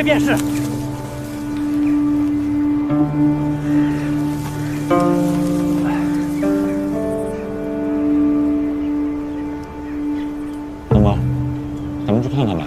接便是。东哥，咱们去看看吧。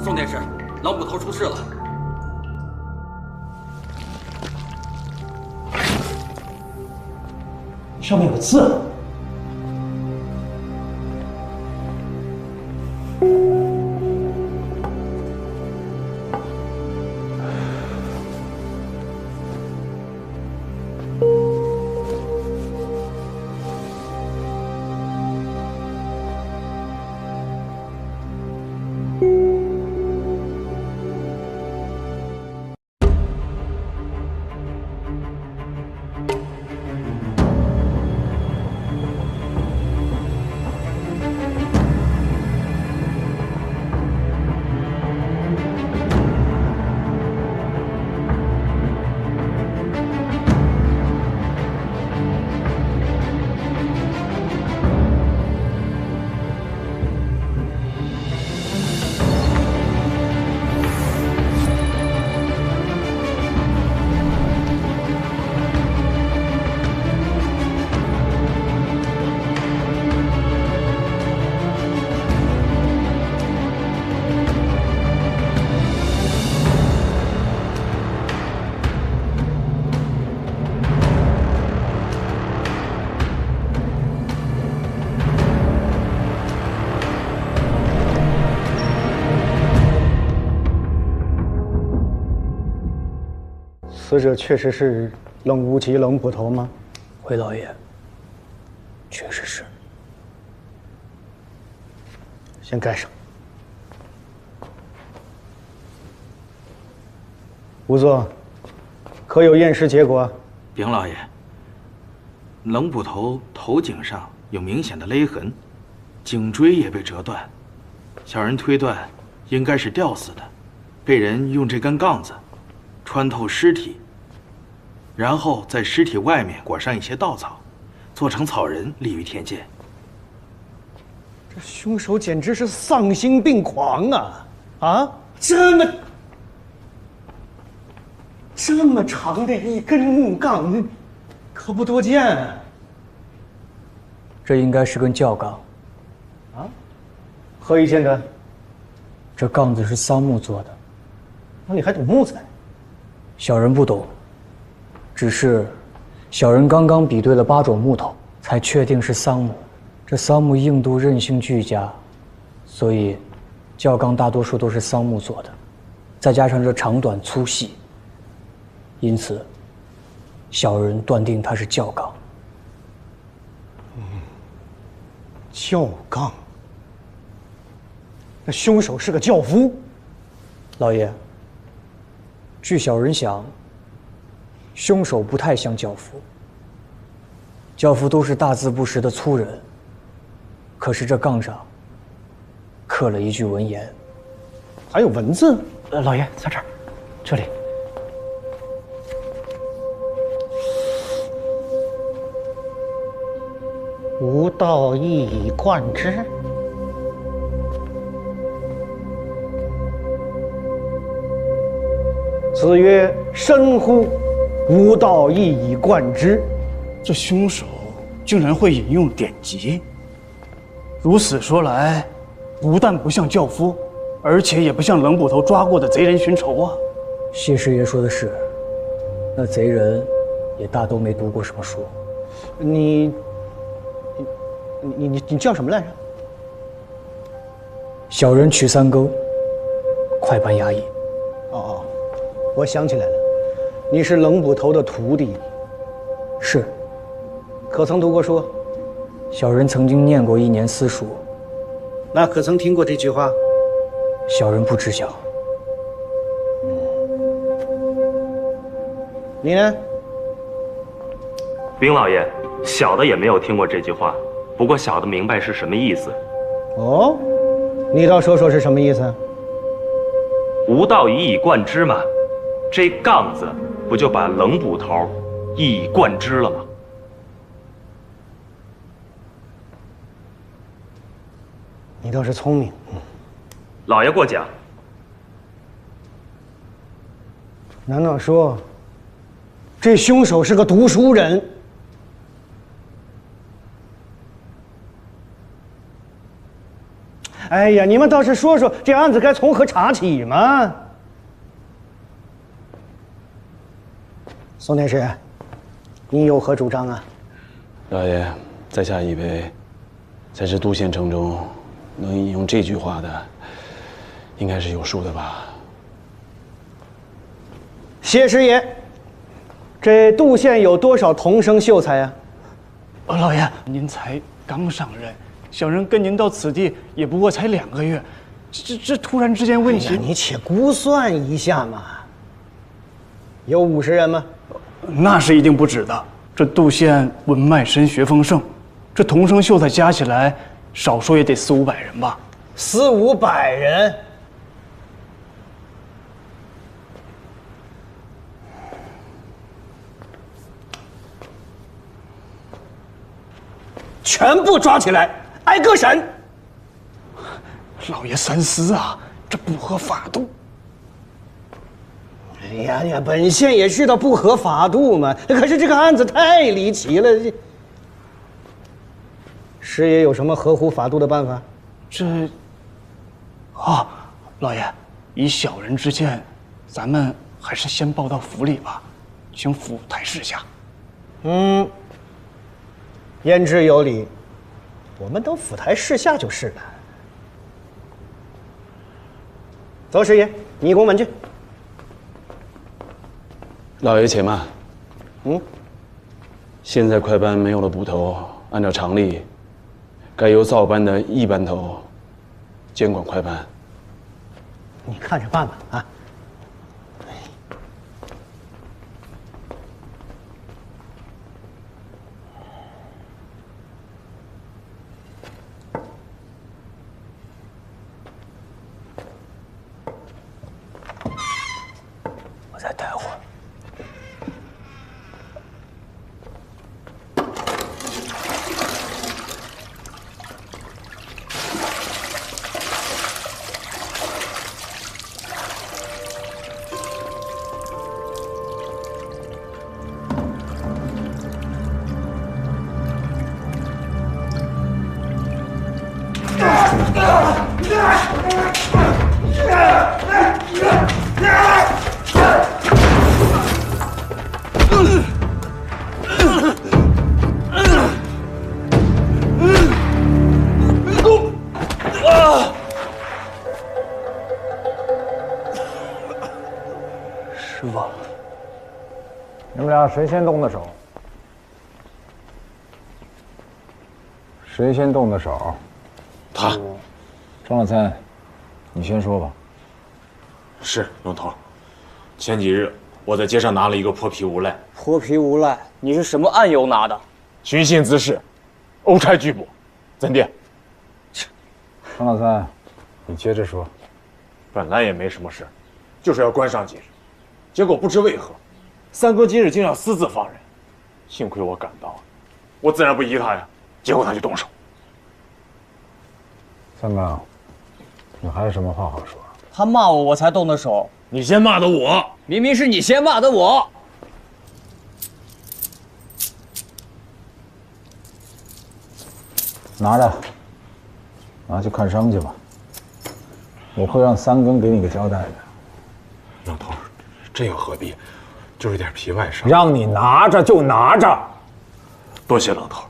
宋殿试，老捕头出事了。上面有字。死者确实是冷无极、冷捕头吗？回老爷，确实是。先盖上。仵作，可有验尸结果？禀老爷，冷捕头头颈上有明显的勒痕，颈椎也被折断，小人推断应该是吊死的，被人用这根杠子穿透尸体，然后在尸体外面裹上一些稻草，做成草人立于田间。这凶手简直是丧心病狂啊！啊，这么长的一根木杠，可不多见啊。这应该是根窖杠。啊？何以见得？这杠子是桑木做的。那你还懂木材？小人不懂，只是小人刚刚比对了8种木头，才确定是桑木。这桑木硬度韧性俱佳，所以窖杠大多数都是桑木做的，再加上这长短粗细，因此小人断定它是窖杠。窖杠。那凶手是个轿夫。老爷，据小人想，凶手不太像轿夫。轿夫都是大字不识的粗人，可是这杠上刻了一句文言。还有文字？老爷，在这儿，这里。吾道一以贯之。子曰：“深乎！吾道一以贯之。”这凶手竟然会引用典籍，如此说来，不但不像教夫，而且也不像冷捕头抓过的贼人寻仇啊。谢师爷说的是，那贼人也大都没读过什么书。你叫什么来着？小人曲三钩，快班衙役。哦，我想起来了，你是冷捕头的徒弟，是，可曾读过书？小人曾经念过1年私塾。那可曾听过这句话？小人不知晓。你呢？兵老爷，小的也没有听过这句话，不过小的明白是什么意思。哦，你倒说说是什么意思？吾道一以贯之嘛，这“杠”字不就把冷捕头一以贯之了吗？你倒是聪明。老爷过奖。难道说，这凶手是个读书人？哎呀，你们倒是说说，这案子该从何查起嘛？宋天师，你有何主张啊？老爷，在下以为，在这杜县城中，能引用这句话的，应该是有数的吧？谢师爷，这杜县有多少童生秀才啊？老爷，您才刚上任，小人跟您到此地也不过才2个月，这突然之间问起，你且估算一下嘛。有50人吗？那是一定不止的。这杜县文脉深，学风盛，这童生秀才加起来，少说也得400-500人吧。 400-500人，全部抓起来，挨个审。老爷三思啊，这不合法度。哎呀，本县也知道不合法度嘛，可是这个案子太离奇了。师爷有什么合乎法度的办法？老爷，以小人之见，咱们还是先报到府里吧，请府台示下。言之有理，我们等府台示下就是了。走，师爷，你宫门去。老爷且慢。现在快班没有了捕头，按照常例，该由造班的一班头监管快班。你看着办吧，啊！我再待会儿。师傅，你们俩谁先动的手？谁先动的手？他。张老三，你先说吧。是龙头。前几日我在街上拿了一个破皮无赖。破皮无赖，你是什么案由拿的？寻衅滋事，殴差拒捕，怎地？张老三，你接着说。本来也没什么事，就是要关上几日，结果不知为何，三哥今日竟要私自放人。幸亏我赶到了，我自然不依他呀。结果他就动手。三哥，你还有什么话好说？他骂我，我才动的手。你先骂的我，明明是你先骂的我。拿着，拿去看伤去吧。我会让三更给你个交代的。老头，这又何必？就是点皮外伤。让你拿着就拿着。多谢老头。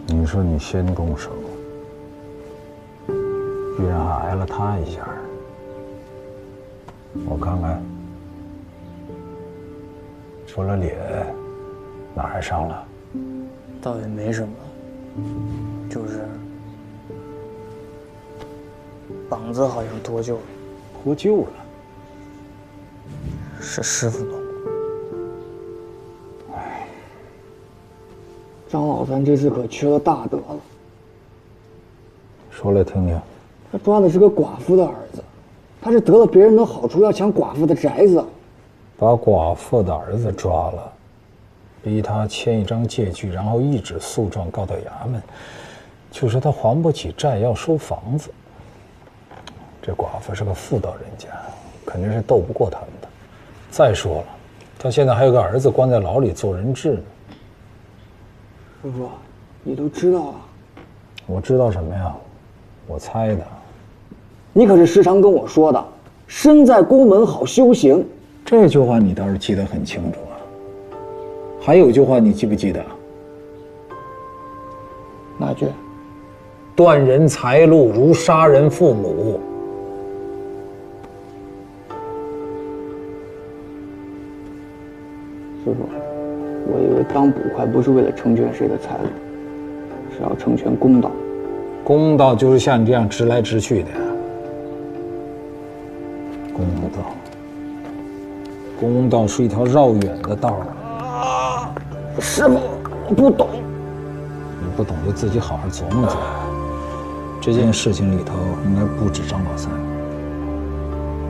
你说你先动手，居然还挨了他一下，我看看，除了脸，哪还伤了？倒也没什么，就是膀子好像脱臼了。脱臼了？是师傅弄的。张老三这次可缺了大德了。说来听听。他抓的是个寡妇的儿子，他是得了别人的好处要抢寡妇的宅子，把寡妇的儿子抓了，逼他签一张借据，然后一纸诉状告到衙门，就说他还不起债，要收房子。这寡妇是个妇道人家，肯定是斗不过他们的。再说了，他现在还有个儿子关在牢里做人质呢。师傅，你都知道了？我知道什么呀？我猜的。你可是时常跟我说的，身在宫门好修行。这句话你倒是记得很清楚啊。还有一句话你记不记得？哪句？断人财路如杀人父母。师傅，我以为当捕快不是为了成全谁的财路，是要成全公道。公道就是像你这样直来直去的呀。公道是一条绕远的道啊。师傅，我不懂。你不懂就自己好好琢磨琢磨。这件事情里头应该不止张老三，应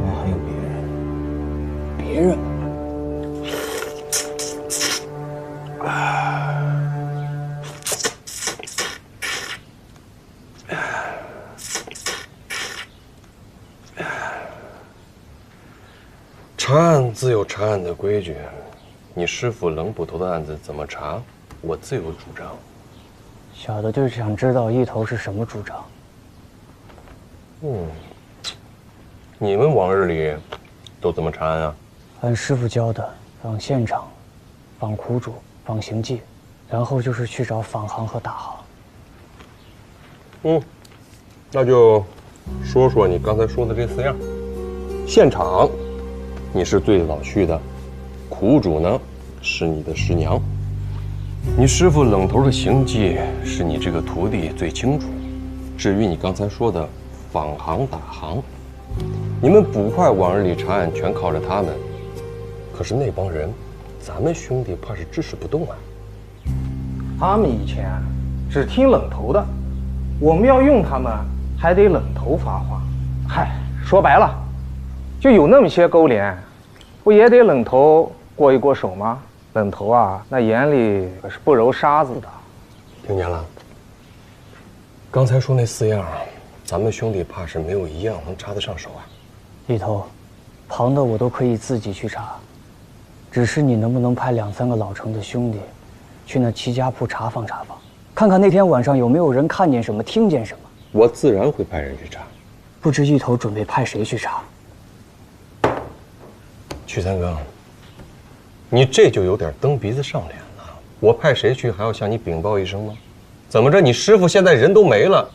该还有别人。别人？查案自有查案的规矩，你师傅冷捕头的案子怎么查，我自有主张。小的就是想知道一头是什么主张。你们往日里都怎么查案啊？按师傅教的，访现场，访苦主，访行迹，然后就是去找坊行和大行。那就说说你刚才说的这4样。现场，你是最老序的；苦主呢，是你的师娘；你师傅冷头的行迹，是你这个徒弟最清楚。至于你刚才说的坊行打行，你们捕快往日里查案全靠着他们，可是那帮人，咱们兄弟怕是支持不动啊。他们以前只听冷头的，我们要用他们，还得冷头发话。嗨，说白了，就有那么些勾连，不也得冷头过一过手吗？冷头啊，那眼里可是不揉沙子的。听见了？刚才说那4样，咱们兄弟怕是没有一样能插得上手啊。一头，旁的我都可以自己去查，只是你能不能派2、3个老成的兄弟，去那齐家铺查访查访，看看那天晚上有没有人看见什么、听见什么。我自然会派人去查。不知一头准备派谁去查？曲三更，你这就有点蹬鼻子上脸了。我派谁去还要向你禀报一声吗？怎么着，你师傅现在人都没了，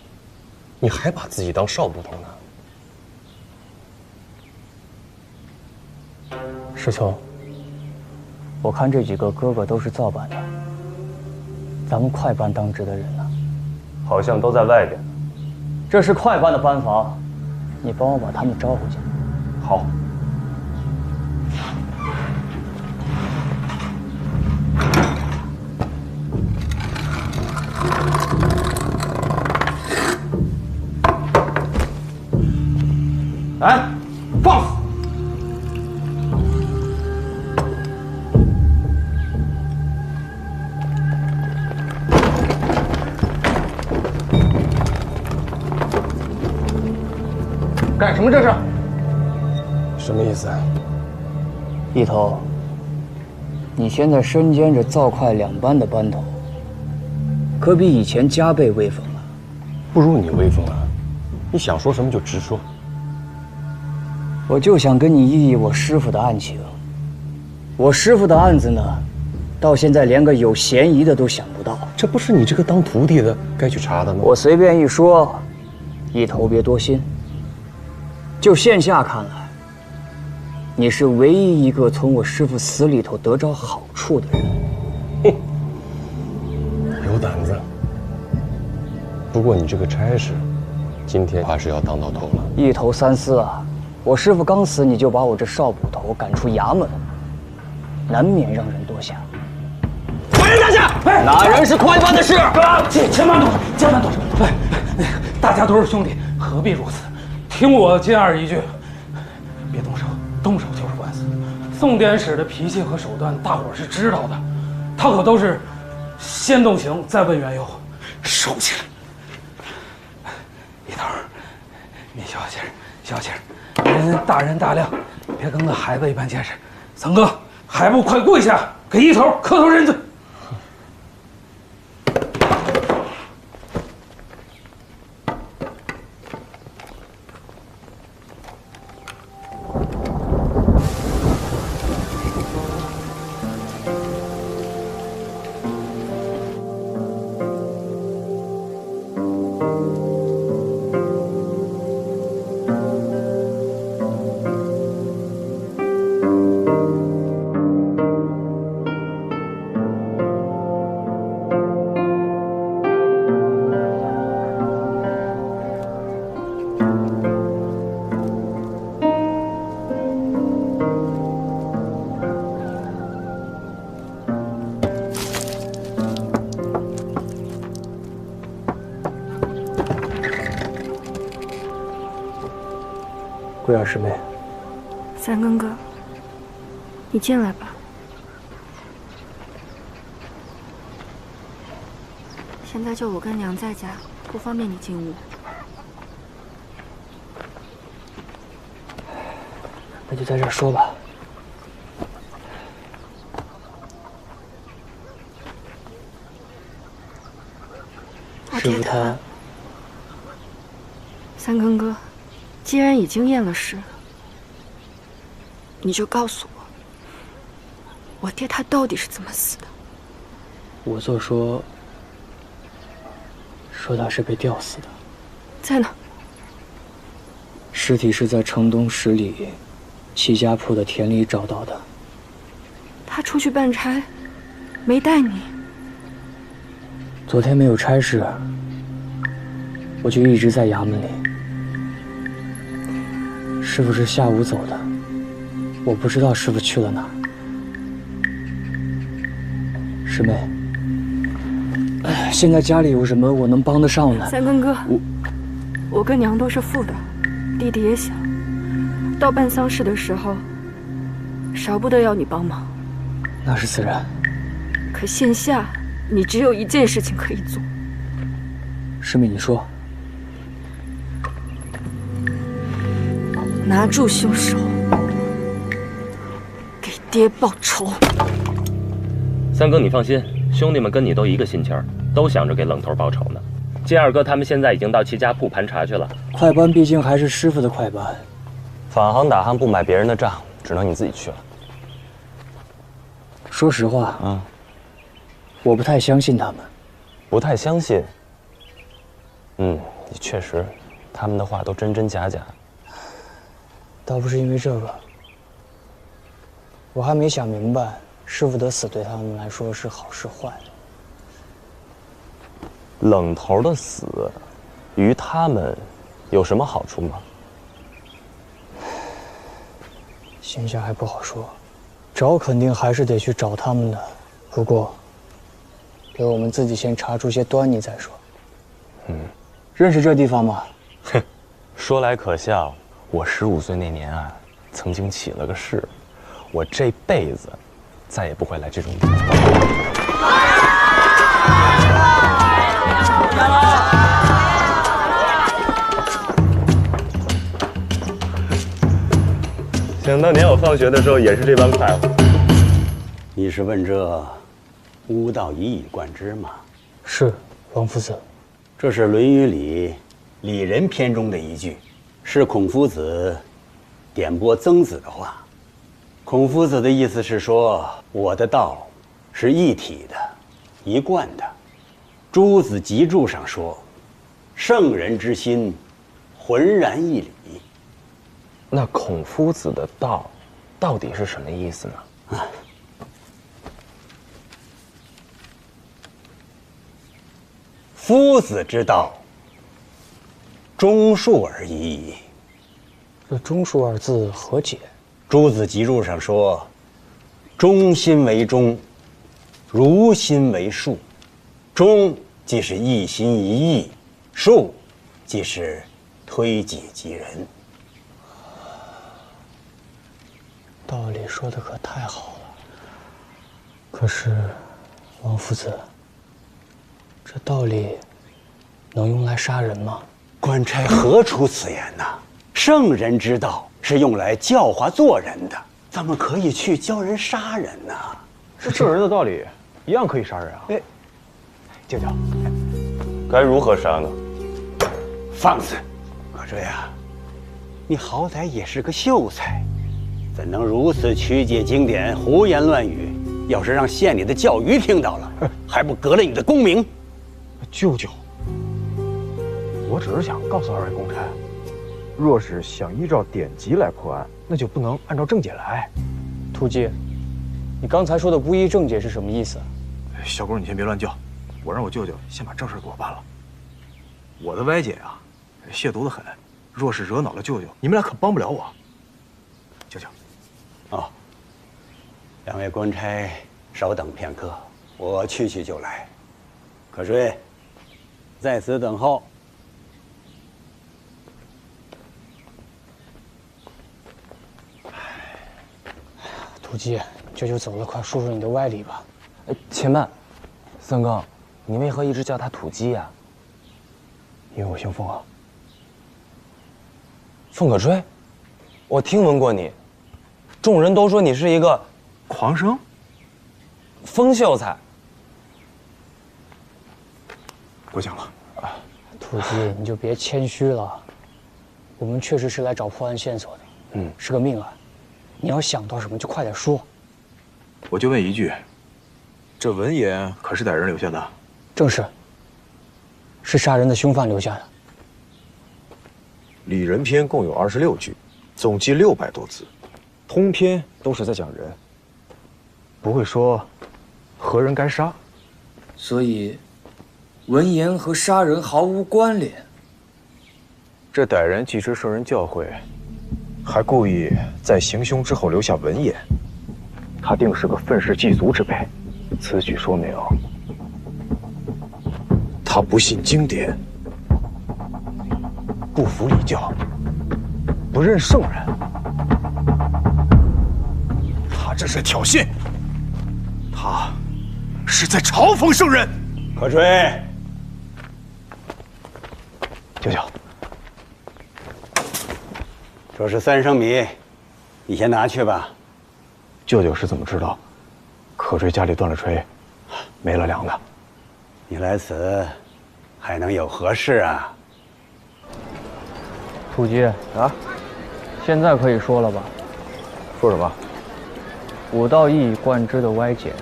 你还把自己当少捕头呢？师兄，我看这几个哥哥都是造反的，咱们快班当值的人呢？好像都在外边。这是快班的班房，你帮我把他们招呼进来。好。来，放！干什么这是？什么意思？一头，你现在身兼着造快两班的班头，可比以前加倍威风了。不如你威风啊！你想说什么就直说。我就想跟你议议我师傅的案情。我师傅的案子呢，到现在连个有嫌疑的都想不到。这不是你这个当徒弟的该去查的吗？我随便一说，一头别多心。就现下看来，你是唯一一个从我师傅死里头得着好处的人。哼，有胆子。不过你这个差事，今天怕是要当到头了。一头三思啊！我师傅刚死，你就把我这少捕头赶出衙门，难免让人多想。快人拿下！哪人是快办的事？千万动手，千万动手！大家都是兄弟，何必如此？听我建二一句，别动手，动手就是官司。宋典史的脾气和手段，大伙儿是知道的，他可都是先动刑，再问缘由。收起来。一头，你消气儿，消气儿。人大人大量，别跟个孩子一般见识。三哥，还不快跪下，给一头磕头认罪。桂儿师妹，三更哥，你进来吧。现在就我跟娘在家，不方便你进屋。那就在这儿说吧。师傅他，三更哥，既然已经验了尸，你就告诉我爹他到底是怎么死的。仵作说他是被吊死的。在哪？尸体是在城东10里齐家铺的田里找到的。他出去办差，没带你。昨天没有差事，我就一直在衙门里。师傅是下午走的，我不知道师傅去了哪儿。师妹，现在家里有什么我能帮得上的？三更哥，我跟娘都是妇的，弟弟也小，到办丧事的时候，少不得要你帮忙。那是自然。可现下你只有一件事情可以做。师妹，你说。拿住凶手，给爹报仇。三哥，你放心，兄弟们跟你都一个心气儿，都想着给冷头报仇呢。金二哥他们现在已经到齐家铺盘查去了。快班毕竟还是师傅的快班，反行打行不买别人的账，只能你自己去了。说实话，我不太相信他们。不太相信？你确实，他们的话都真真假假。倒不是因为这个，我还没想明白师傅的死对他们来说是好是坏。冷头的死，于他们有什么好处吗？现下还不好说，找肯定还是得去找他们的。不过，给我们自己先查出些端倪再说。认识这地方吗？哼，说来可笑。我15岁那年啊，曾经起了个誓，我这辈子再也不会来这种地方。想当年我放学的时候也是这般快活。你是问这巫道一以贯之吗？是，王夫子。这是《论语》里《里仁篇》中的一句，是孔夫子点拨曾子的话。孔夫子的意思是说，我的道是一体的、一贯的。诸子集注上说，圣人之心，浑然一理。那孔夫子的道，到底是什么意思呢？夫子之道，忠恕而已矣。这“忠恕”二字何解？诸子集注上说：“忠心为忠，如心为术。忠即是一心一意，术即是推己及人。”道理说的可太好了。可是，王夫子，这道理能用来杀人吗？官差何出此言呐？圣人之道是用来教化做人的，怎么可以去教人杀人呢？这圣人的道理一样可以杀人啊！哎，舅舅，该如何杀呢？放肆！可这呀，你好歹也是个秀才，怎能如此曲解经典、胡言乱语？要是让县里的教育听到了，还不革了你的功名？舅舅，我只是想告诉二位公差，若是想依照典籍来破案，那就不能按照正解来。突击，你刚才说的不依正解是什么意思？小公，你先别乱叫，我让我舅舅先把正事给我办了。我的歪姐啊，亵渎得很，若是惹恼了舅舅，你们俩可帮不了我。舅舅，哦，两位官差稍等片刻，我去就来。可睡，在此等候。突击，舅舅走了，快说说你的歪理吧。且慢，三哥，你为何一直叫他土鸡呀？因为我姓凤啊。凤可吹，我听闻过你，众人都说你是一个狂生、风秀才。不讲了。突击，你就别谦虚了。我们确实是来找破案线索的，是个命案。你要想到什么就快点说。我就问一句，这文言可是歹人留下的？正是。是杀人的凶犯留下的。里仁篇共有26句，总计600多字，通篇都是在讲人，不会说何人该杀。所以，文言和杀人毫无关联。这歹人既知圣人教诲，还故意在行凶之后留下文言，他定是个愤世嫉俗之辈。此举说明他不信经典，不服礼教，不认圣人。他这是挑衅，他是在嘲讽圣人。可吹，舅舅，这是3升米，你先拿去吧。舅舅是怎么知道可吹家里断了锤，没了粮的？你来此还能有何事啊？突击啊，现在可以说了吧？说什么？武道一以贯之的歪解。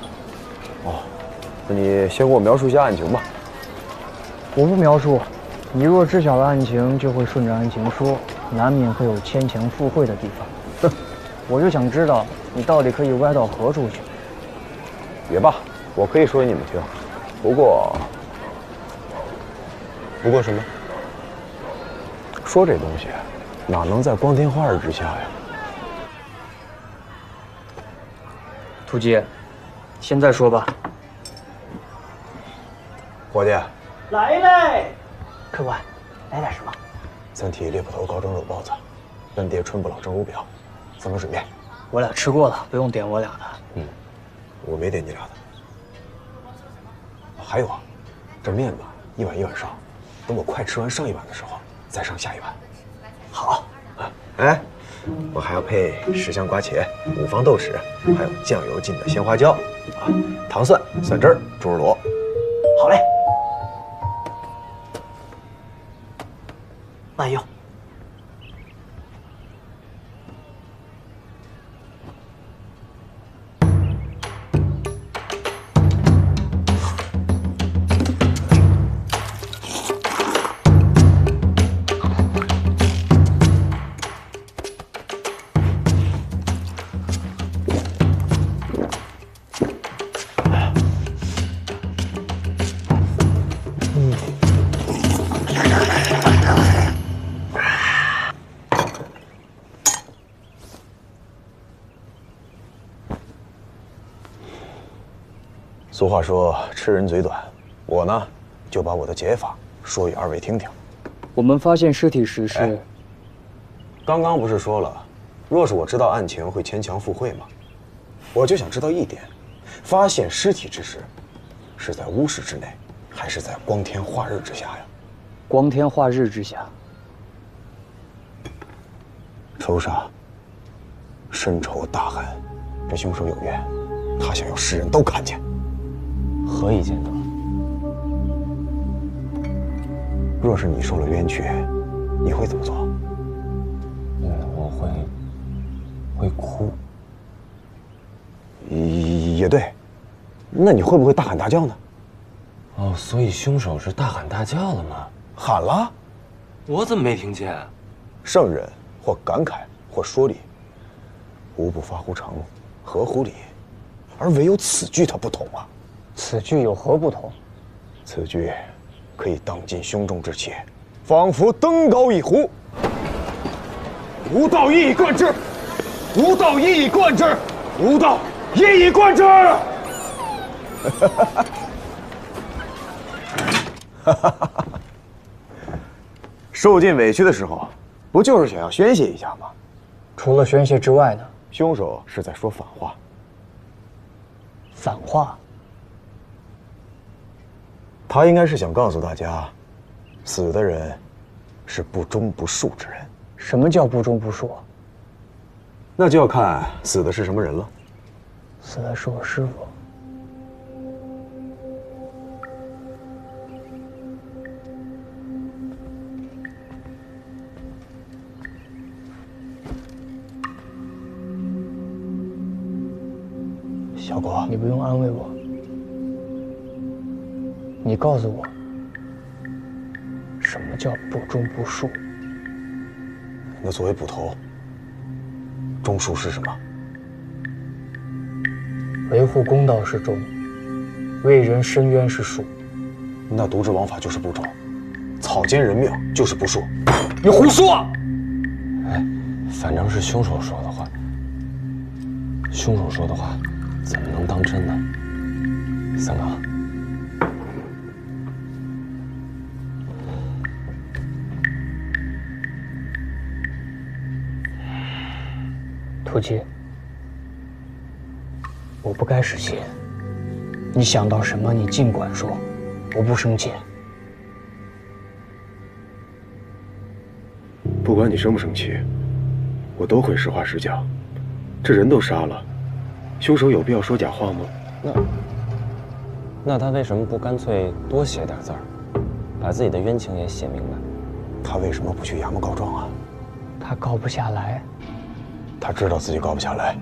哦，那你先给我描述一下案情吧。我不描述，你若知晓了案情，就会顺着案情说，难免会有牵强附会的地方。我就想知道你到底可以歪到何处去。也罢，我可以说给你们听。不过什么？说这东西哪能在光天化日之下呀？突击，现在说吧。伙计，来嘞！客官，来点什么？3屉猎捕头高蒸肉包子，3碟春不老蒸五表，3碗水面。我俩吃过了，不用点我俩的。我没点你俩的。还有啊，这面吧，一碗一碗上，等我快吃完上一碗的时候，再上下一碗。好。哎，我还要配10香瓜茄、5方豆豉，还有酱油浸的鲜花椒，啊，糖蒜、蒜汁儿、猪肉螺。好嘞，慢用。俗话说吃人嘴短，我呢就把我的解法说与二位听听。我们发现尸体时是，刚刚不是说了，若是我知道案情会牵强附会吗？我就想知道一点，发现尸体之时，是在巫室之内，还是在光天化日之下呀？光天化日之下。仇杀，深仇大恨，这凶手有冤，他想要世人都看见。何以见得？若是你受了冤屈，你会怎么做？我会哭。也对，那你会不会大喊大叫呢？哦，所以凶手是大喊大叫了吗？喊了，我怎么没听见？圣人或感慨或说理，无不发乎诚，合乎礼，而唯有此句它不同啊。此句有何不同？此句可以荡尽胸中之气，仿佛登高一呼。吾道一以贯之，吾道一以贯之，吾道一以贯之。受尽委屈的时候，不就是想要宣泄一下吗？除了宣泄之外呢？凶手是在说反话。反话？他应该是想告诉大家，死的人是不忠不恕之人。什么叫不忠不恕啊？那就要看死的是什么人了。死的是我师父。小果，你不用安慰我，你告诉我，什么叫不忠不恕？那作为捕头，忠恕是什么？维护公道是忠，为人伸冤是恕。那渎职枉法就是不忠，草菅人命就是不恕。你胡说！哎，反正是凶手说的话，凶手说的话怎么能当真呢？三哥。土鸡，我不该使气。你想到什么，你尽管说，我不生气。不管你生不生气，我都会实话实讲。这人都杀了，凶手有必要说假话吗？那他为什么不干脆多写点字儿，把自己的冤情也写明白？他为什么不去衙门告状啊？他告不下来。他知道自己告不下来，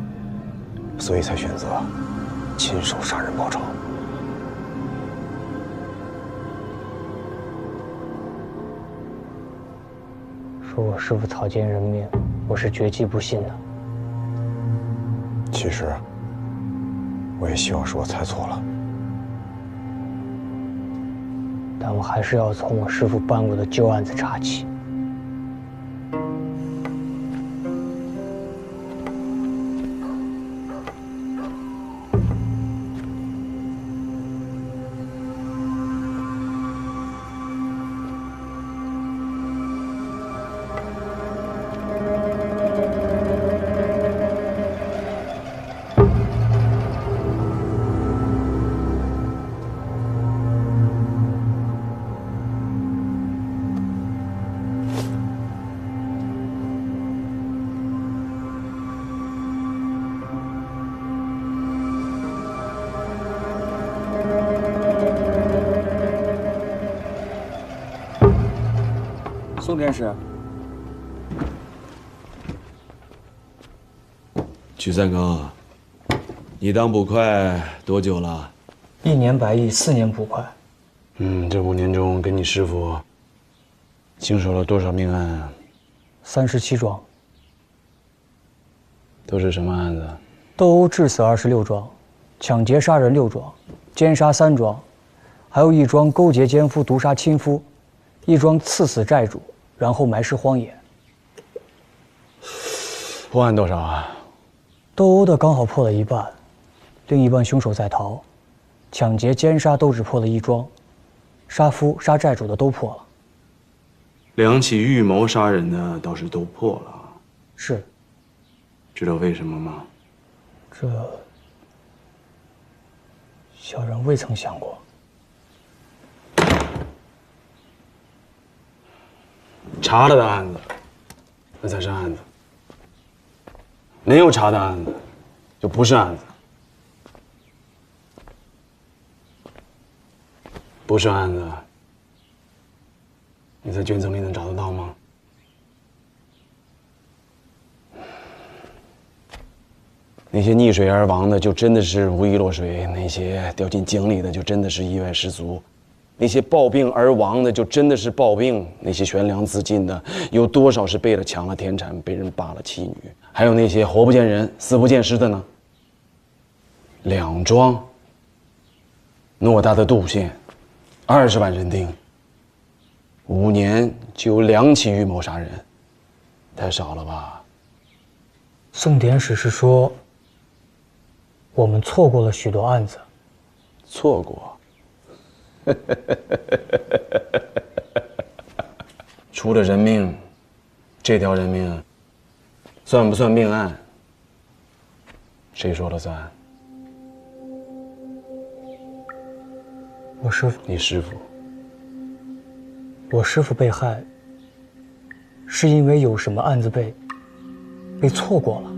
所以才选择亲手杀人报仇。说我师父草菅人命，我是绝技不信的。其实，我也希望是我猜错了，但我还是要从我师父办过的旧案子查起。宋典史，曲三更，你当捕快多久了？1年100役，4年捕快。这5年中，跟你师傅经手了多少命案啊？37桩。都是什么案子？斗殴致死26桩，抢劫杀人6桩，奸杀3桩，还有1桩勾结奸夫毒杀亲夫，1桩刺死债主，然后埋尸荒野。破案多少啊？斗殴的刚好破了1半，另1半凶手在逃，抢劫、奸杀都只破了1桩，杀夫、杀债主的都破了。2起预谋杀人的倒是都破了。是。知道为什么吗？这小人未曾想过。查了的案子，那才是案子；没有查的案子，就不是案子。不是案子，你在卷宗里能找得到吗？那些溺水而亡的，就真的是无意落水；那些掉进井里的，就真的是意外失足；那些暴病而亡的，就真的是暴病；那些悬梁自尽的，有多少是被了抢了田产，被人扒了妻女？还有那些活不见人，死不见尸的呢？2桩，偌大的杜县，20万人丁，5年就有2起预谋杀人，太少了吧？宋典史是说，我们错过了许多案子。错过？出了人命，这条人命算不算命案？谁说了算？我师父。你师父？我师父被害，是因为有什么案子被错过了。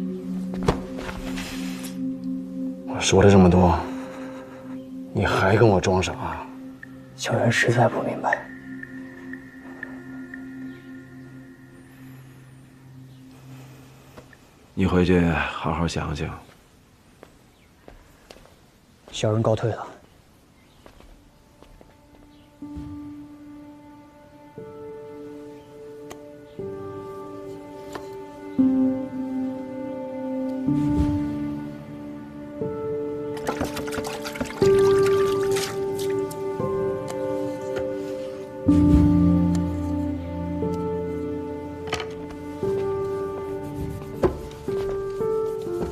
我说了这么多，你还跟我装傻？小人实在不明白。你回去好好想想。小人告退了。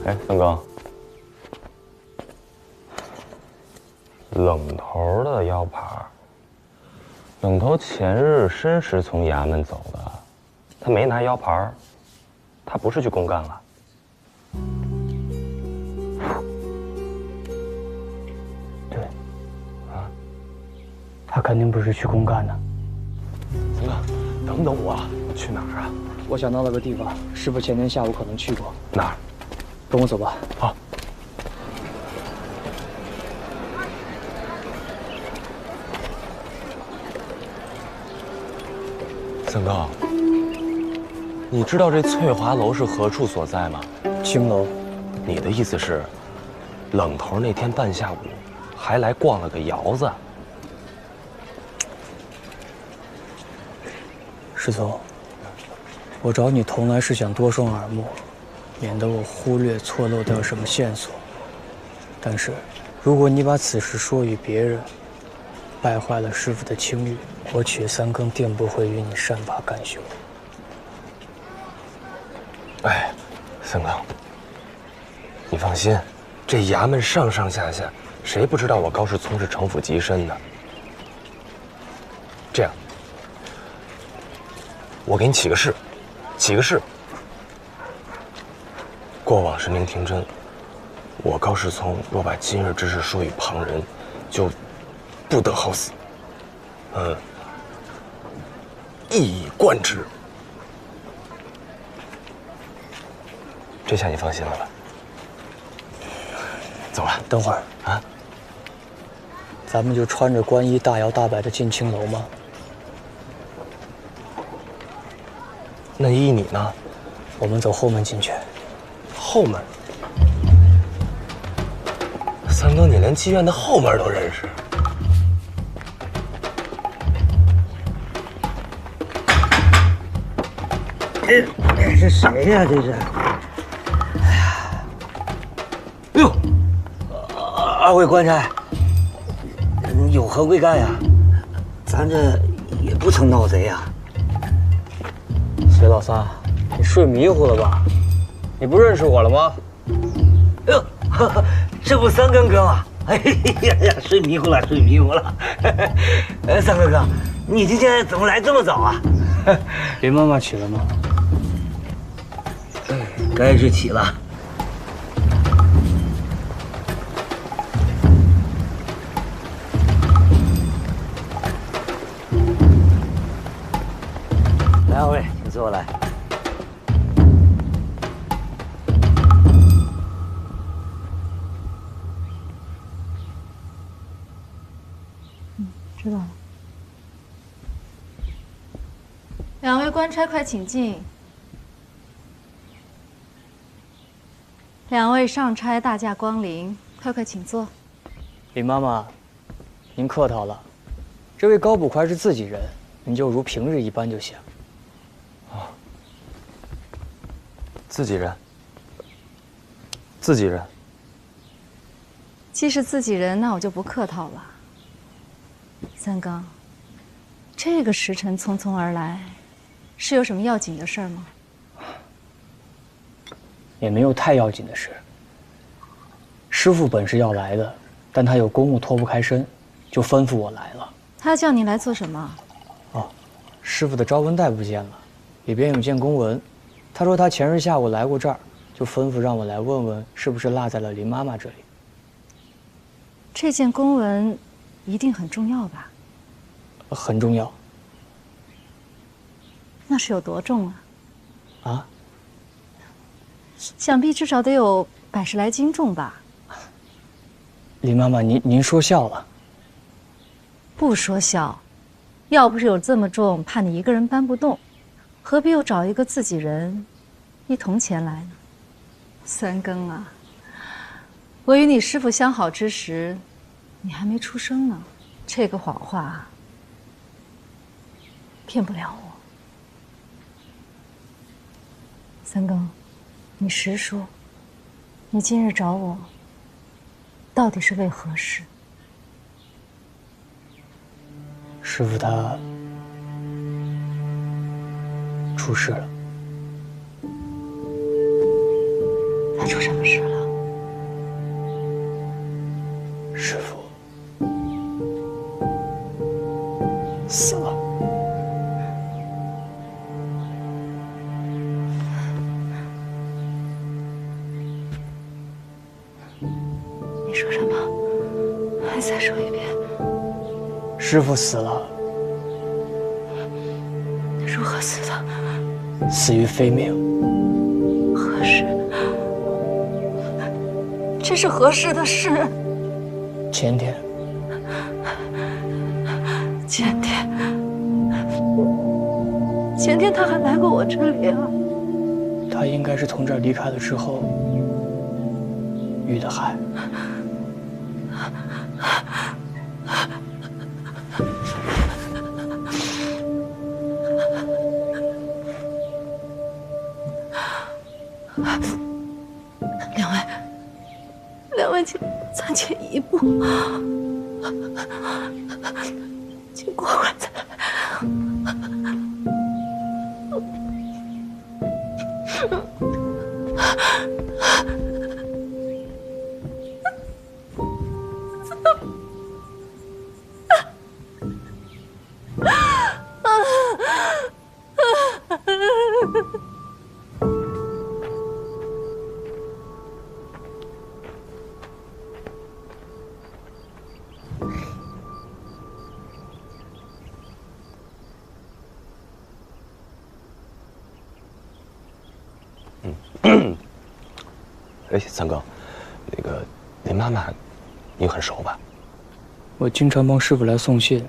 哎，三哥，冷头的腰牌，冷头前日申时从衙门走的，他没拿腰牌，他不是去公干了。对，啊，他肯定不是去公干的。三哥，等等我，去哪儿啊？我想到了个地方，师傅前天下午可能去过。哪儿？跟我走吧。好。三哥，你知道这翠华楼是何处所在吗？青楼。你的意思是，冷头那天半下午还来逛了个窑子？师祖，我找你同来是想多双耳目，免得我忽略错漏掉什么线索。但是，如果你把此事说与别人，败坏了师父的清誉，我曲三更定不会与你善罢甘休。哎，三哥，你放心，这衙门上上下下，谁不知道我高世聪是城府极深的？这样，我给你起个誓，过往是您听真，我高世聪若把今日之事说与旁人，就不得好死。一以贯之。这下你放心了吧？走了。等会儿啊，咱们就穿着官衣大摇大摆的进青楼吗？那依你呢？我们走后门进去。后门？三哥，你连妓院的后门都认识？这是谁呀？这是？哎呀！哎呦，二位官差，有何贵干呀？咱这也不曾闹贼呀。隋老三，你睡迷糊了吧？你不认识我了吗？哎呦，这不三根哥吗？哎呀，睡迷糊了，睡迷糊了。三哥哥，你今天怎么来这么早啊？林妈妈起了吗？该是起了。来，二位，请坐来。知道了。两位官差，快请进。两位上差大驾光临，快请坐。林妈妈，您客套了。这位高捕快是自己人，您就如平日一般就行。啊，自己人。自己人。既是自己人，那我就不客套了。三更，这个时辰匆匆而来，是有什么要紧的事儿吗？也没有太要紧的事。师傅本是要来的，但他有公务脱不开身，就吩咐我来了。他叫你来做什么？哦，师傅的招文袋不见了，里边有件公文。他说他前日下午来过这儿，就吩咐让我来问问是不是落在了林妈妈这里。这件公文一定很重要吧？很重要。那是有多重啊？啊？想必至少得有100来斤重吧。林妈妈，您说笑了。不说笑，要不是有这么重，怕你一个人搬不动，何必又找一个自己人一同前来呢？三更啊，我与你师父相好之时，你还没出生呢，这个谎话骗不了我。三更，你实说，你今日找我，到底是为何事？师父他出事了。他出什么事了？师父死了。你说什么？还再说一遍。师父死了。如何死的？死于非命。何时？这是何时的事？前天。前天他还来过我这里啊。他应该是从这儿离开了之后遇的害。两位，请暂且一步，请过会再来。哎，三哥，那个林妈妈，你很熟吧？我经常帮师傅来送信，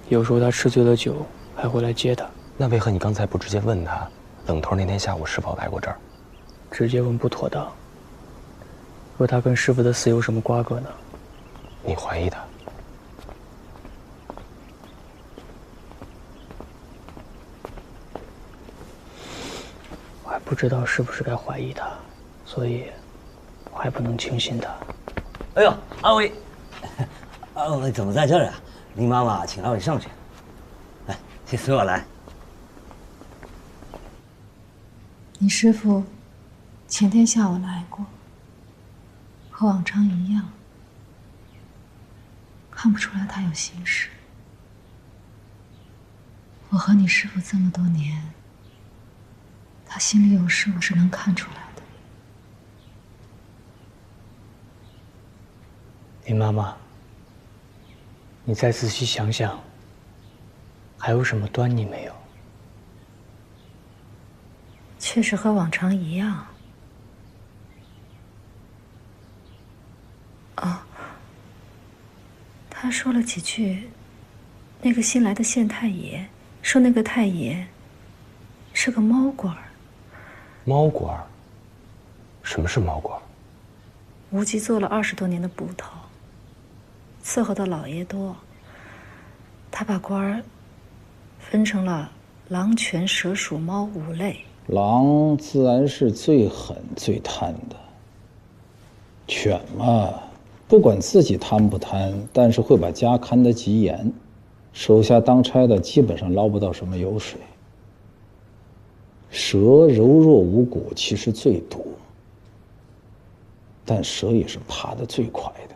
有时候他吃醉了酒还会来接他。那为何你刚才不直接问他，冷头那天下午是否来过这儿？直接问不妥当。若他跟师傅的死有什么瓜葛呢？你怀疑他？我还不知道是不是该怀疑他，所以我还不能轻信他。哎呦，阿伟，阿伟怎么在这儿啊？林妈妈请阿伟上去。来，请随我来。你师傅前天下午来过，和往常一样，看不出来他有心事。我和你师傅这么多年，他心里有事，我是能看出来的。林妈妈，你再仔细想想，还有什么端倪没有？确实和往常一样。哦，他说了几句，那个新来的县太爷说那个太爷是个猫官儿。猫官儿？什么是猫官儿？无极做了20多年的捕头，伺候的老爷多，他把官儿分成了狼、犬、蛇、鼠、猫5类。狼自然是最狠最贪的，犬嘛，不管自己贪不贪，但是会把家看得极严，手下当差的基本上捞不到什么油水。蛇柔弱无骨，其实最毒，但蛇也是爬得最快的。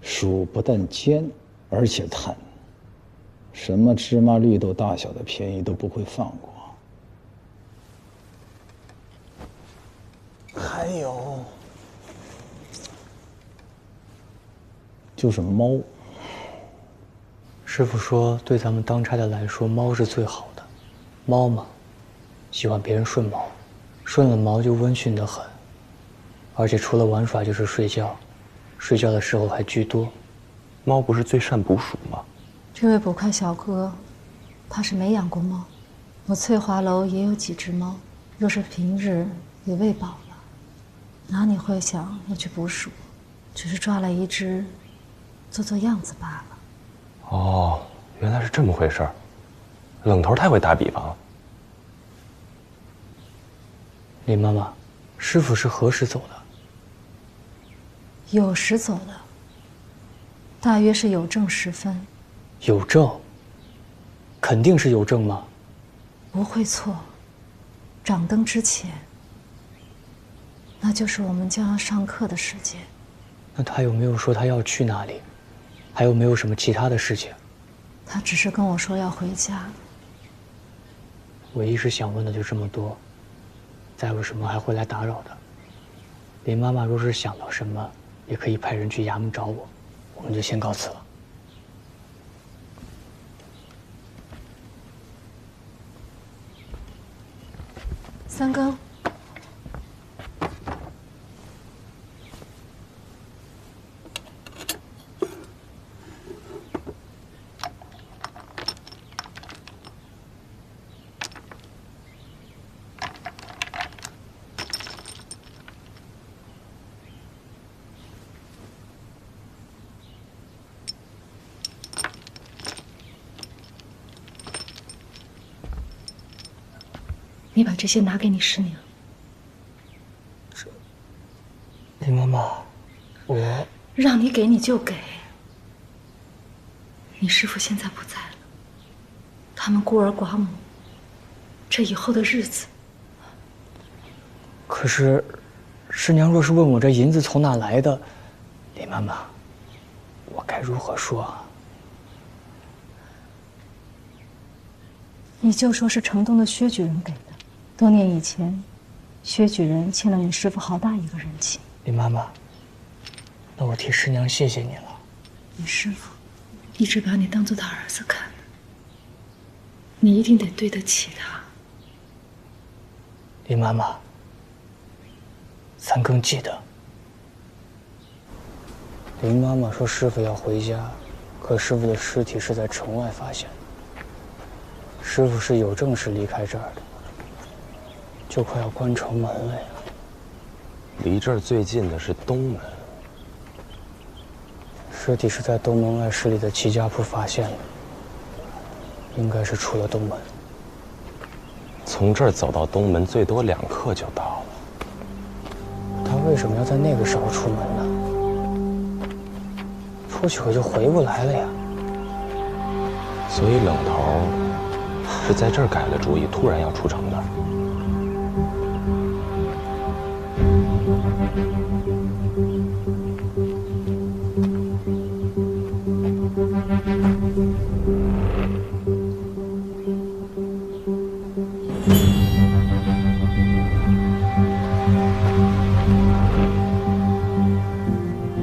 鼠不但奸，而且贪，什么芝麻绿豆大小的便宜都不会放过。还有，就是猫。师傅说，对咱们当差的来说，猫是最好的。猫嘛，喜欢别人顺毛，顺了毛就温驯得很，而且除了玩耍就是睡觉，睡觉的时候还居多。猫不是最善捕鼠吗？这位捕快小哥，怕是没养过猫。我翠华楼也有几只猫，若是平日也喂饱了，哪里会想要去捕鼠？只是抓了一只，做做样子罢了。哦，原来是这么回事儿。冷头太会打比方了。林妈妈，师傅是何时走的？酉时走的，大约是酉正时分。酉正？肯定是酉正吗？不会错。掌灯之前，那就是我们将要上课的时间。那他有没有说他要去哪里？还有没有什么其他的事情？他只是跟我说要回家。我一时想问的就这么多，再有什么还会来打扰的。林妈妈若是想到什么，也可以派人去衙门找我。我们就先告辞了。三更。你把这些拿给你师娘。林妈妈，我让你给你就给。你师父现在不在了，他们孤儿寡母，这以后的日子。可是，师娘若是问我这银子从哪来的，林妈妈，我该如何说啊？你就说是城东的薛举人给的。多年以前，薛举人欠了你师父好大一个人情。林妈妈，那我替师娘谢谢你了。你师父一直把你当做他儿子看，你一定得对得起他。林妈妈，三更记得。林妈妈说师傅要回家，可师傅的尸体是在城外发现的。师傅是有正式离开这儿的，就快要关城门了呀。离这儿最近的是东门。尸体是在东门外十里的齐家铺发现的，应该是出了东门。从这儿走到东门最多2刻就到了。他为什么要在那个时候出门呢？出去可就回不来了呀。所以冷头是在这儿改了主意，突然要出城的。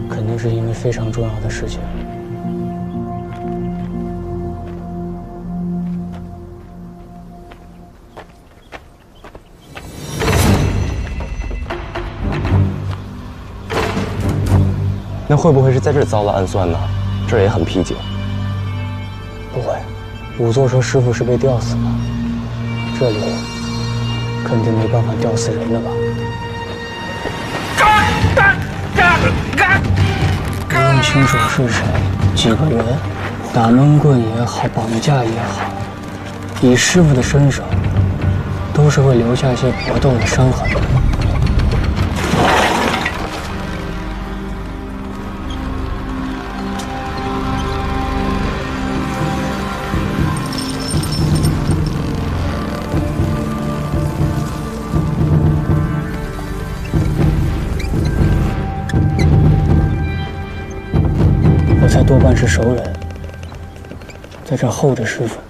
肯定是因为非常重要的事情。那会不会是在这儿遭了暗算呢？这儿也很僻静。不会，仵作说师傅是被吊死的，这里肯定没办法吊死人了吧？不问凶手是谁，几个人，打闷棍也好，绑架也好，以师傅的身手，都是会留下一些搏斗的伤痕的。多半是熟人，在这候着师傅，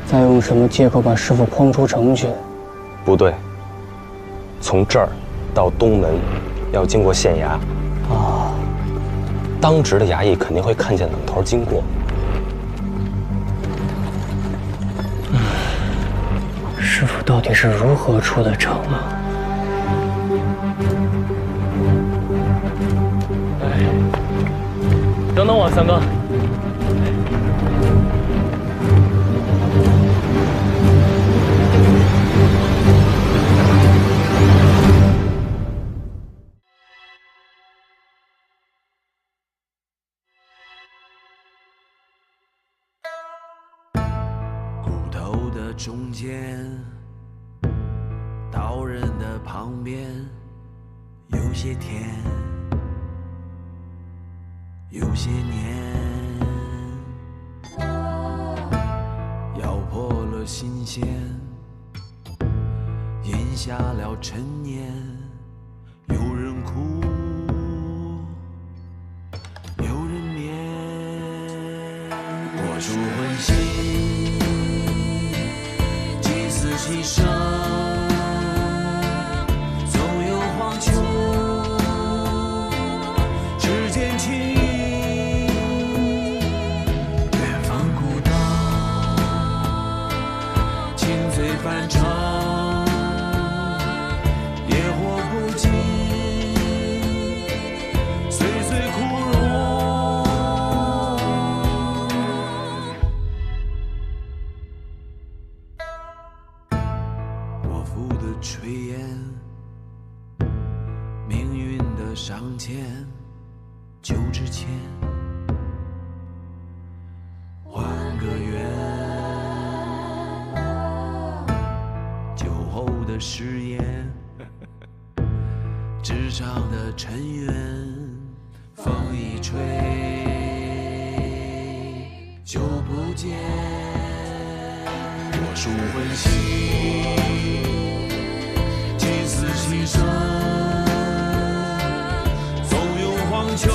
再用什么借口把师傅诓出城去？不对，从这儿到东门要经过县衙。啊，当值的衙役肯定会看见冷头经过。师傅到底是如何出的城啊？等等我，三哥。骨头的中间，刀刃的旁边，有些甜。有些年，咬破了心弦，咽下了陈年。有人哭，有人眠。我属魂心，祭祀其生，总有黄秋，指尖轻。翻唱，野火不尽，岁岁枯荣。我负的炊烟，命运的上签，就之前换个圆。的誓言，纸上的尘缘，风一吹就不见。我属魂心，祭祀其生，总有黄秋。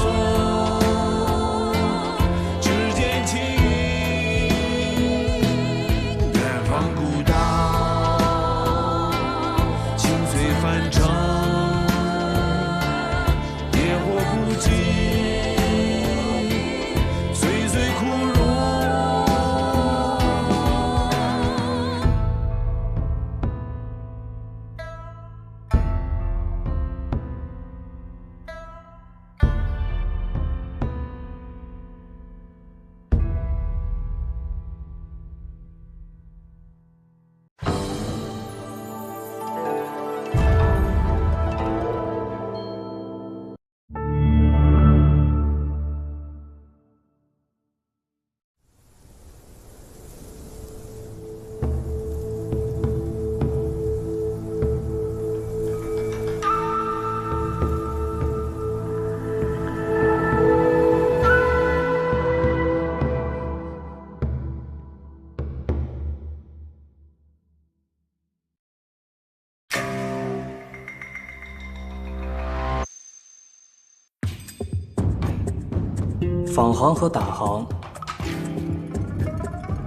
仿行和打行，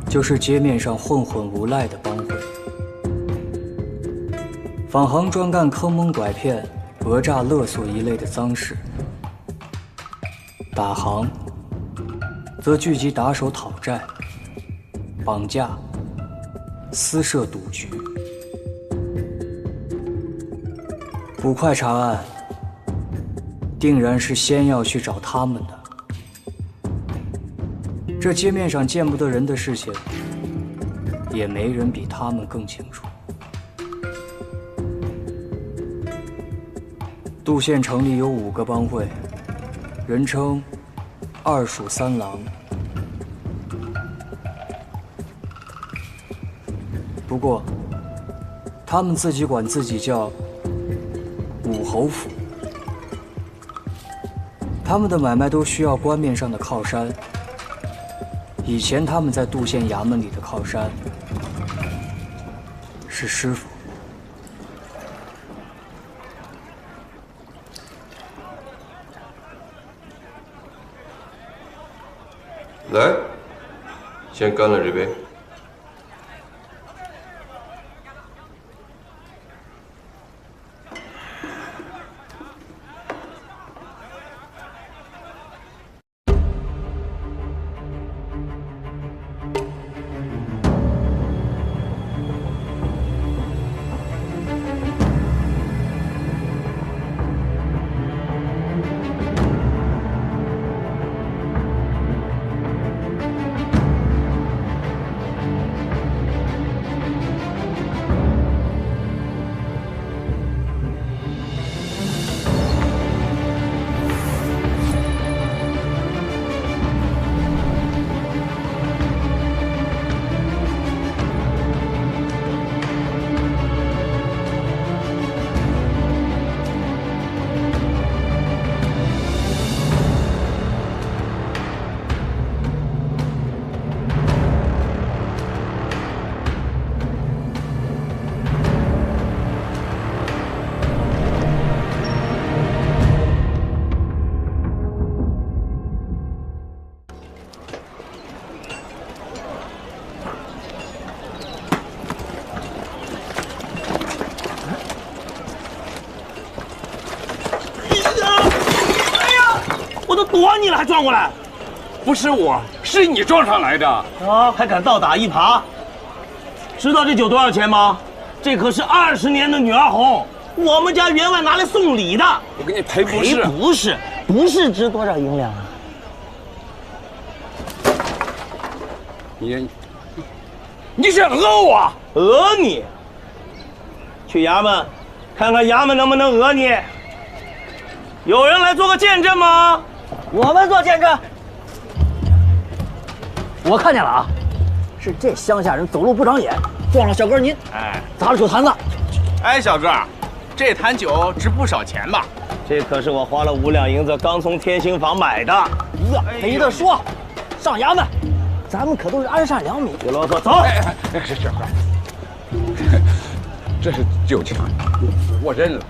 就是街面上混混无赖的帮会。仿行专干坑蒙拐骗、讹诈勒索一类的脏事，打行则聚集打手讨债、绑架、私设赌局。捕快查案，定然是先要去找他们的。这街面上见不得人的事情，也没人比他们更清楚。杜县城里有5个帮会，人称2鼠3狼。不过，他们自己管自己叫武侯府。他们的买卖都需要官面上的靠山。以前他们在杜县衙门里的靠山是师傅。来，先干了这杯。躲你了还撞过来？不是我，是你撞上来的啊！还敢倒打一耙？知道这酒多少钱吗？这可是20年的女儿红，我们家员外拿来送礼的。我给你赔不是。赔不是值多少银两啊？你是讹我？讹你？去衙门，看看衙门能不能讹你。有人来做个见证吗？我们做见证。我看见了啊，是这乡下人走路不长眼，撞了小哥您，砸了酒坛子。小哥，这坛酒值不少钱吧？这可是我花了5两银子刚从天兴坊买的。呀，没得说，上衙门，咱们可都是安善良民。别啰嗦，走。小哥，这是酒钱，我认了。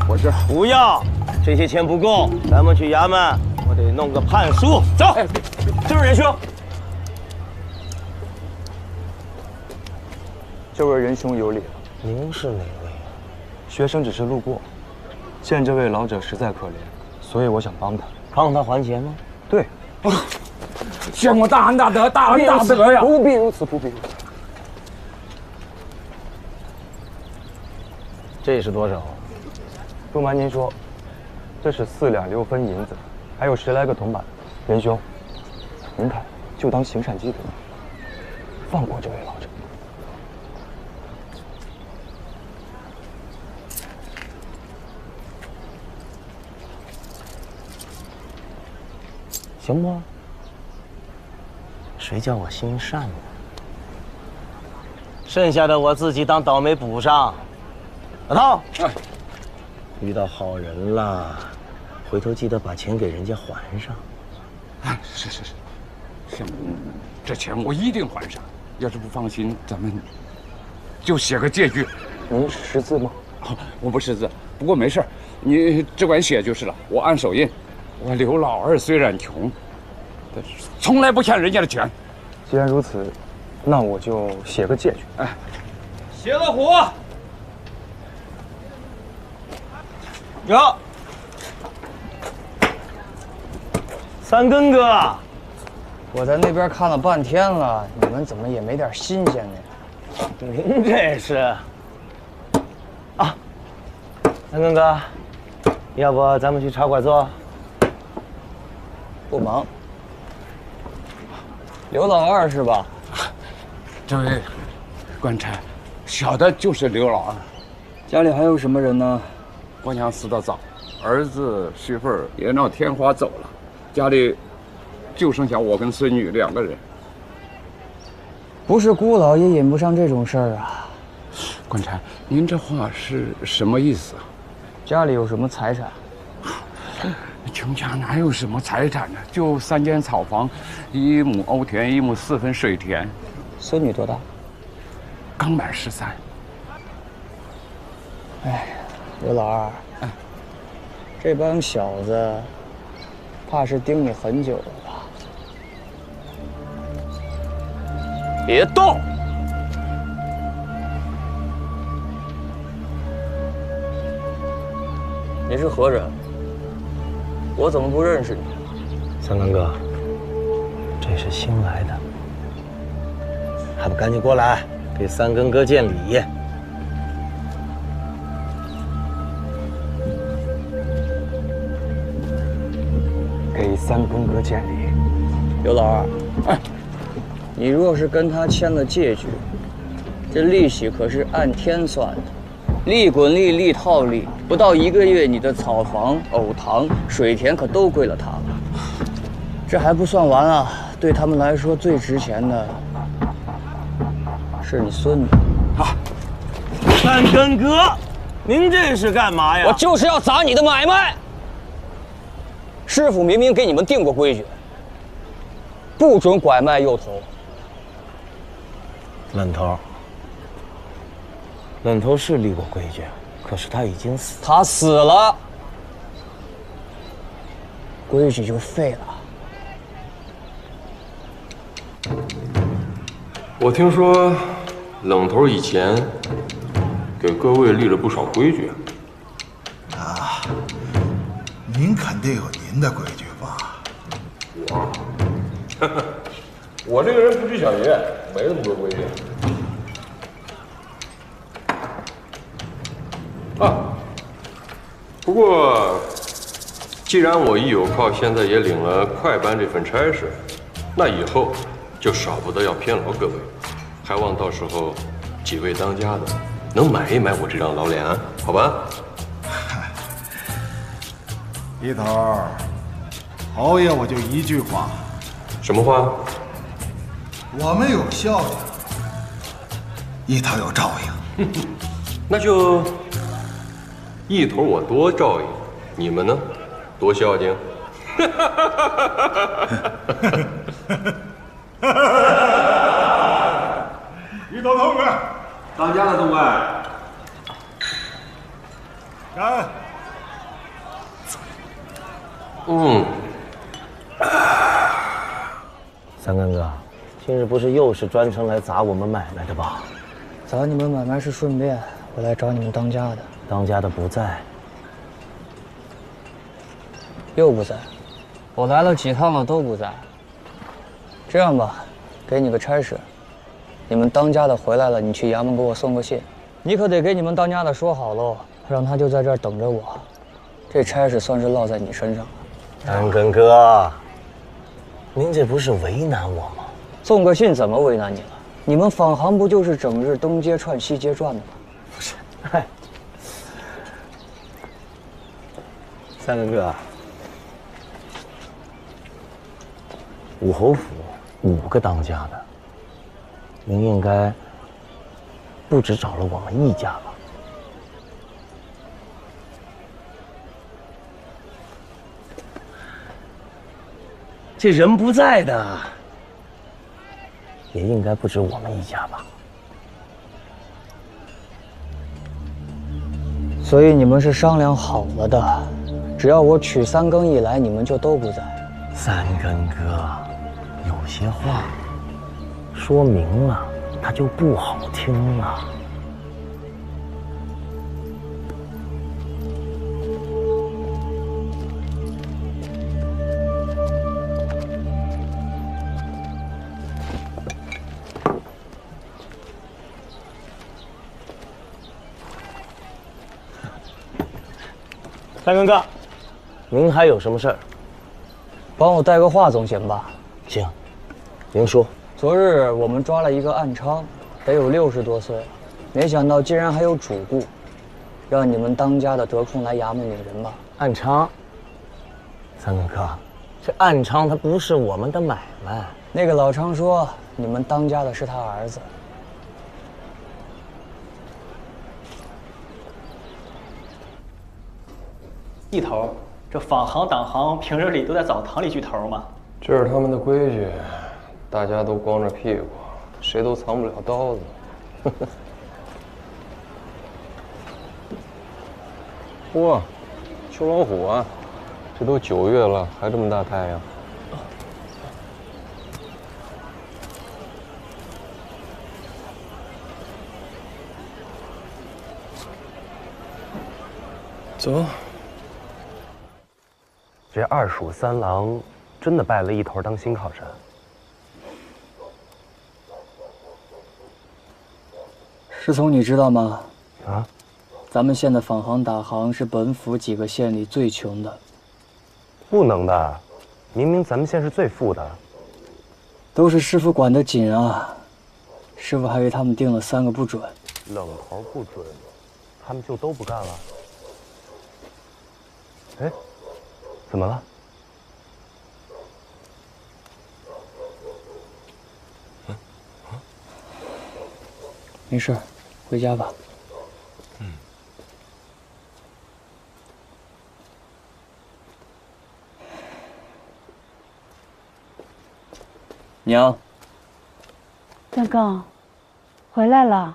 我这不要，这些钱不够，咱们去衙门，我得弄个判书。走，这位仁兄，这位仁兄有礼了。您是哪位？学生只是路过，见这位老者实在可怜，所以我想帮他。帮他还钱吗？对。见过大恩大德，大恩大德呀！不必如此，不必如此。这是多少？不瞒您说，这是4两6分银子，还有10来个铜板。仁兄，您看，就当行善积德，放过这位老者。行吗？谁叫我心善呢？剩下的我自己当倒霉补上。老涛，遇到好人了，回头记得把钱给人家还上。是，这钱我一定还上。要是不放心，咱们就写个借据。您识字吗？我不识字，不过没事，你只管写就是了，我按手印。我刘老二虽然穷，但是从来不欠人家的钱。既然如此，那我就写个借据。哎，邪了虎。有。三根哥，我在那边看了半天了，你们怎么也没点新鲜的？您这是啊，三根哥，要不咱们去茶馆坐？不忙。刘老二是吧？这位官差，小的就是刘老二。家里还有什么人呢？我娘死得早，儿子媳妇儿也闹天花走了，家里就剩下我跟孙女2个人。不是姑老也引不上这种事儿啊。官差，您这话是什么意思啊？家里有什么财产？穷家哪有什么财产呢？就3间草房，1亩欧田，1亩4分水田。孙女多大？刚满13。哎，刘老二，这帮小子，怕是盯你很久了吧？别动！你是何人？我怎么不认识你？三根哥，这是新来的，还不赶紧过来给三根哥见礼？给三根哥见礼。刘老二，你若是跟他签了借据，这利息可是按天算的，利滚利，利套利，不到1个月，你的草房、藕塘、水田可都归了他了。这还不算完啊，对他们来说最值钱的是你孙女。三根哥，您这是干嘛呀？我就是要砸你的买卖。师傅明明给你们定过规矩，不准拐卖幼童。冷头是立过规矩，可是他已经死。他死了，规矩就废了。我听说，冷头以前给各位立了不少规矩。啊，您肯定有您的规矩吧？我这个人不拘小节，没那么多规矩。不过，既然我一有靠现在也领了快班这份差事，那以后就少不得要偏劳各位，还望到时候几位当家的能买一买我这张老脸，好吧？一头，侯爷我就一句话。什么话？我们有孝敬，一头有照应。那就一头我多照应，你们呢，多孝敬。一头痛快，当家的痛快。干。三根哥，今日不是又是专程来砸我们买卖的吧？砸你们买卖是顺便，我来找你们当家的。当家的不在，又不在，我来了几趟了都不在。这样吧，给你个差事，你们当家的回来了，你去衙门给我送个信。你可得给你们当家的说好喽，让他就在这儿等着我。这差事算是落在你身上了。三根哥，您这不是为难我吗？送个信怎么为难你了？你们坊行不就是整日东街串西街转的吗？不是，嗨，三根哥，武侯府5个当家的，您应该不只找了我们一家吧？这人不在的，也应该不止我们一家吧？所以你们是商量好了的，只要我曲三更一来，你们就都不在。三更哥，有些话说明了，它就不好听了。三更哥，您还有什么事儿？帮我带个话总行吧？行，您说。昨日我们抓了一个暗娼，得有60多岁了，没想到竟然还有主顾，让你们当家的得空来衙门领人吧。暗娼，三更哥，这暗娼它不是我们的买卖。那个老娼说你们当家的是他儿子。一头，这坊行党行平日里都在澡堂里聚头吗？这是他们的规矩，大家都光着屁股，谁都藏不了刀子。嚯，秋老虎啊，这都9月了，还这么大太阳。走。这2署3郎真的拜了一头当新靠山。师从，你知道吗？啊，咱们县的坊行打行是本府几个县里最穷的。不能的，明明咱们县是最富的。都是师傅管得紧啊，师傅还为他们定了3个不准。冷头不准，他们就都不干了。哎，怎么了？没事，回家吧。娘。三更，回来了。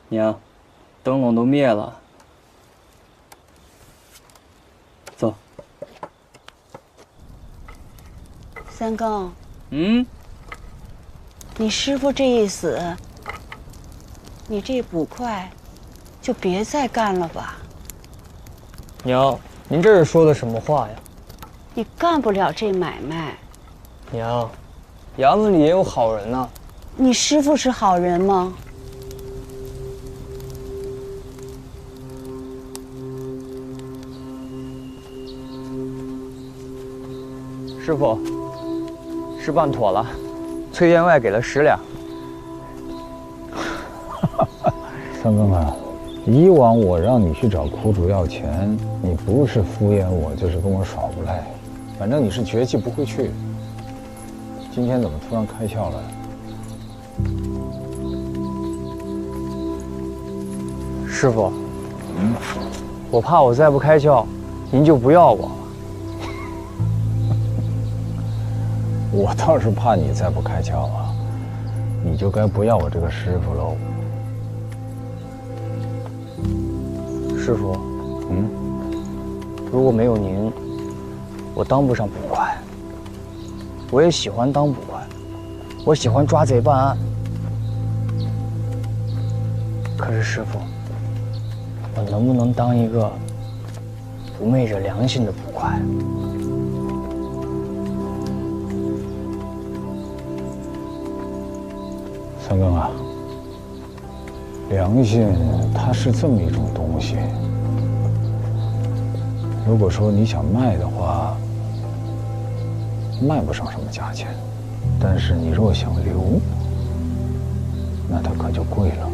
娘，灯笼都灭了。走。三更。嗯。你师傅这一死，你这捕快就别再干了吧。娘，您这是说的什么话呀？你干不了这买卖。娘，衙门里也有好人呐。你师傅是好人吗？师傅，事办妥了，崔员外给了10两。三更啊，以往我让你去找苦主要钱，你不是敷衍我，就是跟我耍无赖，反正你是绝技不会去。今天怎么突然开窍了？师傅，我怕我再不开窍，您就不要我了。我倒是怕你再不开窍啊，你就该不要我这个师傅喽。师傅，如果没有您，我当不上捕快。我也喜欢当捕快，我喜欢抓贼办案。可是师傅，我能不能当一个不昧着良心的捕快？三更啊，良心它是这么一种东西。如果说你想卖的话，卖不上什么价钱，但是你若想留，那它可就贵了。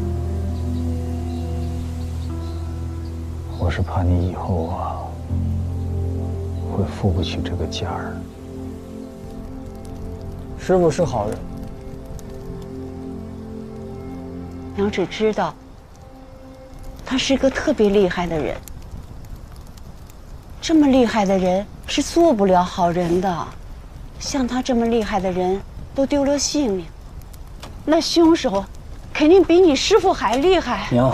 我是怕你以后啊，会付不起这个价儿。师傅是好人，娘只知道，他是个特别厉害的人。这么厉害的人是做不了好人的。像他这么厉害的人都丢了性命，那凶手肯定比你师傅还厉害。娘，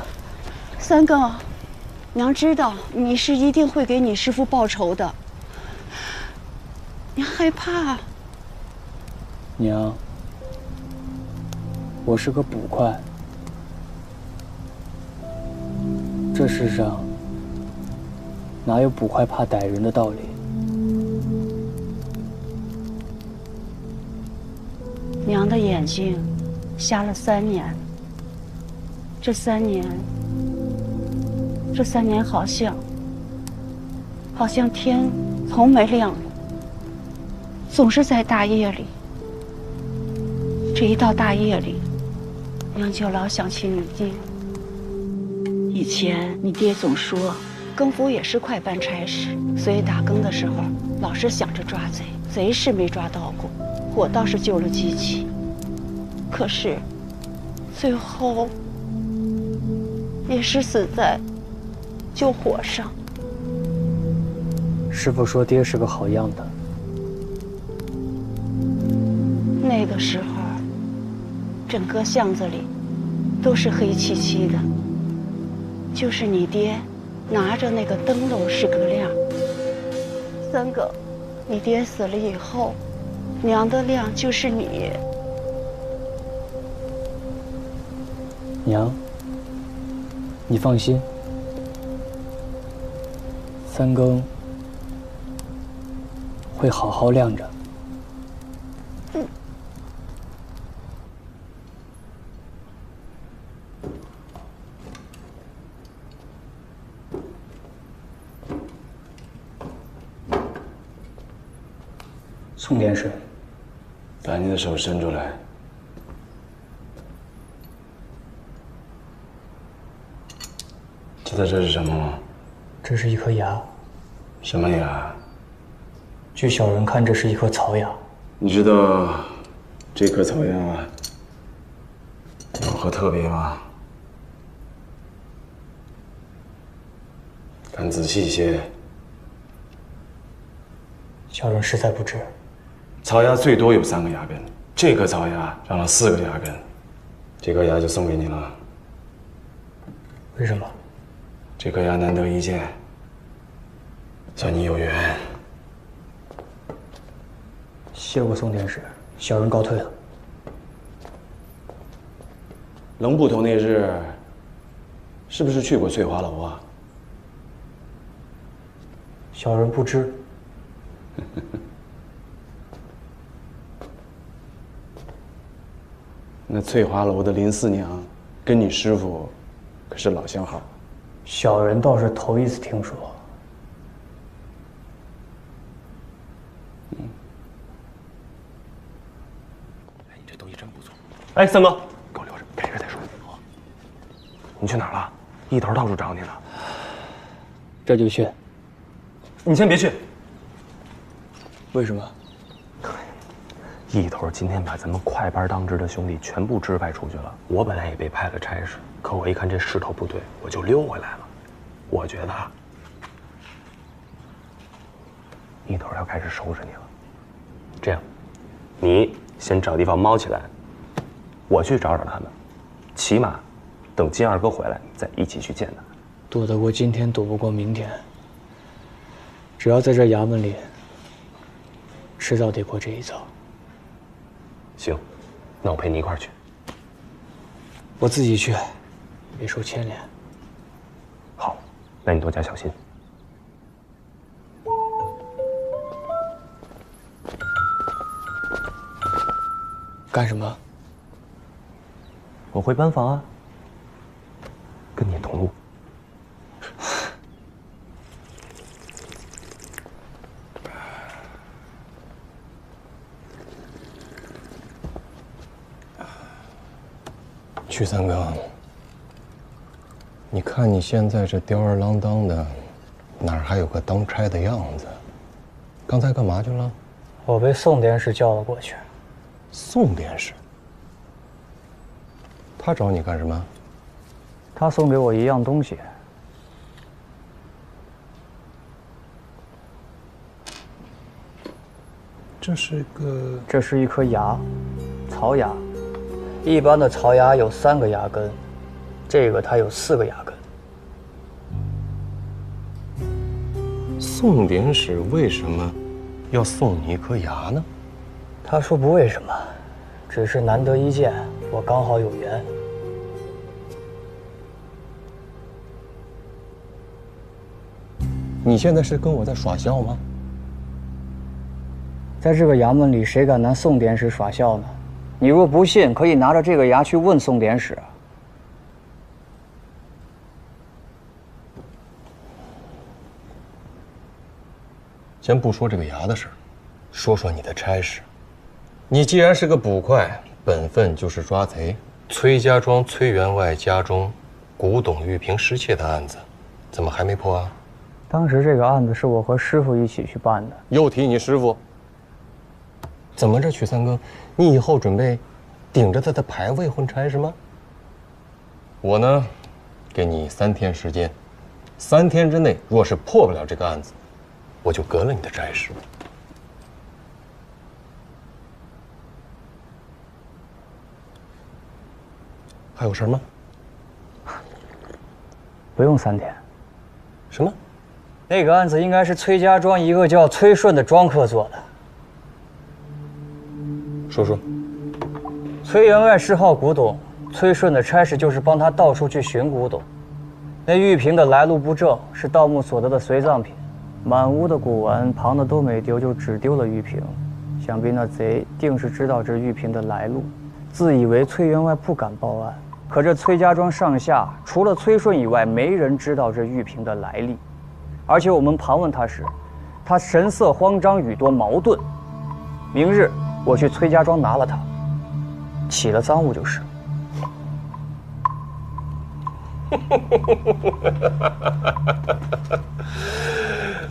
三更，娘知道你是一定会给你师父报仇的，娘害怕。娘，我是个捕快，这世上哪有捕快怕歹人的道理？娘的眼睛瞎了3年，这3年好像天从没亮过，总是在大夜里。这一到大夜里，娘就老想起你爹。以前你爹总说，更夫也是快办差事，所以打更的时候老是想着抓贼，贼是没抓到过，我倒是救了机器，可是最后也是死在救火上。师傅说爹是个好样的。那个时候，整个巷子里都是黑漆漆的，就是你爹拿着那个灯笼是个亮。三哥，你爹死了以后，娘的亮就是你。娘，你放心，三更会好好亮着。送点水。把你的手伸出来。知道这是什么吗？这是一颗牙。什么牙？据小人看，这是一颗槽牙。你知道这颗槽牙有何特别吗？看仔细些。小人实在不知。槽牙最多有3个牙根，这颗槽牙长了4个牙根，这颗牙就送给你了。为什么？这颗牙难得一见，算你有缘。谢过宋天使，小人告退了。龙捕头那日，是不是去过翠华楼啊？小人不知。那翠华楼的林四娘，跟你师傅可是老相好。小人倒是头一次听说。哎，你这东西真不错。哎，三哥，给我留着，开车再说。你去哪儿了？一头到处找你呢。这就去。你先别去。为什么？一头今天把咱们快班当值的兄弟全部支派出去了。我本来也被派了差事，可我一看这势头不对，我就溜回来了。我觉得一头要开始收拾你了。这样，你先找地方猫起来，我去找找他们，起码等金二哥回来再一起去见他。躲得过今天，躲不过明天。只要在这衙门里，迟早得过这一遭。行，那我陪你一块儿去。我自己去，别受牵连。好，那你多加小心。干什么？我回班房啊，跟你同路。曲三哥，你看你现在这吊儿郎当的，哪儿还有个当差的样子？刚才干嘛去了？我被宋典史叫了过去。宋典史？他找你干什么？他送给我一样东西。这是个……这是一颗牙，槽牙。一般的槽牙有3个牙根，这个它有4个牙根。宋典史为什么要送你一颗牙呢？他说不为什么，只是难得一见，我刚好有缘。你现在是跟我在耍笑吗？在这个衙门里，谁敢拿宋典史耍笑呢？你若不信，可以拿着这个牙去问宋典史。先不说这个牙的事儿，说说你的差事。你既然是个捕快，本分就是抓贼。崔家庄崔员外家中古董玉瓶失窃的案子，怎么还没破啊？当时这个案子是我和师傅一起去办的。又提你师傅？怎么着，曲三更，你以后准备顶着他的牌位混差事吗？我呢，给你3天时间，3天之内若是破不了这个案子，我就革了你的差事。还有事吗？不用3天。什么？那个案子应该是崔家庄一个叫崔顺的庄客做的。说说。崔员外嗜好古董，崔顺的差事就是帮他到处去寻古董。那玉瓶的来路不正，是盗墓所得的随葬品，满屋的古玩，旁的都没丢，就只丢了玉瓶。想必那贼定是知道这玉瓶的来路，自以为崔员外不敢报案。可这崔家庄上下，除了崔顺以外，没人知道这玉瓶的来历。而且我们盘问他时，他神色慌张，语多矛盾。明日我去崔家庄拿了他，起了赃物就是。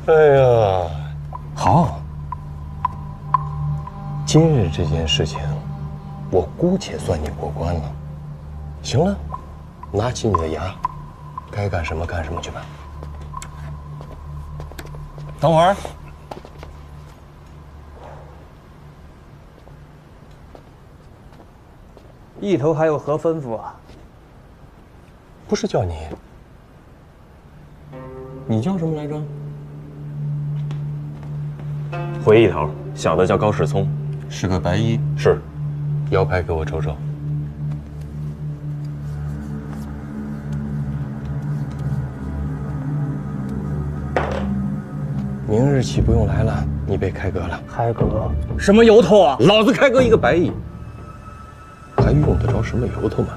哎呀，好，今日这件事情，我姑且算你过关了。行了，拿起你的牙，该干什么干什么去吧。等会儿。一头还有何吩咐啊？不是叫你，你叫什么来着？回一头，小的叫高世聪，是个白衣。是，腰牌给我瞅瞅。明日起不用来了，你被开革了。开革？什么由头啊？老子开革一个白衣，还用得着什么由头吗？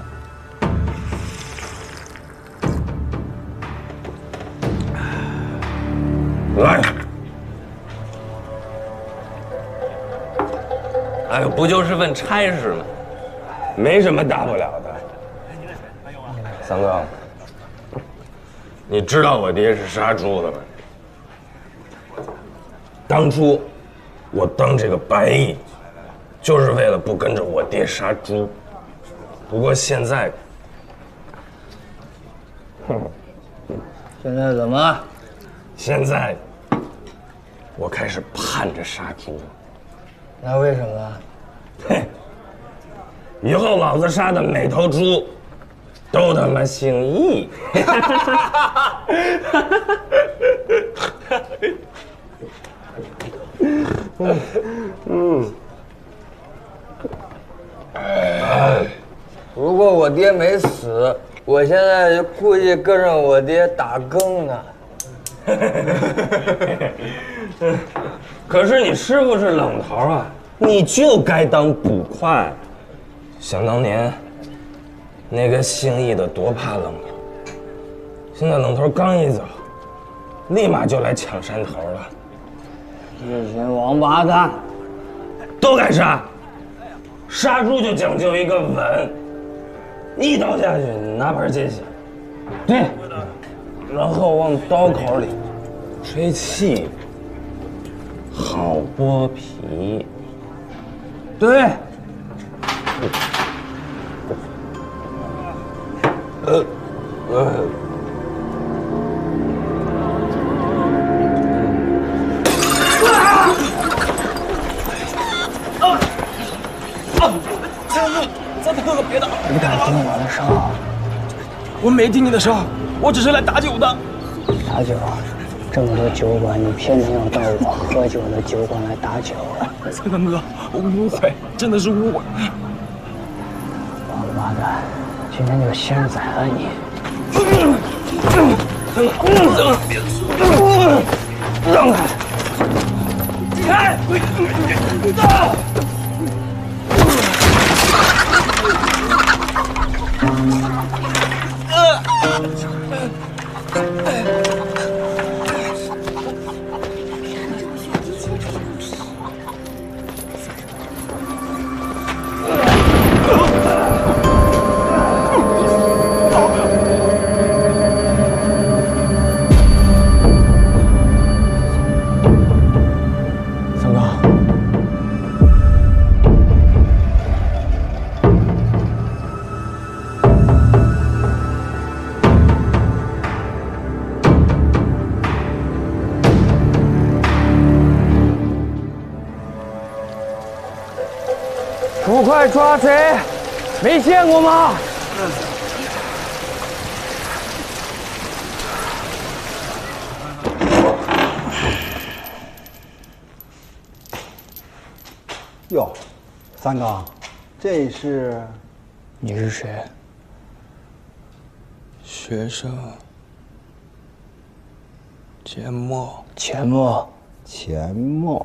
来！哎呦，不就是问差事吗？没什么大不了的。三哥，你知道我爹是杀猪的吗？当初我当这个白衣，就是为了不跟着我爹杀猪。不过现在，现在怎么？现在我开始盼着杀猪。那为什么？嘿，以后老子杀的每头猪都他妈姓易。如果我爹没死，我现在就估计跟着我爹打更呢。可是你师傅是冷头啊，你就该当捕快。想当年，那个姓易的多怕冷头，现在冷头刚一走，立马就来抢山头了。这群王八蛋，都该杀！杀猪就讲究一个稳，一刀下去拿盘见血。对，然后往刀口里吹气，好剥皮。对。咱哥哥别打！你敢盯我的伤？我没盯你的伤，我只是来打酒的。打酒？这么多酒馆，你偏偏要到我喝酒的酒馆来打酒。三哥哥，我误会，真的是误会。王八蛋，今天就先宰了你。让开！离开！走！三哥，捕快抓贼，没见过吗？哟，三哥，这是？你是谁？学生。钱墨。钱墨。钱墨，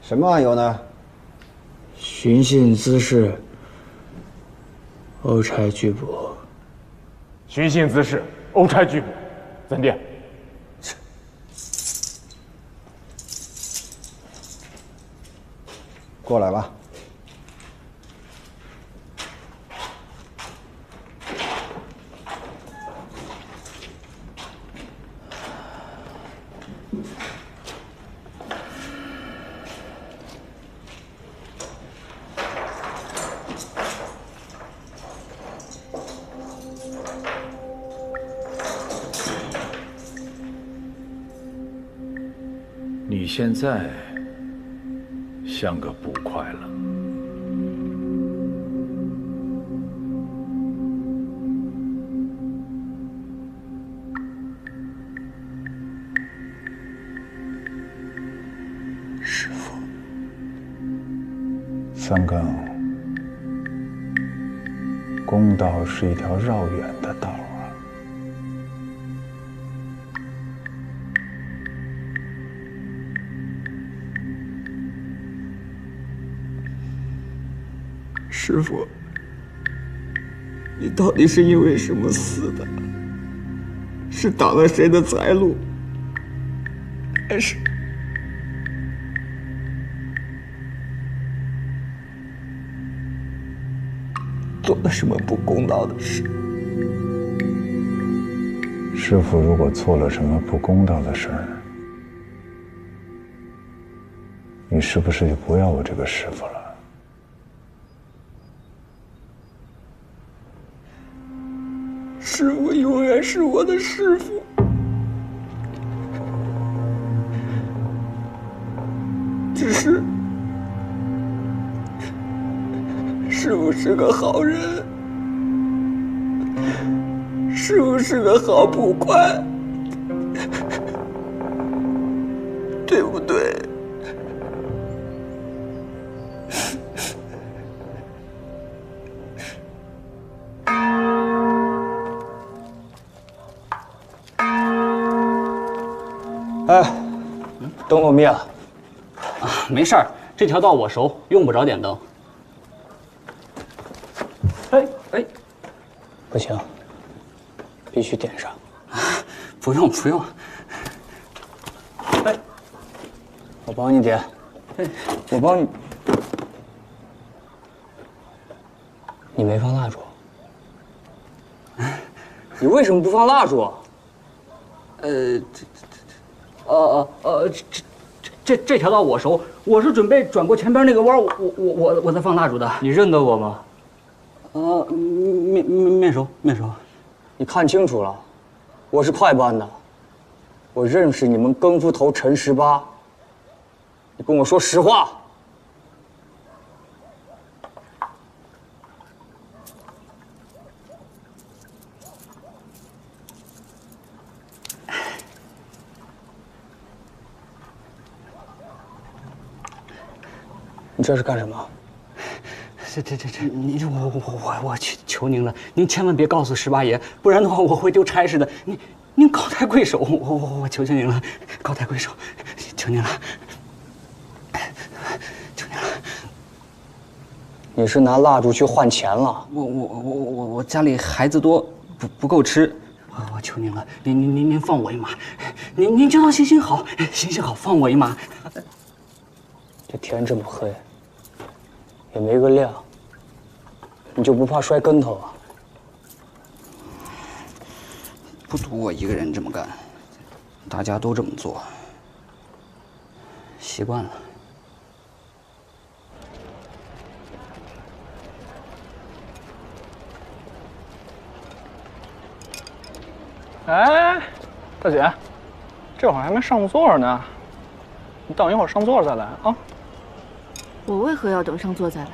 什么案由呢？寻衅滋事，欧差拒捕。寻衅滋事，欧差拒捕，怎地？过来吧。你现在像个捕快了。师父，三更，公道是一条绕远的道啊。师父，你到底是因为什么死的？是挡了谁的财路，还是做了什么不公道的事？师父如果做了什么不公道的事儿，你是不是就不要我这个师父了？师父永远是我的师父。只是，师父是个好人，师父是个好捕快，对不对？哎，灯笼灭了。啊，没事儿，这条道我熟，用不着点灯。哎，不行，必须点上。不用不用。哎，我帮你点。我帮你。你没放蜡烛？你为什么不放蜡烛？这条道我熟，我是准备转过前边那个弯，我再放蜡烛的。你认得我吗？面熟。你看清楚了，我是快班的，我认识你们更夫头陈18。你跟我说实话。这是干什么？这，我求您了，您千万别告诉十八爷，不然的话我会丢差事的。您高抬贵手，我求您了，高抬贵手，求您了，求您了。你是拿蜡烛去换钱了？我家里孩子多，不够吃，我求您了，您放我一马，您就当行行好，放我一马。这天这么黑，也没个亮，你就不怕摔跟头啊？不独我一个人这么干，大家都这么做，习惯了。哎，大姐，这会儿还没上座呢，你等一会儿上座再来啊。我为何要等上座再来？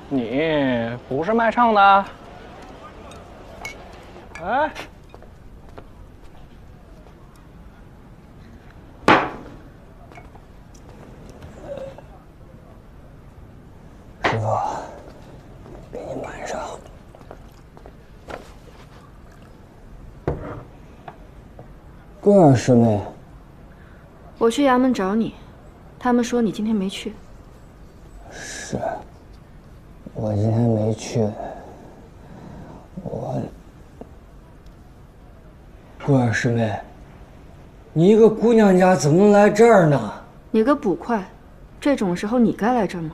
你不是卖唱的？哎，师傅，给你满上。桂儿师妹，我去衙门找你，他们说你今天没去。是，我今天没去。桂儿师妹，你一个姑娘家怎么能来这儿呢？你个捕快，这种时候你该来这儿吗？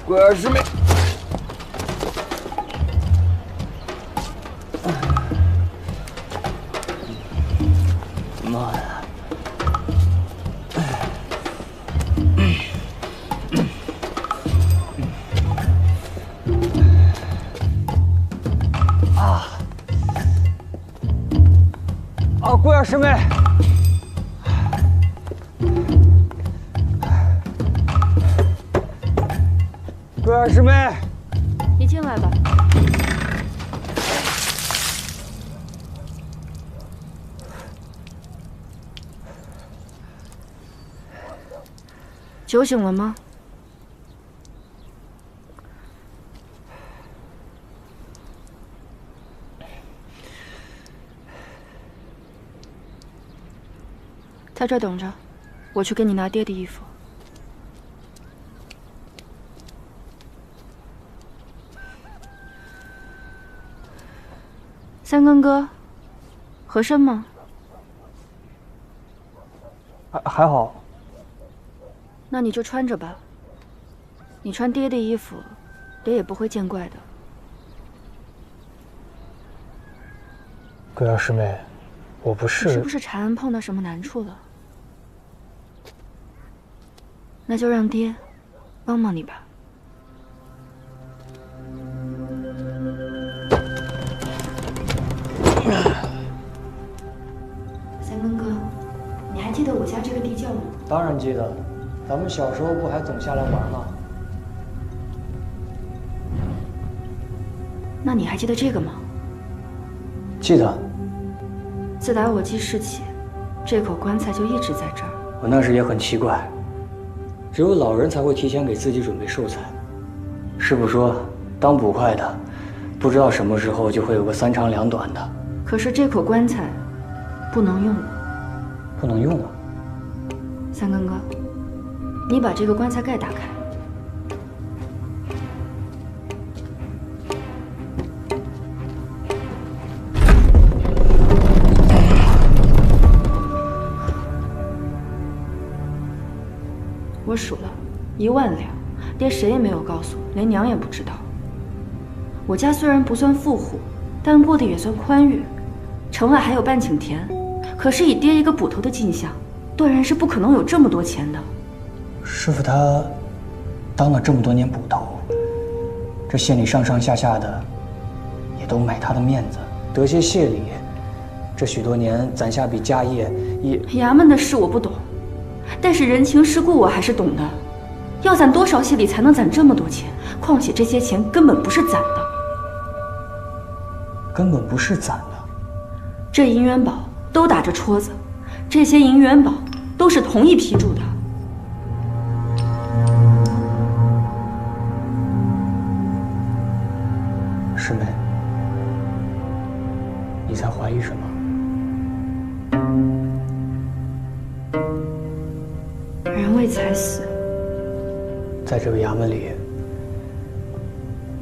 桂儿师妹，妈呀！桂儿师妹，桂儿师妹，你进来吧。酒醒了吗？在这儿等着，我去给你拿爹的衣服。三更哥，合身吗？还好。那你就穿着吧。你穿爹的衣服，爹也不会见怪的。桂儿师妹，我不是。是不是查案碰到什么难处了？那就让爹帮帮你吧。三更哥，你还记得我家这个地窖吗？当然记得，咱们小时候不还总下来玩吗？那你还记得这个吗？记得。自打我记事起，这口棺材就一直在这儿。我那时也很奇怪，只有老人才会提前给自己准备寿材。师傅说，当捕快的，不知道什么时候就会有个3长2短的。可是这口棺材不能用了。不能用了？三更哥，你把这个棺材盖打开。我数了1万两，爹谁也没有告诉我，连娘也不知道。我家虽然不算富户，但过得也算宽裕，城外还有半顷田。可是以爹一个捕头的进项，断然是不可能有这么多钱的。师傅他当了这么多年捕头，这县里上上下下的也都买他的面子，得些谢礼。这许多年攒下笔家业，也衙门的事我不懂，但是人情世故我还是懂的。要攒多少谢礼才能攒这么多钱？况且这些钱根本不是攒的，根本不是攒的。这银元宝都打着戳子，这些银元宝都是同一批铸的。师妹，你在怀疑什么？人为财死，在这个衙门里，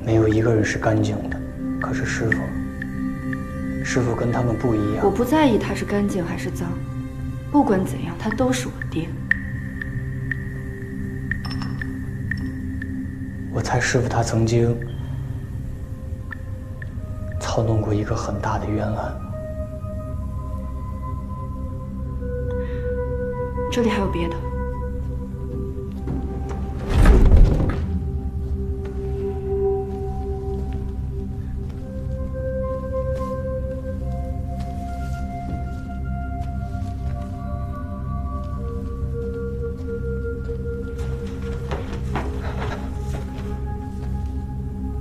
没有一个人是干净的。可是师傅跟他们不一样。我不在意他是干净还是脏，不管怎样，他都是我爹。我猜师傅他曾经操弄过一个很大的冤案。这里还有别的。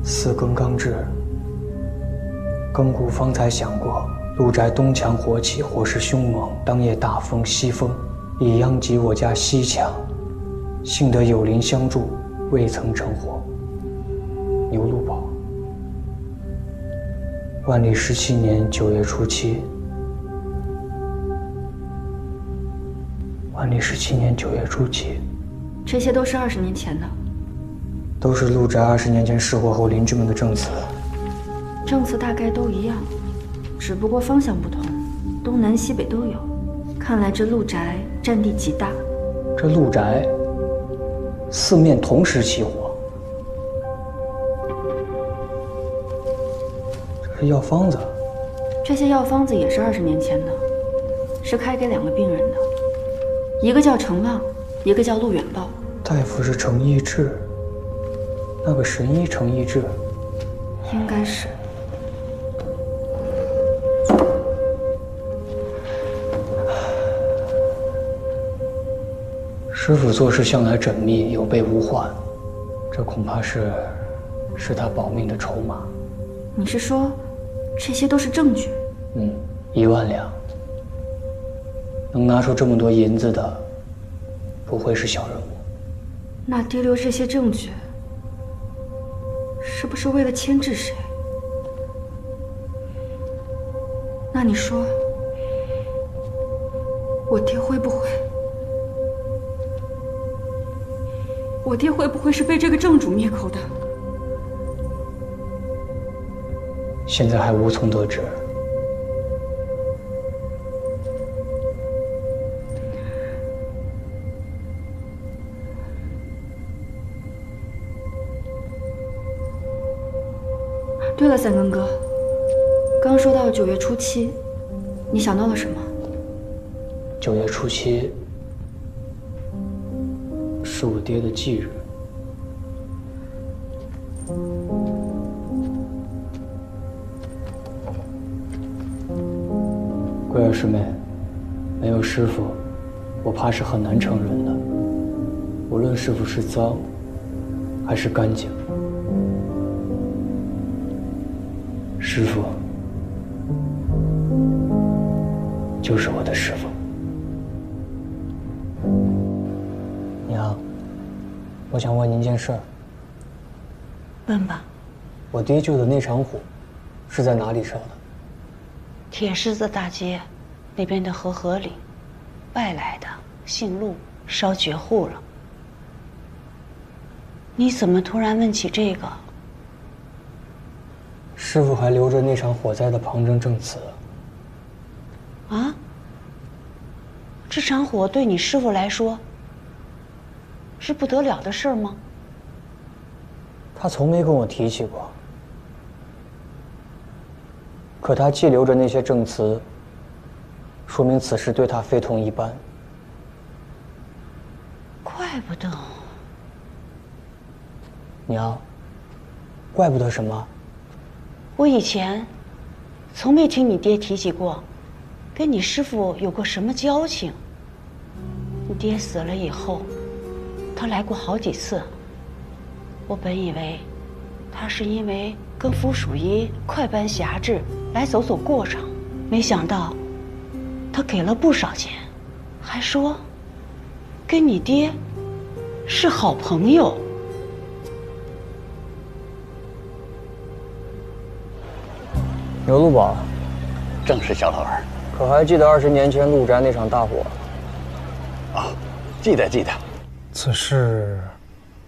四更刚至，更固方才想过，陆宅东墙火起，火势凶猛。当夜大风西风，已殃及我家西墙，幸得有邻相助，未曾成火。牛录宝。万历17年9月初7。万历17年9月初7。这些都是20年前的。都是陆宅20年前失火后邻居们的证词。证词大概都一样，只不过方向不同，东南西北都有。看来这陆宅占地极大。这陆宅四面同时起火，这是药方子。这些药方子也是20年前的，是开给2个病人的，一个叫程浪，一个叫陆远豹。大夫是程义志。那个神医程义志，应该是。师傅做事向来缜密，有备无患，这恐怕是他保命的筹码。你是说，这些都是证据？1万两，能拿出这么多银子的，不会是小人物。那爹留这些证据，是不是为了牵制谁？那你说，我爹会不会是被这个正主灭口的？现在还无从得知。对了，三更哥，刚说到9月初7，你想到了什么？9月初7是我爹的忌日。桂儿师妹，没有师傅，我怕是很难成人的。无论师傅是脏还是干净，师傅就是我的师傅。娘，我想问您件事儿。问吧。我爹救的那场火是在哪里烧的？铁狮子大街那边的河里，外来的姓陆，烧绝户了。你怎么突然问起这个？师傅还留着那场火灾的旁证证词。啊？这场火对你师傅来说是不得了的事儿吗？他从没跟我提起过。可他既留着那些证词，说明此事对他非同一般。怪不得。娘，怪不得什么？我以前从没听你爹提起过，跟你师父有过什么交情。你爹死了以后，他来过好几次，我本以为他是因为跟傅属仪快搬辖制来走走过场，没想到他给了不少钱，还说跟你爹是好朋友。刘陆宝，正是小老二。可还记得20年前陆宅那场大火？啊，记得。此事，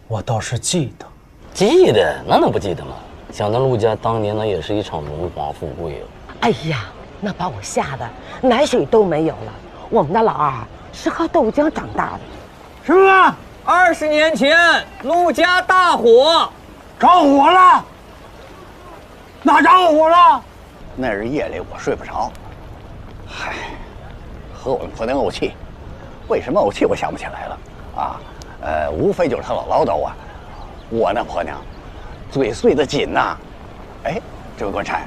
我倒是记得。记得，那能不记得吗？想到陆家当年那也是一场荣华富贵啊！哎呀，那把我吓得奶水都没有了。我们的老二是喝豆浆长大的。什么？20年前陆家大火，着火了？哪着火了？那日夜里我睡不着，嗨，和我们婆娘怄气，为什么怄气我想不起来了啊。无非就是他老唠叨啊。我那婆娘嘴碎得紧呐。哎，这位官差，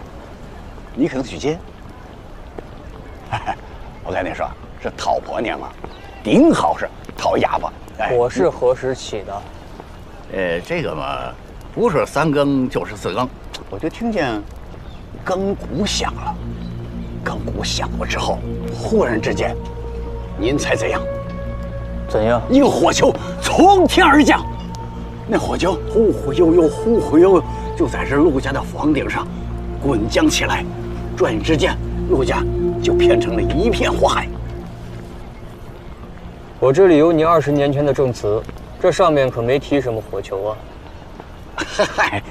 你可能去接。我跟你说，是讨婆娘啊，顶好是讨哑巴。火是何时起的？这个嘛，不是3更就是4更，我就听见更鼓响了。更鼓响过之后，忽然之间，您猜怎样？怎样？一个火球从天而降，那火球忽忽悠悠，忽忽悠悠，就在这陆家的房顶上滚将起来。转眼之间，陆家就变成了一片火海。我这里有你20年前的证词，这上面可没提什么火球啊。嗨，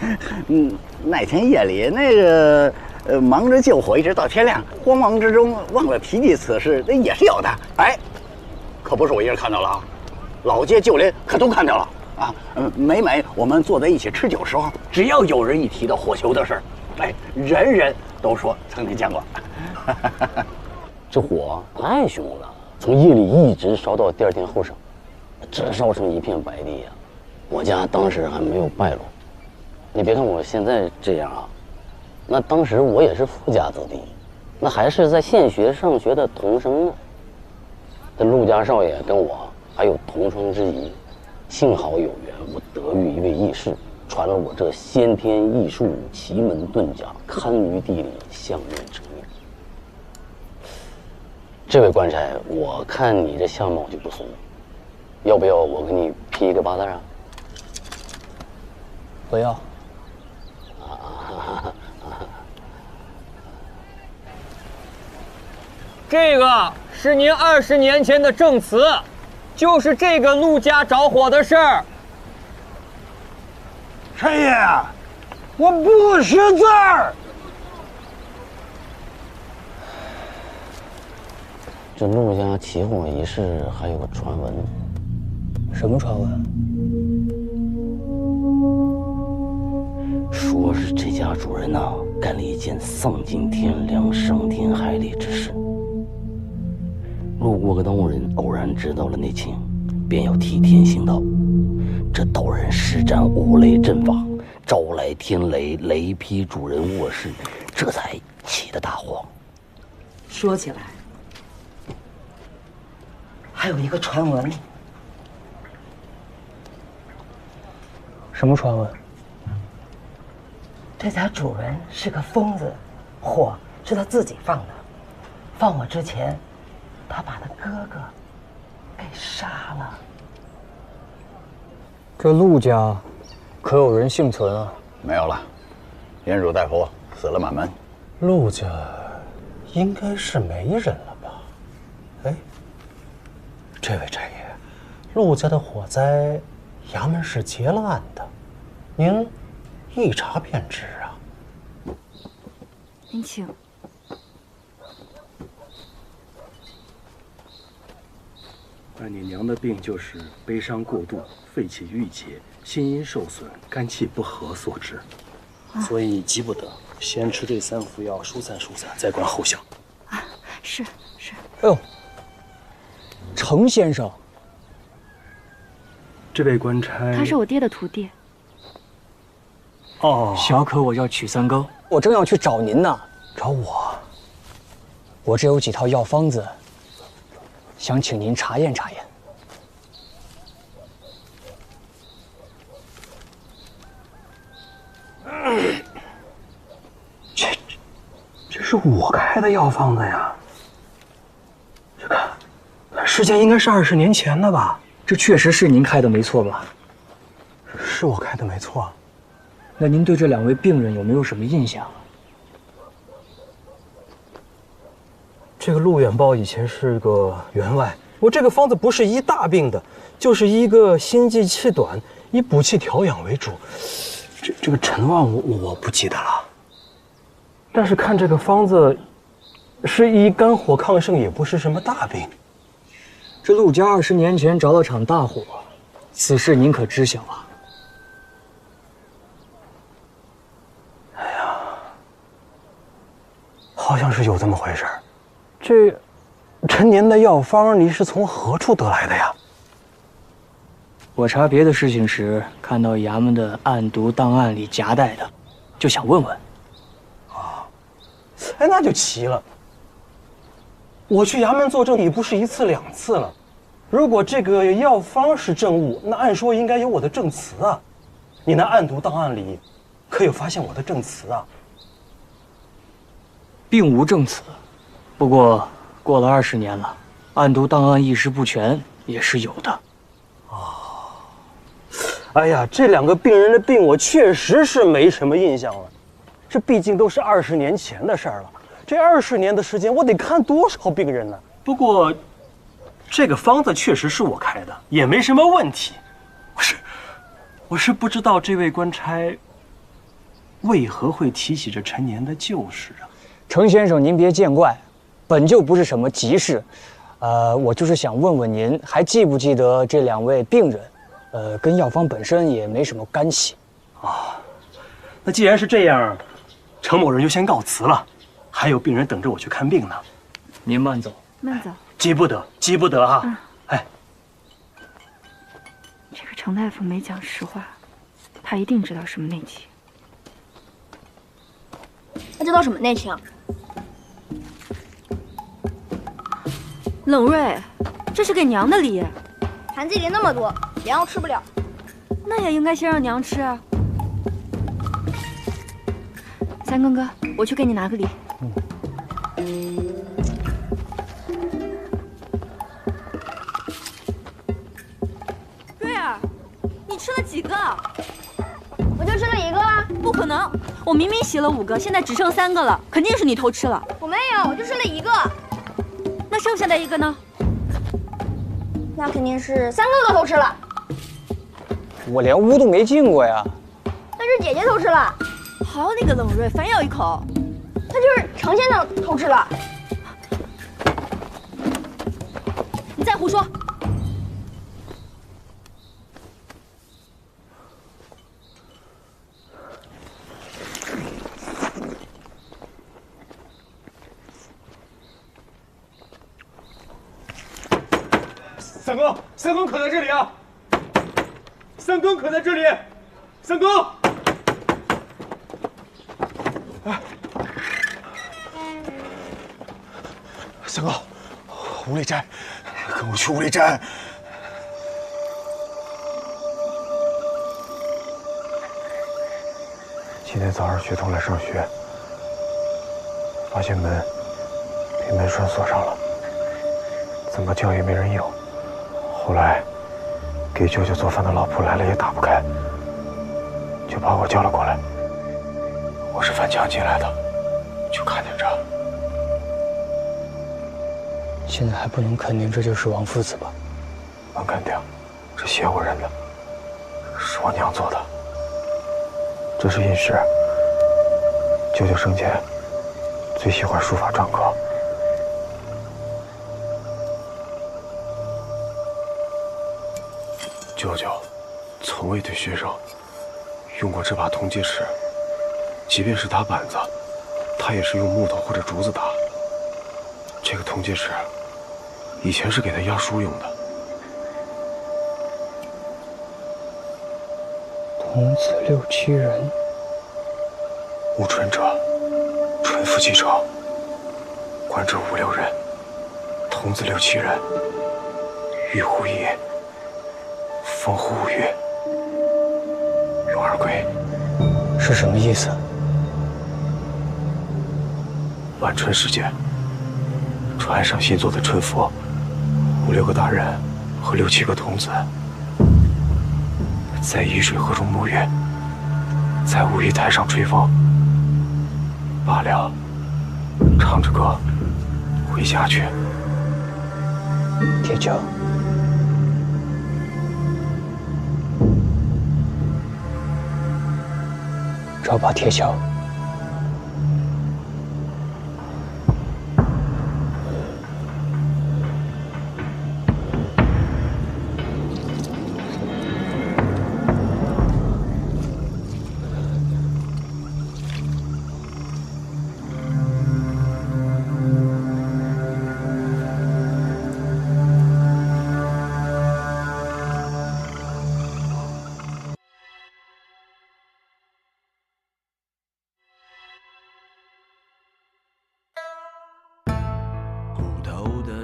那天夜里那个忙着救火，一直到天亮，慌忙之中忘了提及此事，那也是有的。哎，可不是我一人看到了啊，老街旧邻可都看到了啊。每我们坐在一起吃酒时候，只要有人一提到火球的事儿，哎，人人都说曾经见过。这火太凶了，从夜里一直烧到第2天后晌，这烧成一片白地呀。我家当时还没有败落，你别看我现在这样啊，那当时我也是富家子弟，那还是在县学上学的童生呢。这陆家少爷跟我还有同窗之谊，幸好有缘，我得遇一位义士，传了我这先天异术、奇门遁甲、堪舆地理、相面成命。这位官差，我看你这相貌就不俗，要不要我给你批一个8字啊？不要。这个是您20年前的证词，就是这个陆家着火的事儿。陈爷，我不识字儿。这陆家起火一事还有个传闻。什么传闻？说是这家主人呐，干了一件丧尽天良、伤天害理之事。路过个道人偶然知道了内情，便要替天行道。这道人施展五雷阵法，招来天雷，雷劈主人卧室，这才起的大火。说起来，还有一个传闻。什么传闻？这家主人是个疯子，火是他自己放的。放火之前，他把他哥哥给杀了。这陆家可有人幸存啊？没有了，连汝带佛死了满门。陆家应该是没人了吧？哎，这位差爷，陆家的火灾，衙门是结了案的，您一查便知啊。您请。你娘的病就是悲伤过度、肺气郁结、心阴受损、肝气不和所致，所以急不得，先吃这3副药疏散疏散，再观后效。啊，是。哎呦，程先生，这位官差，他是我爹的徒弟。哦，小可我要取3更，我正要去找您呢。找我？我这有几套药方子，想请您查验查验。是我开的药方子呀。这个时间应该是20年前的吧？这确实是您开的没错吧？是我开的没错。那您对这2位病人有没有什么印象？这个陆远豹以前是个员外，我这个方子不是医大病的，就是一个心悸气短，以补气调养为主。这个陈旺我不记得了，但是看这个方子，是医肝火亢盛，也不是什么大病。这陆家20年前着了场大火，此事您可知晓啊？好像是有这么回事儿。这陈年的药方，你是从何处得来的呀？我查别的事情时，看到衙门的案牍档案里夹带的，就想问问。哎，那就奇了。我去衙门作证已不是1次2次了。如果这个药方是证物，那按说应该有我的证词啊。你那案牍档案里，可有发现我的证词啊？并无证词，不过过了20年了，案牍档案一时不全也是有的。哎呀，这2个病人的病我确实是没什么印象了，这毕竟都是20年前的事儿了。这20年的时间，我得看多少病人呢？不过，这个方子确实是我开的，也没什么问题。我是不知道这位官差为何会提起这陈年的旧事啊。程先生，您别见怪，本就不是什么急事。我就是想问问您，还记不记得这2位病人？跟药方本身也没什么干系。那既然是这样，程某人就先告辞了。还有病人等着我去看病呢。您慢走，慢走。急不得，急不得啊！哎，这个程大夫没讲实话，他一定知道什么内情。他知道什么内情？冷瑞，这是给娘的礼，盘子里那么多，娘又吃不了。那也应该先让娘吃啊。三更哥，我去给你拿个礼。瑞儿，你吃了几个？我就吃了1个啊！不可能，我明明洗了5个，现在只剩3个了，肯定是你偷吃了。我没有，我就吃了1个。那剩下的1个呢？那肯定是3个都偷吃了。我连屋都没进过呀。那是姐姐偷吃了。好你个冷瑞，反咬一口。那就是程先生偷吃了。你再胡说！三更可在这里啊！三更可在这里，三更。三更，屋里站，跟我去屋里站。今天早上学童来上学，发现门被门栓锁上了，怎么叫也没人应。后来给舅舅做饭的老仆来了也打不开，就把我叫了过来。我是翻墙进来的，就看见这。现在还不能肯定这就是王父子吧？能肯定，这写我人的，是我娘做的。这是印石，舅舅生前最喜欢书法篆刻。舅舅从未对学生用过这把铜戒尺，即便是打板子，他也是用木头或者竹子打。这个铜戒尺以前是给他压书用的。童子6、7人，务春者，春夫妻者，官者5、6人，童子6、7人，玉壶1，风壶5月，永而归。是什么意思？晚春时节，船上新做的春佛，5、6个大人和6、7个童子，在沂水河中沐浴，在五一台上吹风。罢了，唱着歌回家去。铁锹，找把铁锹。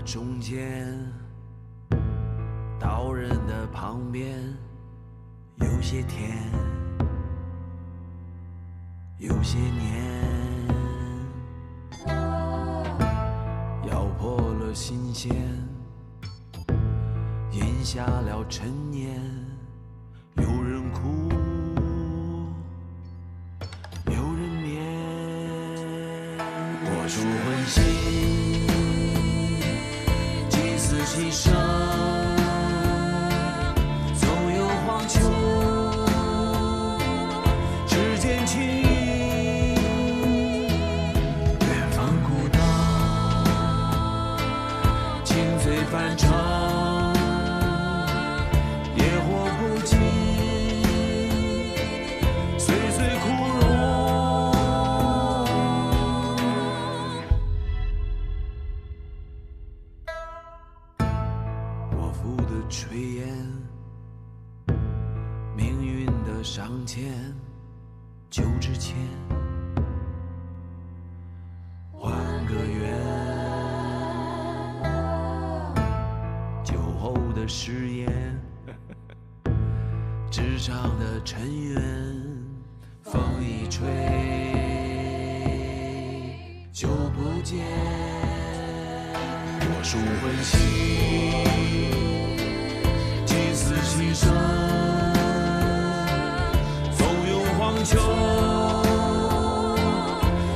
中间，刀刃的旁边，有些甜，有些黏，咬破了心弦，咽下了陈年。有人哭，有人眠，我属魂心。其声总有黄秋，指尖轻，远方孤岛，情醉翻唱，野火不尽，岁岁枯荣。炊烟，命运的上签，酒之前还个愿，酒后的誓言，纸上的尘缘，风一吹就不见，我属魂心。其声总有黄秋，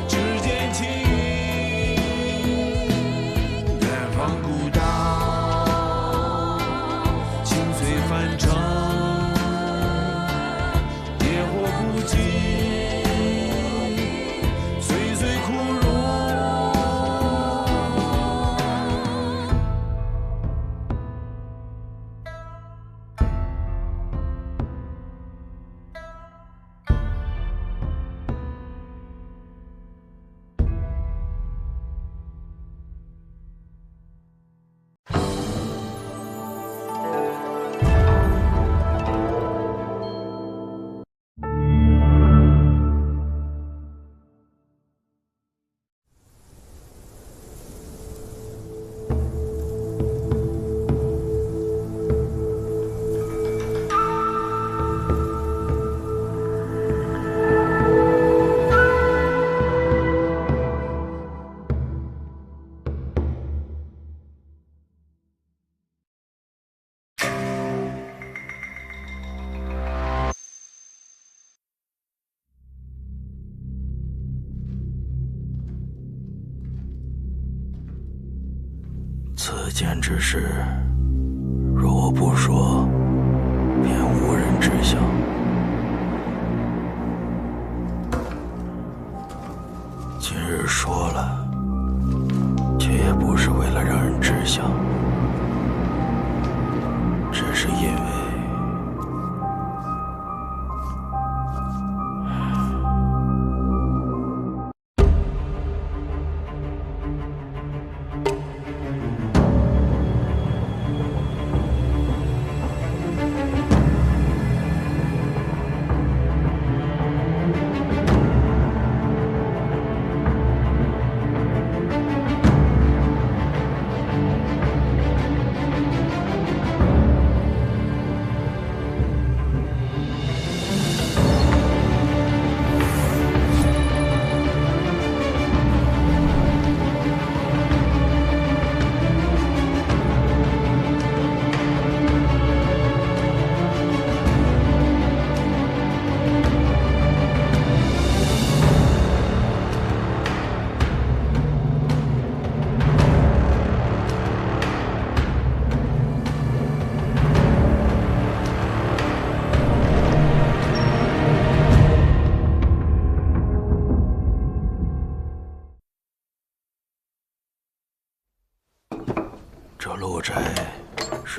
指尖轻，远方孤岛，情随翻唱，野火不尽，岁岁枯荣。此间之事，若我不说，便无人知晓。今日说了，却也不是为了让人知晓，只是因为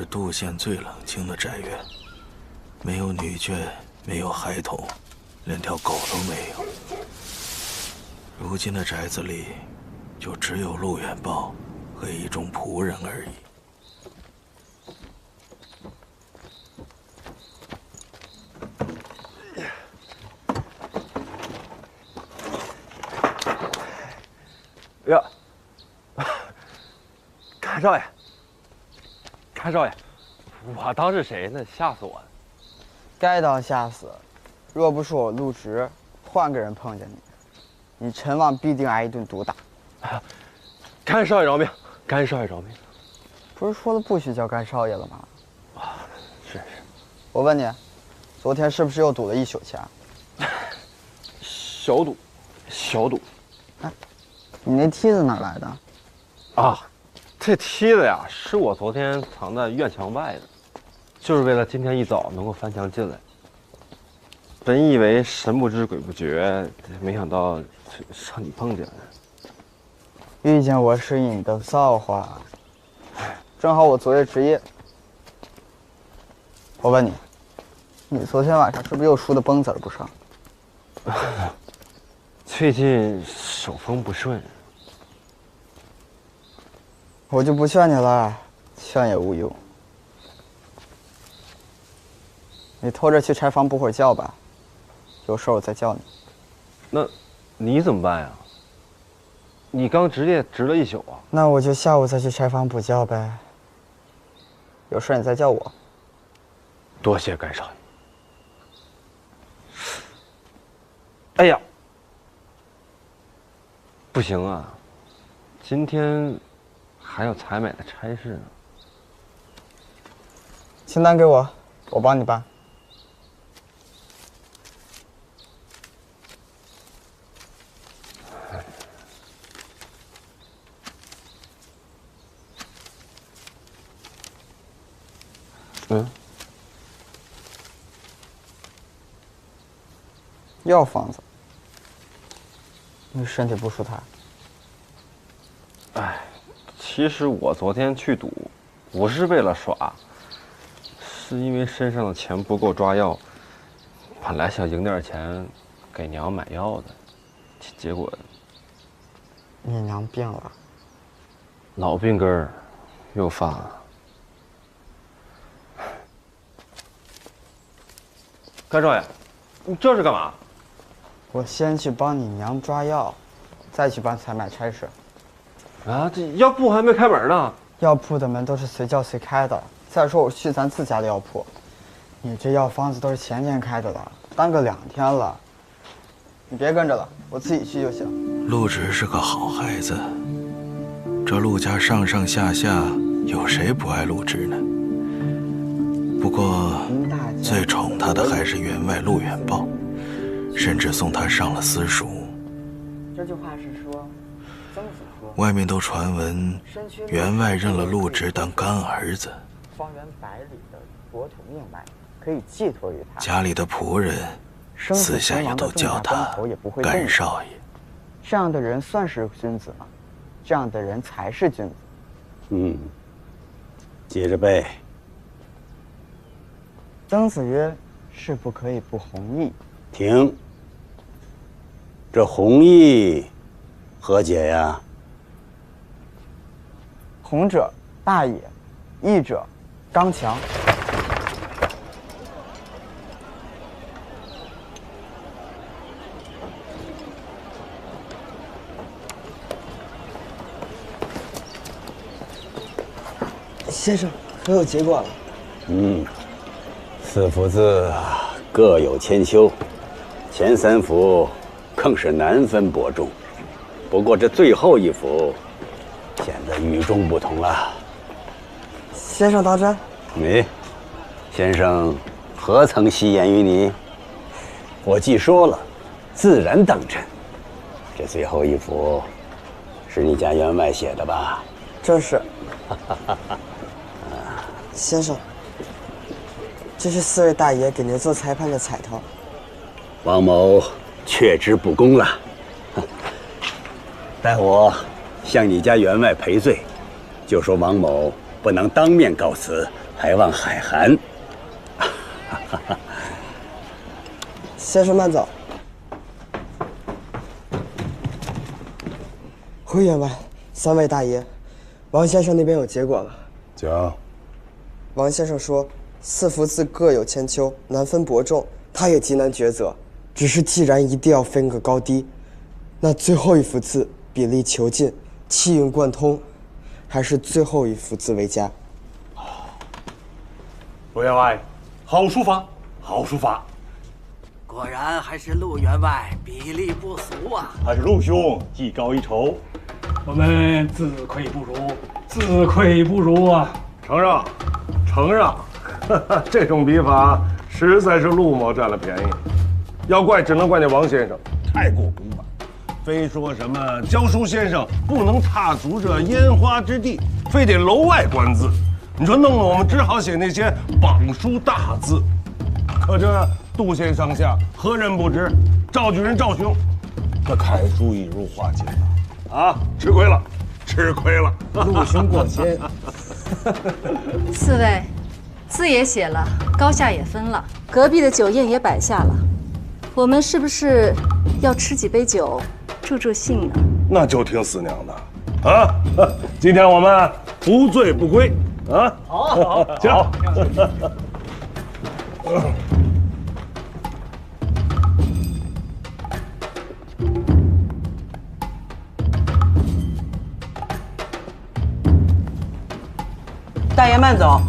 杜县最冷清的宅院，没有女眷，没有孩童，连条狗都没有。如今的宅子里，就只有陆远豹和一众仆人而已。呀，看少爷，看少爷，我当是谁呢？吓死我了！该当吓死。若不是我陆直，换个人碰见你，你陈王必定挨一顿毒打。干少爷饶命！干少爷饶命！不是说了不许叫干少爷了吗？是。我问你，昨天是不是又赌了一宿钱？小赌，小赌。哎，你那梯子哪来的？啊，这梯子呀，是我昨天藏在院墙外的，就是为了今天一早能够翻墙进来。本以为神不知鬼不觉，没想到让你碰见了。遇见我是你的造化，正好我昨夜值夜。我问你，你昨天晚上是不是又输得崩子儿不上？最近手风不顺，我就不劝你了，劝也无用。你偷着去柴房补会儿觉吧，有事我再叫你。那你怎么办呀？你刚值夜值了一宿啊。那我就下午再去柴房补觉呗。有事你再叫我。多谢干少爷。哎呀，不行啊，今天还有采买的差事呢。清单给我，我帮你办。药方子，你身体不舒坦。哎，其实我昨天去赌，不是为了耍，是因为身上的钱不够抓药，本来想赢点钱给娘买药的，结果你娘病了，老病根儿又犯了。干少爷，你这是干嘛？我先去帮你娘抓药，再去帮采买差事。啊，这药铺还没开门呢。药铺的门都是随叫随开的。再说我去咱自家的药铺，你这药方子都是前天开的了，耽搁2天了。你别跟着了，我自己去就行。陆直是个好孩子，这陆家上上下下有谁不爱陆直呢？不过最宠他的还是员外陆远豹，甚至送他上了私塾。这句话是说，曾子说，外面都传闻员外认了陆直当干儿子，方圆百里的国土命脉可以寄托于他。家里的仆人私下也都叫他干少爷。这样的人算是君子吗？这样的人才是君子。接着背。曾子曰：“事不可以不弘毅。”停。这弘毅何解呀？弘者大也，毅者刚强。先生，可有结果了？四幅字各有千秋，前3幅更是难分伯仲。不过这最后一幅显得与众不同了。先生当真？先生何曾戏言于你？我既说了，自然当真。这最后一幅是你家员外写的吧？正是。先生，这是4位大爷给您做裁判的彩头。王某确知不恭了，待我向你家员外赔罪，就说王某不能当面告辞，还望海涵。先生慢走。回员外，3位大爷，王先生那边有结果了。讲。王先生说，4幅字各有千秋，难分伯仲，他也极难抉择。只是既然一定要分个高低，那最后一幅字比例遒劲，气韵贯通，还是最后一幅字为佳。陆员外，好书法，好书法。果然还是陆员外比例不俗啊！还是陆兄技高一筹。我们自愧不如，自愧不如啊！承让，承让。这种笔法实在是陆某占了便宜，要怪只能怪那王先生太过古板，非说什么教书先生不能踏足这烟花之地，非得楼外观字。你说弄得我们只好写那些榜书大字，可这杜县上下何人不知？赵举人赵兄，这楷书已入化境了啊！吃亏了，吃亏了！陆兄过谦。 4位，字也写了，高下也分了，隔壁的酒宴也摆下了，我们是不是要吃几杯酒，助助兴呢？那就听四娘的啊！今天我们不醉不归啊！好，行。大爷慢走。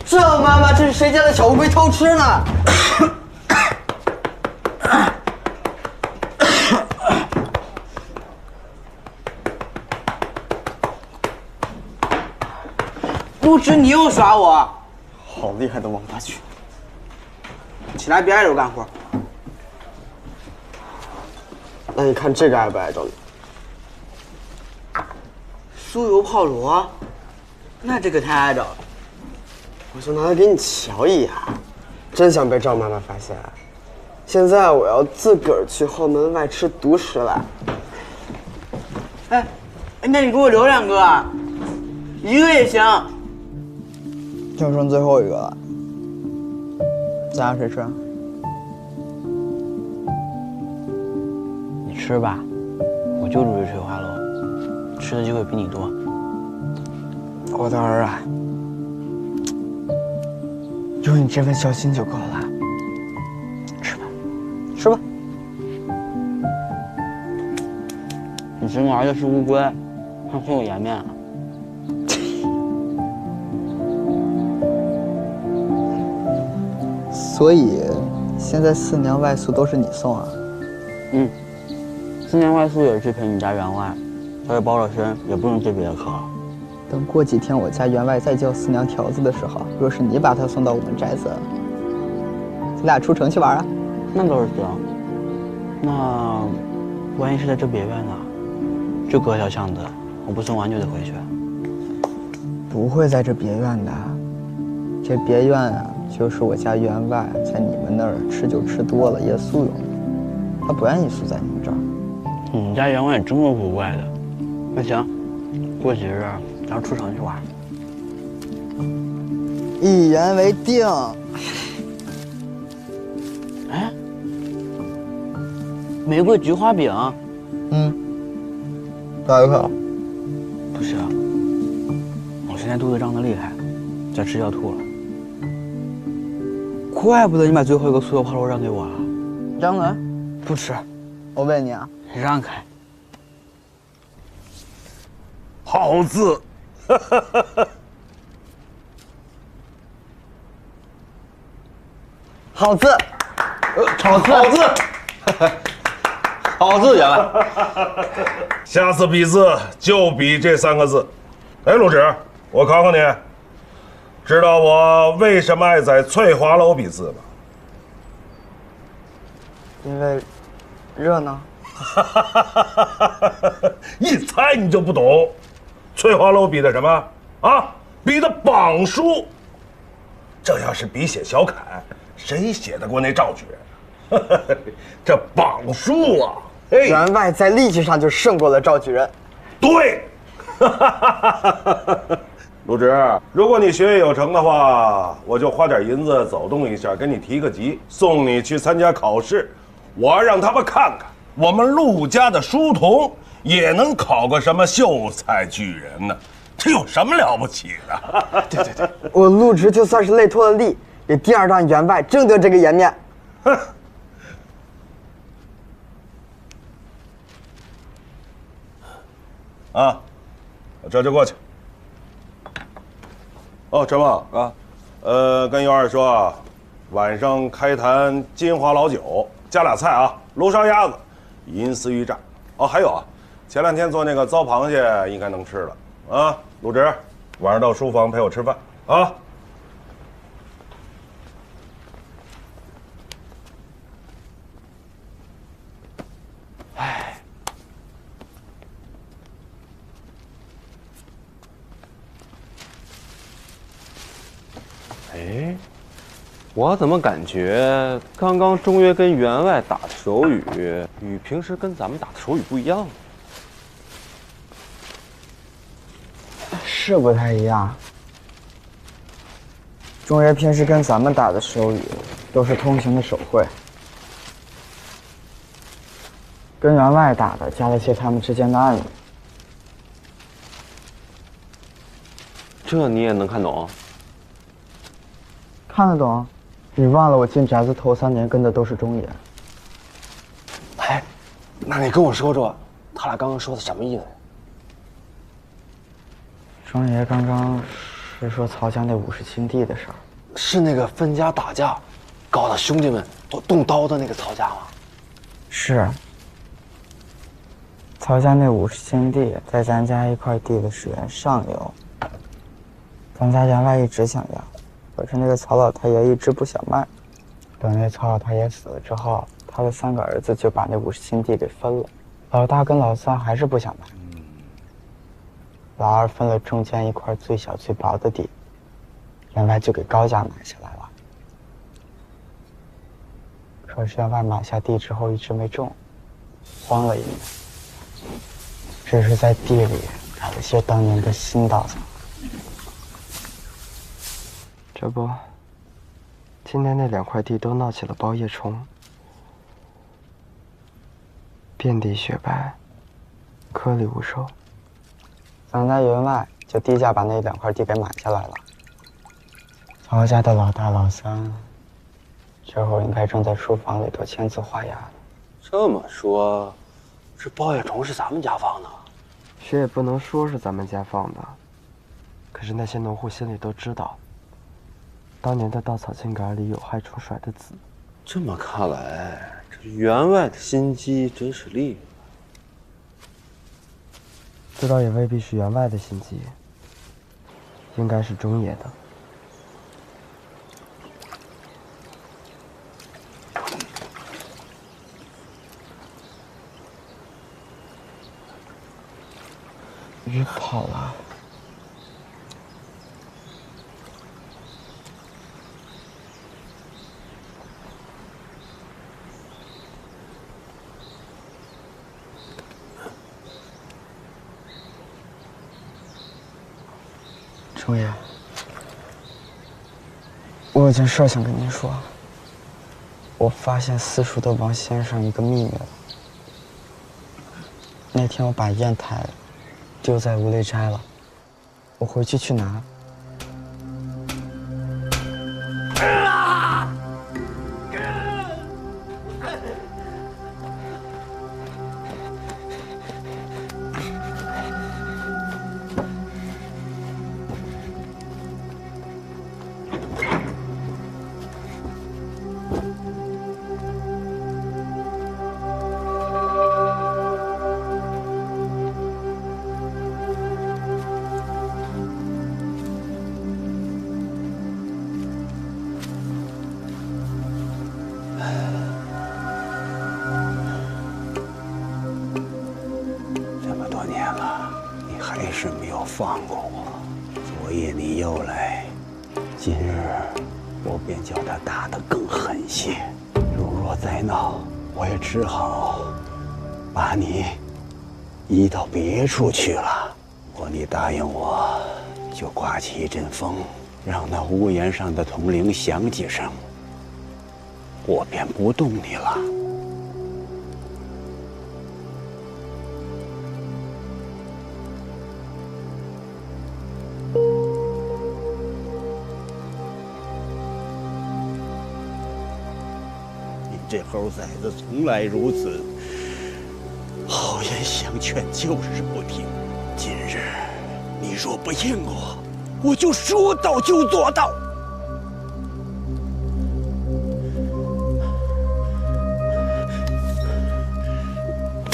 这妈妈，这是谁家的小乌龟偷吃呢？不知你又耍我，好厉害的王八群！起来，别碍着我干活。那你看这个碍不碍着你？酥油泡螺，那这个太碍着了。我就拿来给你瞧一眼，真想被赵妈妈发现。现在我要自个儿去后门外吃独食了。哎，那你给我留2个，一个也行。 就剩最后一个了，咱俩谁吃？你吃吧，我就住这翠花楼，吃的机会比你多。我的儿啊，有你这份孝心就够了。吃吧，吃吧。你生个儿子是乌龟，还很有颜面啊。 所以，现在4娘外宿都是你送啊？嗯，4娘外宿也是去陪你家员外，他是包了身，也不用接别的课了。等过几天我家员外再叫4娘条子的时候，若是你把他送到我们宅子，咱俩出城去玩啊？那倒是行。那万一是在这别院呢？就隔条巷子，我不送完就得回去。不会在这别院的，这别院啊。 就是我家员外在你们那儿吃酒吃多了夜宿用的，他不愿意宿在你们这儿。你们家员外也这么古怪的？那行，过几日咱出城去玩。一言为定。哎，玫瑰菊花饼。大一口。不行，我现在肚子胀得厉害，再吃要吐了。 怪不得你把最后一个酥油泡螺让给我了。张伦，不吃。我问你啊，让开。好字，好字，好字，好字，员外。下次比字就比这3个字。哎，陆芷，我考考你。 知道我为什么爱在翠华楼比字吗？因为热闹。一猜你就不懂，翠华楼比的什么啊？比的榜书。这要是比写小楷，谁写得过那赵举人？这榜书啊，员外在力气上就胜过了赵举人。对。陆直，如果你学业有成的话，我就花点银子走动一下，给你提个级，送你去参加考试。我要让他们看看，我们陆家的书童也能考个什么秀才举人呢？这有什么了不起的？对，我陆直就算是累脱了力，也定要让员外争得这个颜面。哼。啊，我这就过去。哦，陈旺啊，跟尤二说，晚上开坛金华老酒，加俩菜啊，芦烧鸭子，银丝鱼炸。哦，还有啊，前2天做那个糟螃蟹应该能吃了啊。陆直，晚上到书房陪我吃饭啊。哎，我怎么感觉刚刚钟约跟员外打的手语，与平时跟咱们打的手语不一样？是不太一样。钟约平时跟咱们打的手语都是通行的手绘，跟员外打的加了些他们之间的暗语。这你也能看懂？看得懂？你忘了我进宅子头3年跟的都是钟爷。哎，那你跟我说说，他俩刚刚说的什么意思？钟爷刚刚是说曹家那50顷地的事儿，是那个分家打架，搞得兄弟们都动刀的那个曹家吗？是。曹家那50顷地在咱家1块地的水源上游，咱家员外一直想要。可是那个曹老太爷一直不想卖，等那曹老太爷死了之后，他的3个儿子就把那50顷地给分了。老大跟老三还是不想卖，老二分了中间一块最小最薄的地，员外就给高家买下来了。可是员外买下地之后一直没种，荒了1年，只是在地里改了些当年的新稻草。这不，今年那2块地都闹起了包叶虫，遍地雪白，颗粒无收。咱家员外就低价把那2块地给买下来了。曹家的老大老三，这会儿应该正在书房里头签字画押呢。这么说，这包叶虫是咱们家放的？谁也不能说是咱们家放的，可是那些农户心里都知道。当年的稻草茎秆里有害虫甩的籽。这么看来，这员外的心机真是厉害。这倒也未必是员外的心机，应该是钟爷的。鱼跑了。钟爷，我有件事想跟您说。我发现私塾的王先生一个秘密了。那天我把砚台丢在无泪斋了，我回去拿。放过我，昨夜你又来，今日我便叫他打得更狠些。如若再闹，我也只好把你移到别处去了。若你答应我，就刮起一阵风，让那屋檐上的铜铃响几声，我便不动你了。你这猴崽子从来如此，好言相劝就是不听。今日你若不应我，我就说到就做到。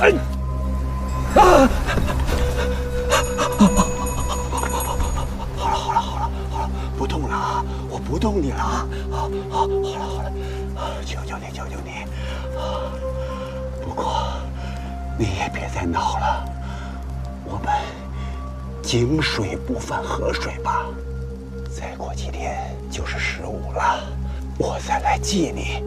哎！啊！好了，不动了啊！我不动你了啊！好了，求求你！不过你也别再闹了，我们井水不犯河水吧。再过几天就是15了，我再来祭你。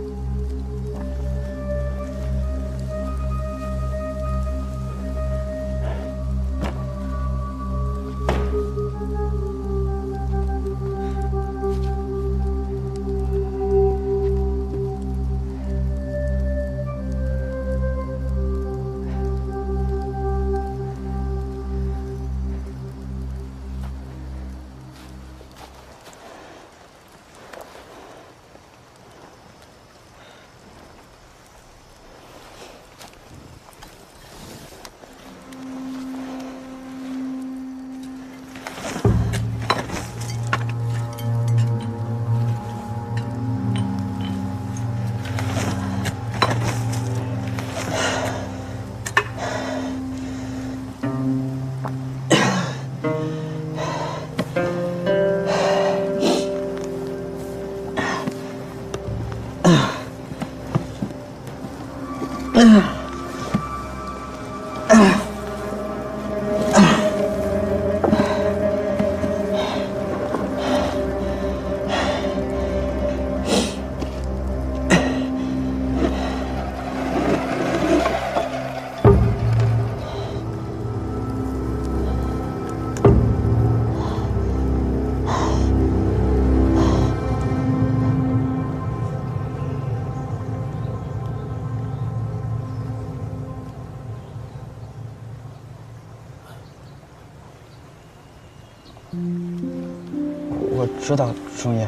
我知道，中爷，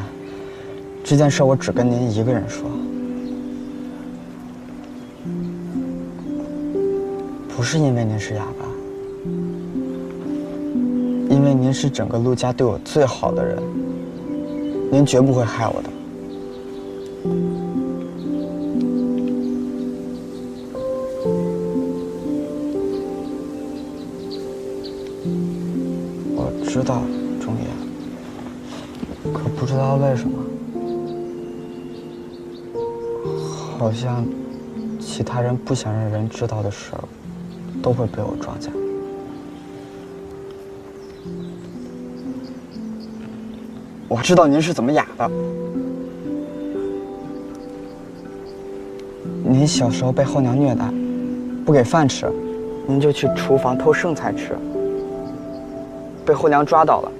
这件事我只跟您一个人说，不是因为您是哑巴，因为您是整个陆家对我最好的人，您绝不会害我的。我知道，中爷。可不知道为什么，好像其他人不想让人知道的事儿，都会被我撞见。我知道您是怎么哑的。您小时候被后娘虐待，不给饭吃，您就去厨房偷剩菜吃，被后娘抓到了。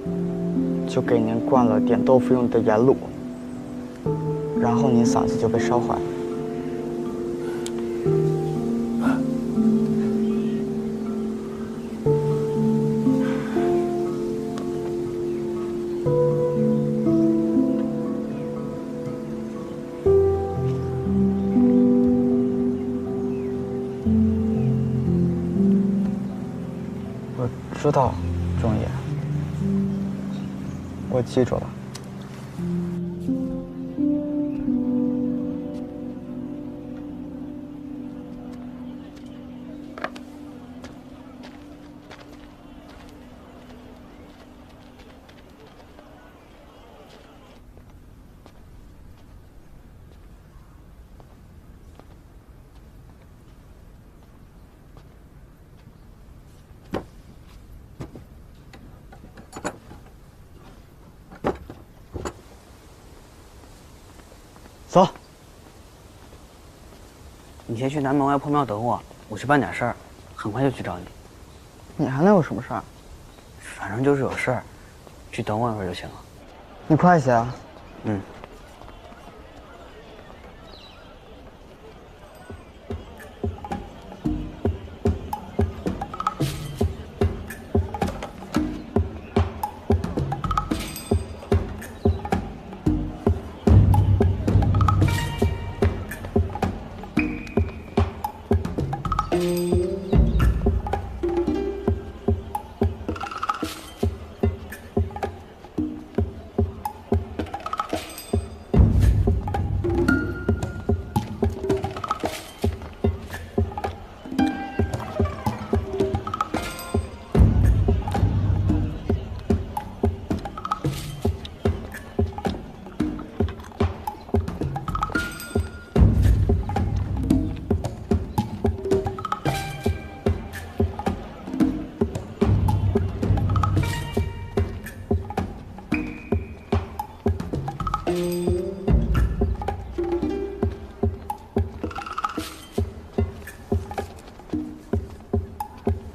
就给您灌了点豆腐用的盐卤，然后您嗓子就被烧坏了。我知道，中爷。我记住了。走。你先去南门外破庙等我，我去办点事儿，很快就去找你。你还能有什么事儿？反正就是有事儿，去等我一会儿就行了。你快些啊。嗯。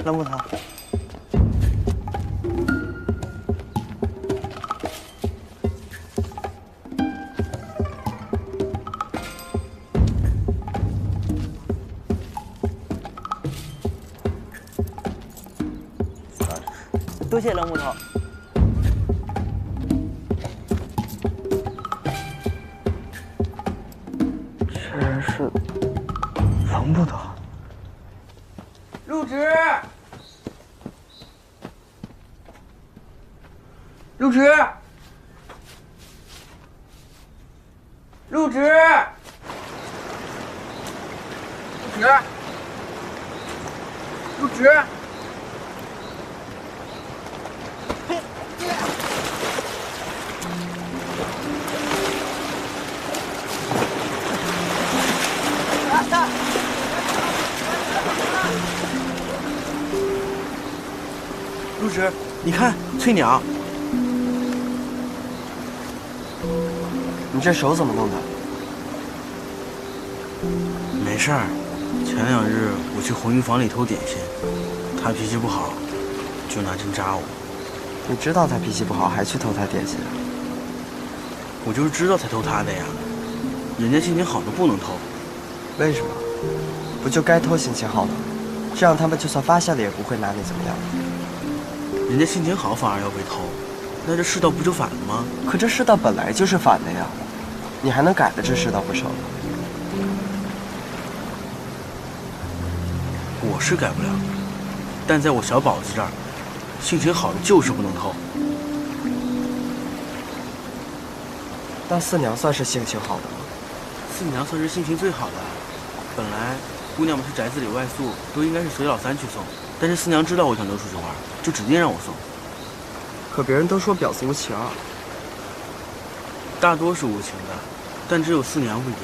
冷木头，多谢冷木头。这人是冷木头。入职。入职。入职。入职。入职。入职，你看翠鸟。你这手怎么弄的？没事儿，前2日我去红衣房里偷点心，他脾气不好，就拿针扎我。你知道他脾气不好，还去偷他点心？我就是知道才偷他的呀，人家心情好的不能偷。为什么？不就该偷心情好的？这样他们就算发现了也不会拿你怎么样。人家心情好反而要被偷，那这世道不就反了吗？可这世道本来就是反的呀，你还能改的这世道不成？我是改不了，但在我小宝子这儿，心情好的就是不能偷。那四娘算是心情好的吗？四娘算是心情最好的。本来姑娘们去宅子里外宿都应该是随老三去送，但是四娘知道我想溜出去玩，就指定让我送。可别人都说婊子无情啊。大多是无情的，但只有四娘不一样。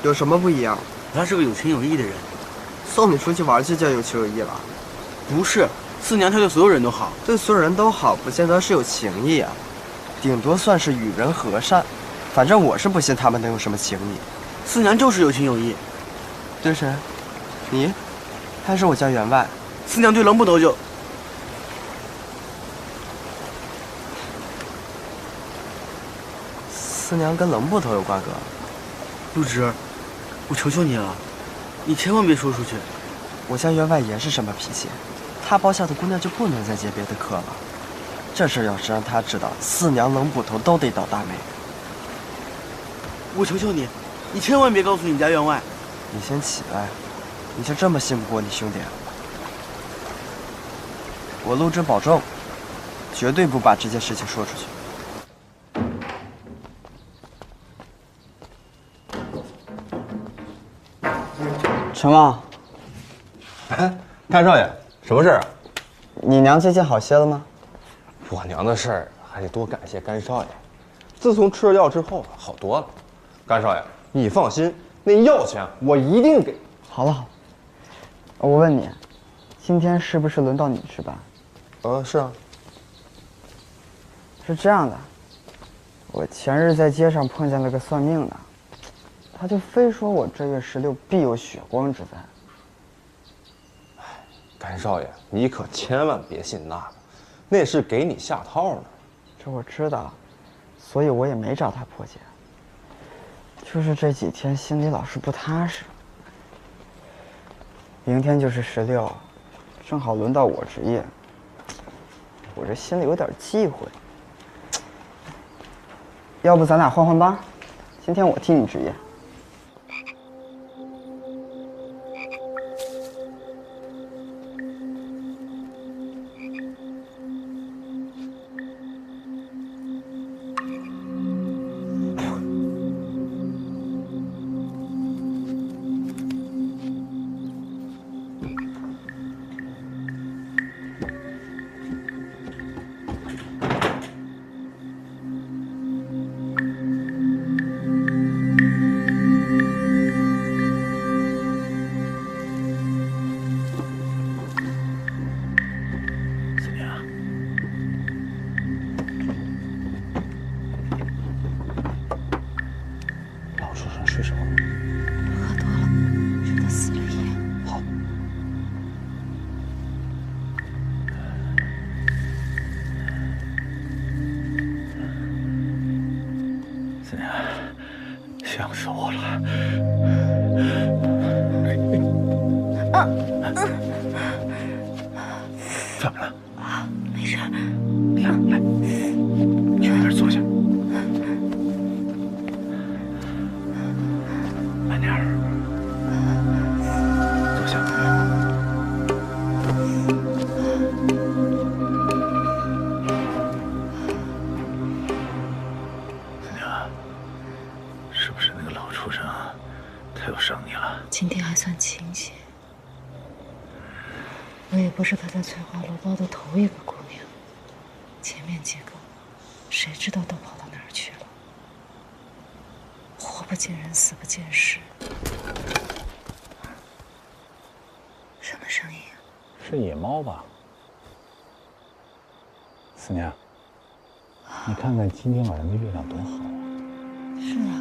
有什么不一样？她是个有情有义的人。送你出去玩就叫有情有义了？不是，四娘她对所有人都好。对所有人都好，不见得是有情义啊，顶多算是与人和善。反正我是不信他们能有什么情义。四娘就是有情有义。对谁？你？还是我家员外？四娘对冷捕头就……四娘跟冷捕头有瓜葛？陆植，我求求你了，你千万别说出去。我家员外爷是什么脾气？他包下的姑娘就不能再接别的客了。这事要是让他知道，四娘冷捕头都得倒大霉。我求求你，你千万别告诉你家员外。你先起来，你就这么信不过你兄弟？我陆植保证，绝对不把这件事情说出去。陈旺，太少爷，什么事儿啊？你娘最近好些了吗？我娘的事儿还得多感谢干少爷。自从吃了药之后，好多了。干少爷，你放心，那药钱我一定给。好了好了，我问你，今天是不是轮到你值班？是啊。是这样的，我前日在街上碰见了个算命的，他就非说我这月16必有血光之灾。干少爷，你可千万别信那个，那是给你下套呢。这我知道，所以我也没找他破解。就是这几天心里老是不踏实。明天就是16，正好轮到我值夜，我这心里有点忌讳。要不咱俩换换班，今天我替你值夜。睡什么？喝多了，睡得死了一样。好。思念，想死我了。怎么了？没事。来，去那边坐下。慢点儿，坐下。思念，是不是那个老畜生他又伤你了？今天还算清醒。我也不是他在翠花楼包的头一个姑娘，前面几个，谁知道都跑到哪儿去了？活不见人，死不见尸。什么声音啊？是野猫吧？思念，你看看今天晚上的月亮多好啊！是啊。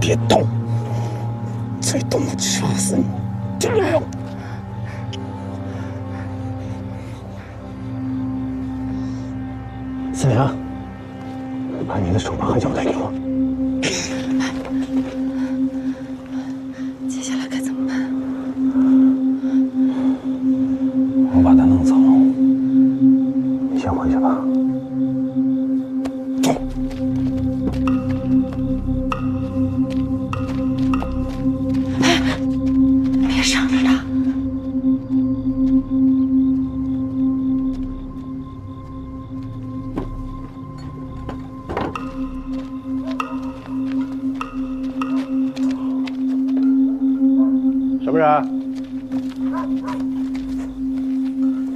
别动！再动我掐死你！听见没有？思良，把你的手把和腰带给我。接下来该怎么办？我把他弄走，你先回去吧。走。别伤着他。什么人？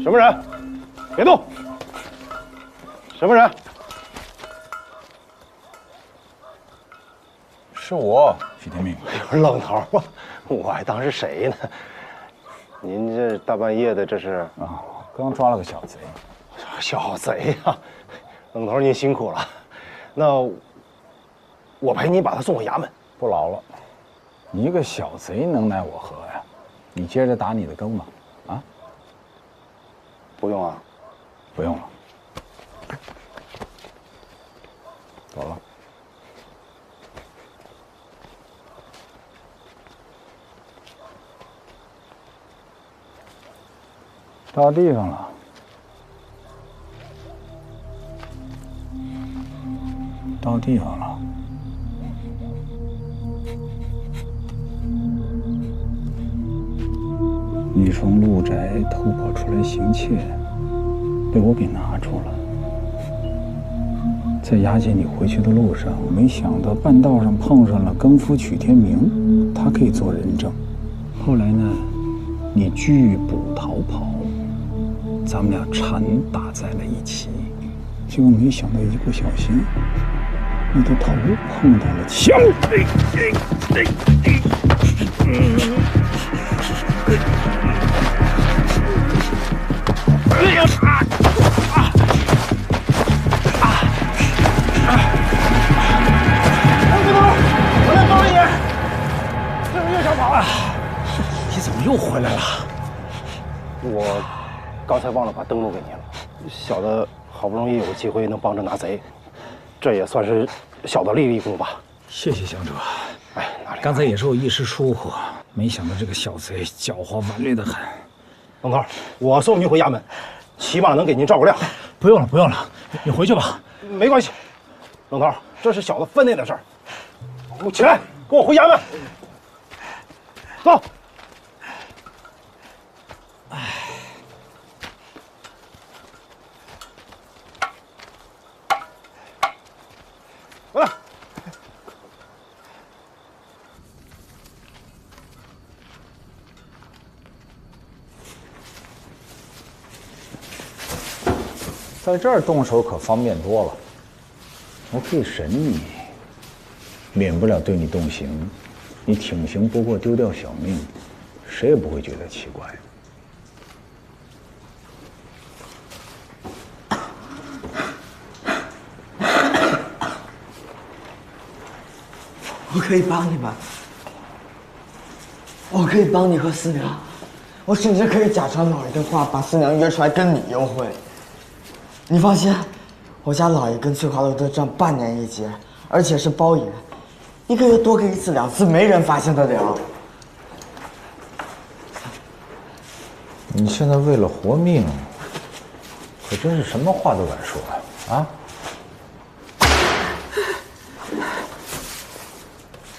什么人？别动！什么人？是我，许天明。愣头啊！我还当是谁呢？您这大半夜的，这是啊？刚抓了个小贼。小贼啊！愣头，您辛苦了。那我陪你把他送回衙门。不劳了，一个小贼能奈我何呀？你接着打你的更吧。啊？不用啊。不用了。走了。到地方了。到地方了。你从陆宅偷跑出来行窃，被我给拿住了。在押解你回去的路上，没想到半道上碰上了更夫曲天明，他可以做人证。后来呢，你拒捕逃跑，咱们俩缠打在了一起。结果没想到一不小心，你的头碰到了枪。又回来了？我刚才忘了把灯笼给您了。小的好不容易有个机会能帮着拿贼，这也算是小的立功吧。谢谢乡长。哎，哪里？刚才也是我一时疏忽，没想到这个小贼狡猾顽劣得很。龙头，我送您回衙门，起码能给您照个亮。不用了，不用了，你回去吧。没关系，龙头，这是小的分内的事儿。你起来，跟我回衙门。走。过来。在这儿动手可方便多了，我可以审你，免不了对你动刑。你挺刑不过，丢掉小命，谁也不会觉得奇怪。我可以帮你们，我可以帮你和思娘，我甚至可以假传老爷的话，把思娘约出来跟你幽会。你放心，我家老爷跟翠华楼的账半年一结，而且是包赢，一个月多给1次2次，没人发现得了。你现在为了活命，可真是什么话都敢说啊！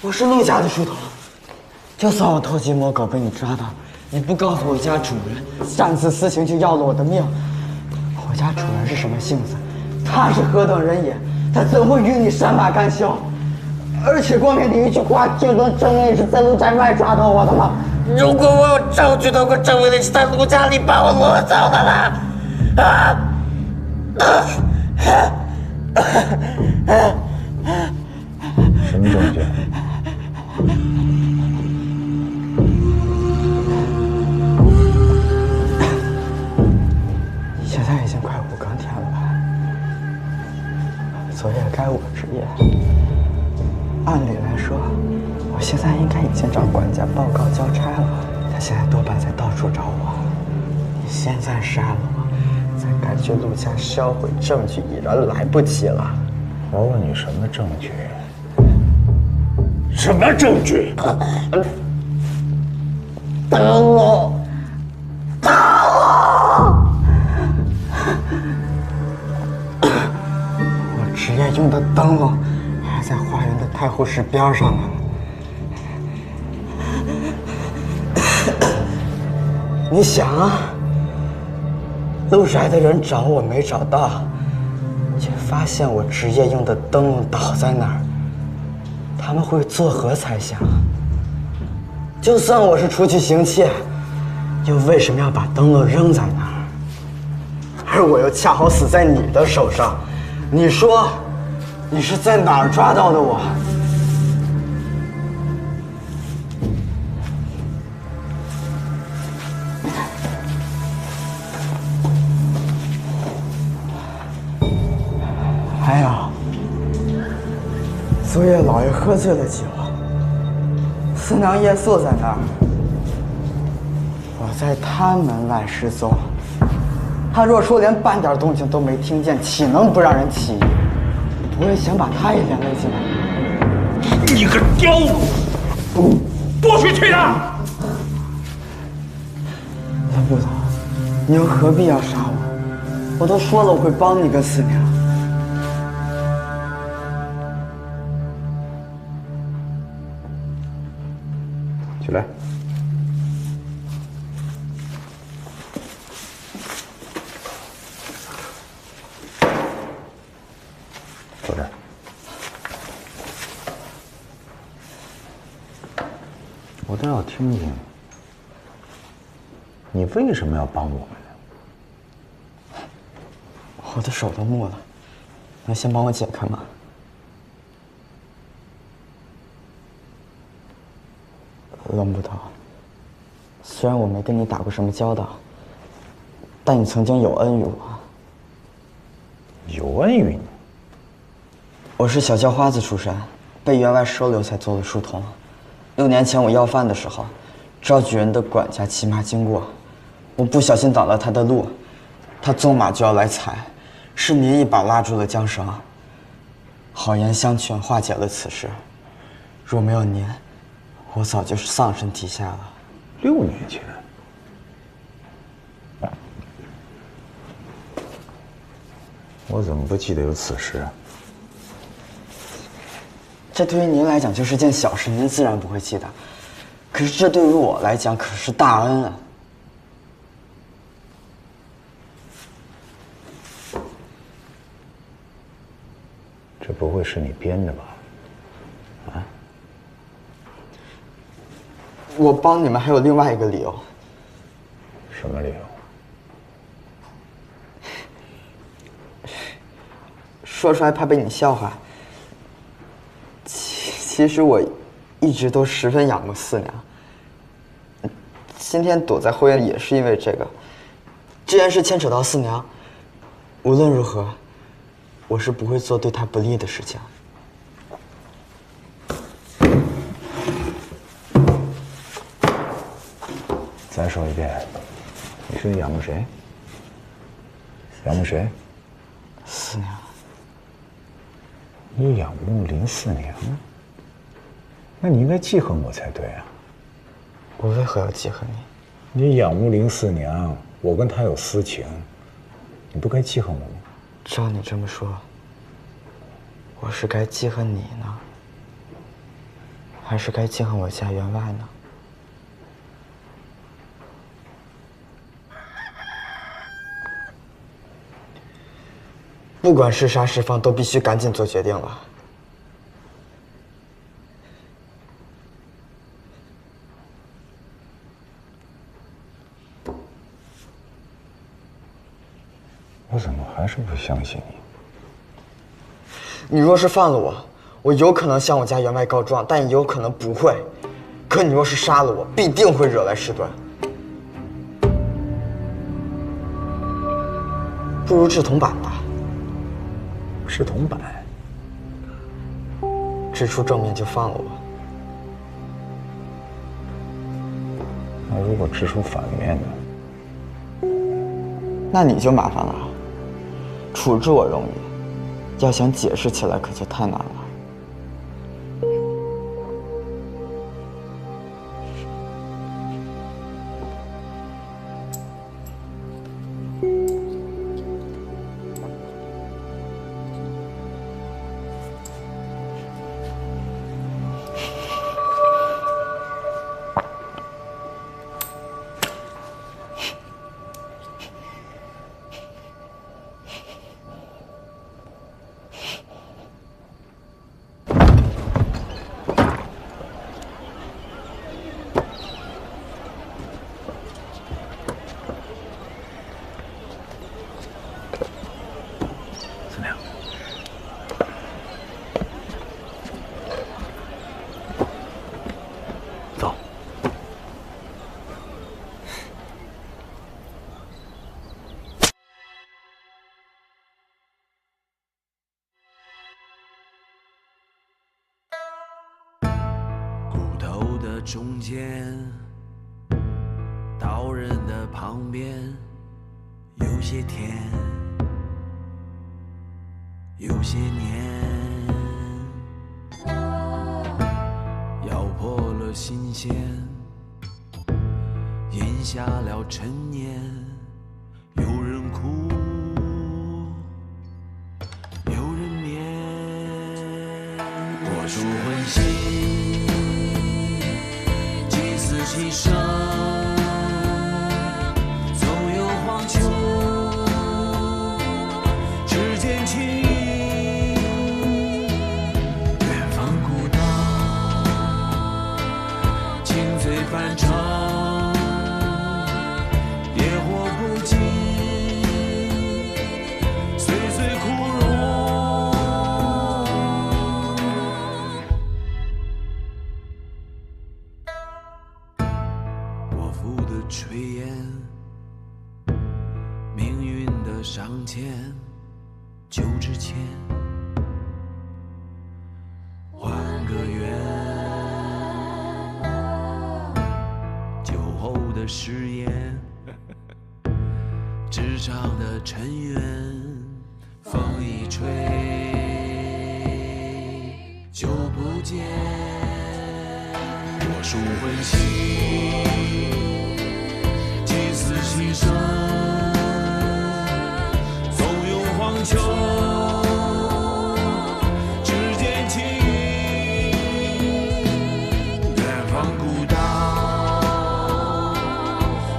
我是陆家的书童，就算我偷鸡摸狗被你抓到，你不告诉我家主人，擅自私刑就要了我的命，我家主人是什么性子？他是何等人也？他怎会与你善马干休？而且光凭你一句话就能证明你是在陆宅外抓到我的吗？如果我有证据，能够证明你是在陆家里把我掳走的呢？什么证据？现在已经快5更天了，昨夜该我值夜。按理来说，我现在应该已经找管家报告交差了，他现在多半在到处找我。你现在杀了我，再赶去陆家销毁证据已然来不及了。我问你什么证据？什么证据？灯笼，灯笼！我职业用的灯笼还在花园的太湖石边上呢。你想啊，陆宅的人找我没找到，却发现我职业用的灯笼倒在那儿。他们会作何猜想？就算我是出去行窃，又为什么要把灯笼扔在那儿？而我又恰好死在你的手上，你说，你是在哪儿抓到的我？还有。昨夜老爷喝醉了酒，思娘夜宿在那儿，我在他门外失踪。他若说连半点动静都没听见，岂能不让人起疑？不会想把他也连累进来？你个刁奴，不许去他！蓝部头，你又何必要杀我？我都说了我会帮你跟思娘。起来。坐这儿。我倒要听听，你为什么要帮我们呢？我的手都木了，能先帮我解开吗？轮不到。虽然我没跟你打过什么交道，但你曾经有恩于我。有恩于你？我是小叫花子出身，被员外收留才做了书童。6年前我要饭的时候，赵举人的管家骑马经过，我不小心挡了他的路，他纵马就要来踩，是您一把拉住了缰绳，好言相劝化解了此事。若没有您，我早就是丧身堤下了。6年前，我怎么不记得有此事啊？这对于您来讲就是件小事，您自然不会记得。可是这对于我来讲可是大恩啊！这不会是你编的吧？啊？我帮你们还有另外一个理由。什么理由？说出来怕被你笑话。其实我一直都十分仰慕四娘。今天躲在后院也是因为这个。既然是牵扯到四娘，无论如何，我是不会做对她不利的事情。再说一遍，你是仰慕谁？仰慕谁？四娘。你仰慕林四娘？那你应该记恨我才对啊！我为何要记恨你？你仰慕林四娘，我跟她有私情，你不该记恨我吗？照你这么说，我是该记恨你呢，还是该记恨我家员外呢？不管是杀是放，都必须赶紧做决定了。我怎么还是不相信你？你若是放了我，我有可能向我家员外告状，但也有可能不会。可你若是杀了我，必定会惹来事端。不如治铜板吧。治铜板？治出正面就放了我。那如果治出反面呢？那你就麻烦了。处置我容易，要想解释起来可就太难了。中间，刀刃的旁边，有些甜，有些黏，咬破了新鲜，咽下了陈年。有人哭，有人眠，我属魂心。其生，总有黄秋，指尖轻，远方古道，情醉翻唱，野火不尽，岁岁枯荣。的誓言，职场的尘缘，风一吹就不见。我属魂兮，祭祀牺牲，纵有黄秋，指尖轻盈，远方孤岛，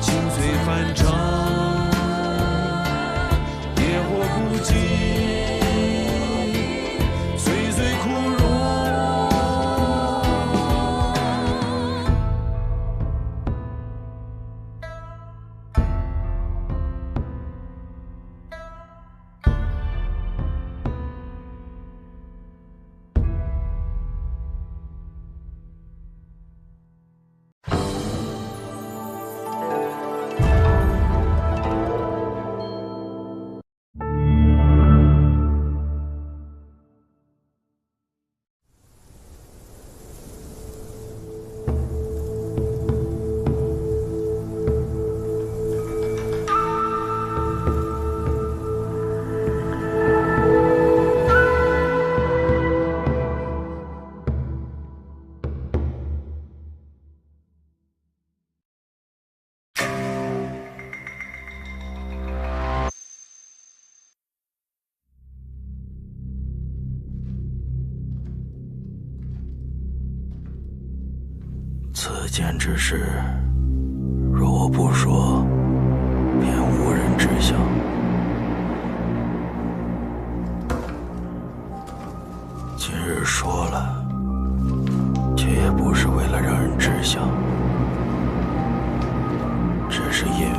心碎翻腾，野火不尽，岁岁枯荣。此间之事，若我不说，便无人知晓。今日说了，却也不是为了让人知晓，只是因为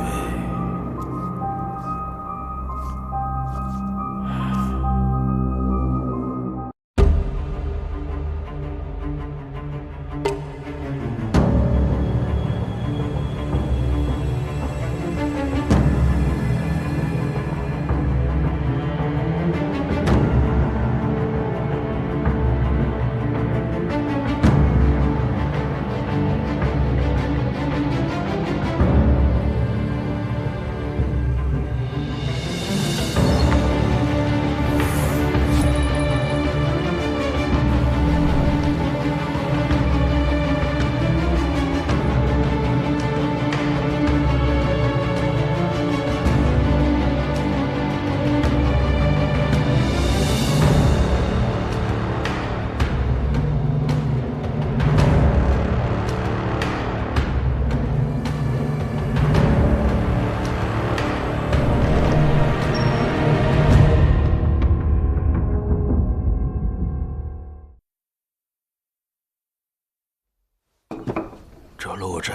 这陆宅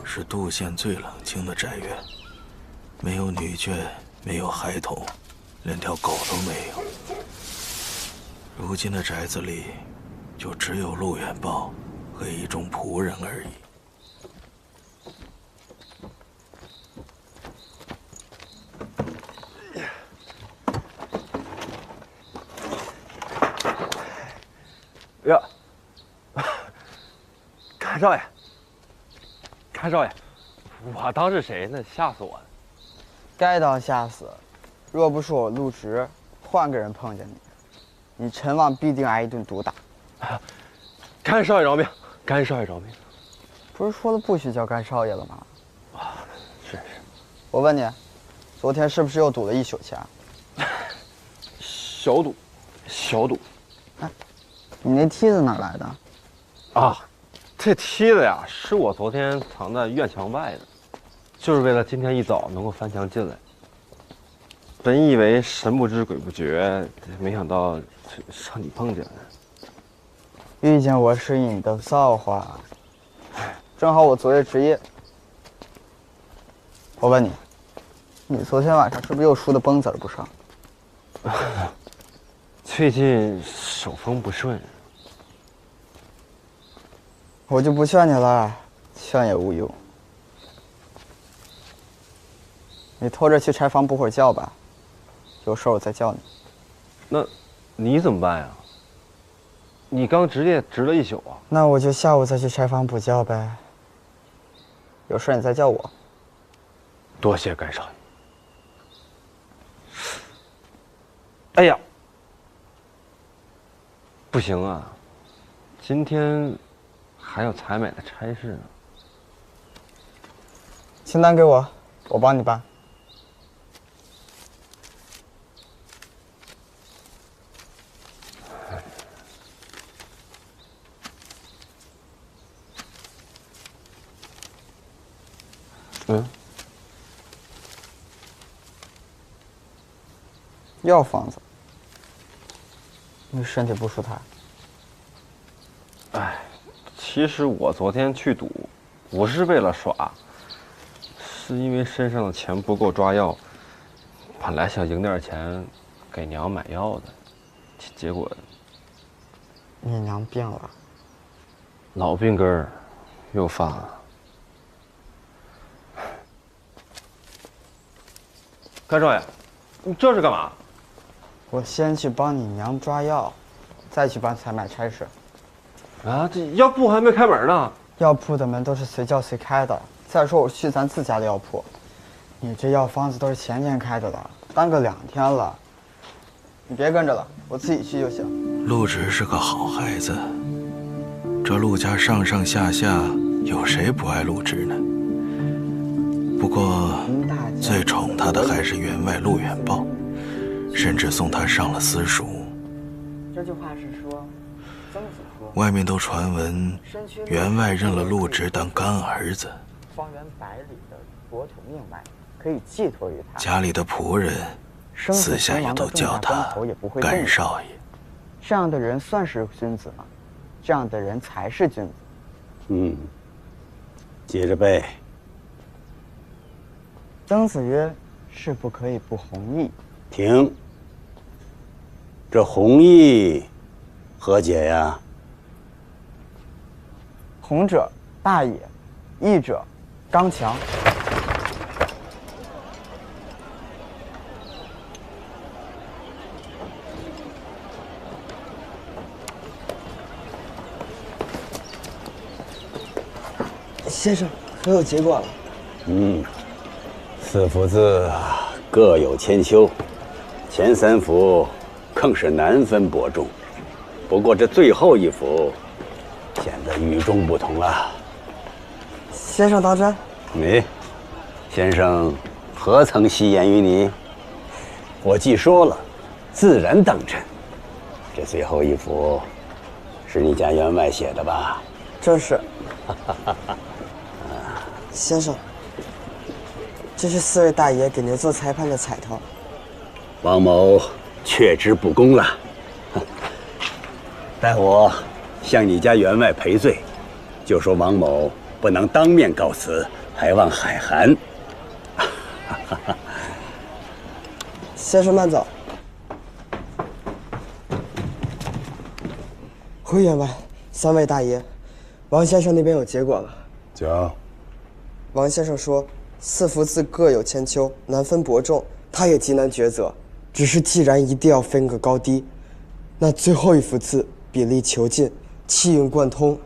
是杜县最冷清的宅院，没有女眷，没有孩童，连条狗都没有。如今的宅子里，就只有陆远豹和一众仆人而已。呀，看少爷，看少爷，我当是谁呢？吓死我了！该当吓死。若不是我陆直，换个人碰见你，你陈王必定挨一顿毒打。干少爷饶命！干少爷饶命！不是说了不许叫干少爷了吗？啊，是。我问你，昨天是不是又赌了一宿钱？小赌，小赌。哎，你那梯子哪来的？啊，这梯子呀，是我昨天藏在院墙外的，就是为了今天一早能够翻墙进来。本以为神不知鬼不觉，没想到让你碰见了。遇见我是你的造化，正好我昨夜值夜。我问你，你昨天晚上是不是又输得崩子儿不上？最近手风不顺，我就不劝你了，劝也无用。你偷着去柴房补会儿觉吧，有事我再叫你。那你怎么办呀？你刚值夜值了一宿啊？那我就下午再去柴房补觉呗。有事你再叫我。多谢该少爷。哎呀，不行啊，今天还有采买的差事呢。清单给我，我帮你办。要房子？你身体不舒坦？哎，其实我昨天去赌，不是为了耍，是因为身上的钱不够抓药。本来想赢点钱给娘买药的，结果你娘病了，老病根儿又犯了。该少爷，你这是干嘛？我先去帮你娘抓药，再去帮采买差事。啊，这药铺还没开门呢。药铺的门都是随叫随开的。再说我去咱自家的药铺，你这药方子都是前天开的了，耽搁2天了。你别跟着了，我自己去就行。陆直是个好孩子，这陆家上上下下有谁不爱陆直呢？不过最宠他的还是员外陆远豹，甚至送他上了私塾。这句话是说，曾子说，外面都传闻员外认了陆直当干儿子，方圆100里的国土命脉可以寄托于他。家里的仆人私下也都叫他干少爷。这样的人算是君子吗？这样的人才是君子。接着背。曾子曰：“事不可以不弘毅。”停。这弘毅何解呀？弘者大也，毅者刚强。先生，可有结果了？四幅字各有千秋，前3幅更是难分伯仲。不过这最后1幅显得与众不同了。先生当真？先生何曾戏言于你？我既说了，自然当真。这最后1幅是你家员外写的吧？正是。先生，这是4位大爷给您做裁判的彩头。王某确知不恭了，待我向你家员外赔罪，就说王某不能当面告辞，还望海涵。先生慢走。回员外，3位大爷，王先生那边有结果了。讲。王先生说，4幅字各有千秋，难分伯仲，他也极难抉择。只是既然一定要分个高低，那最后1幅字比例遒劲，气韵贯通，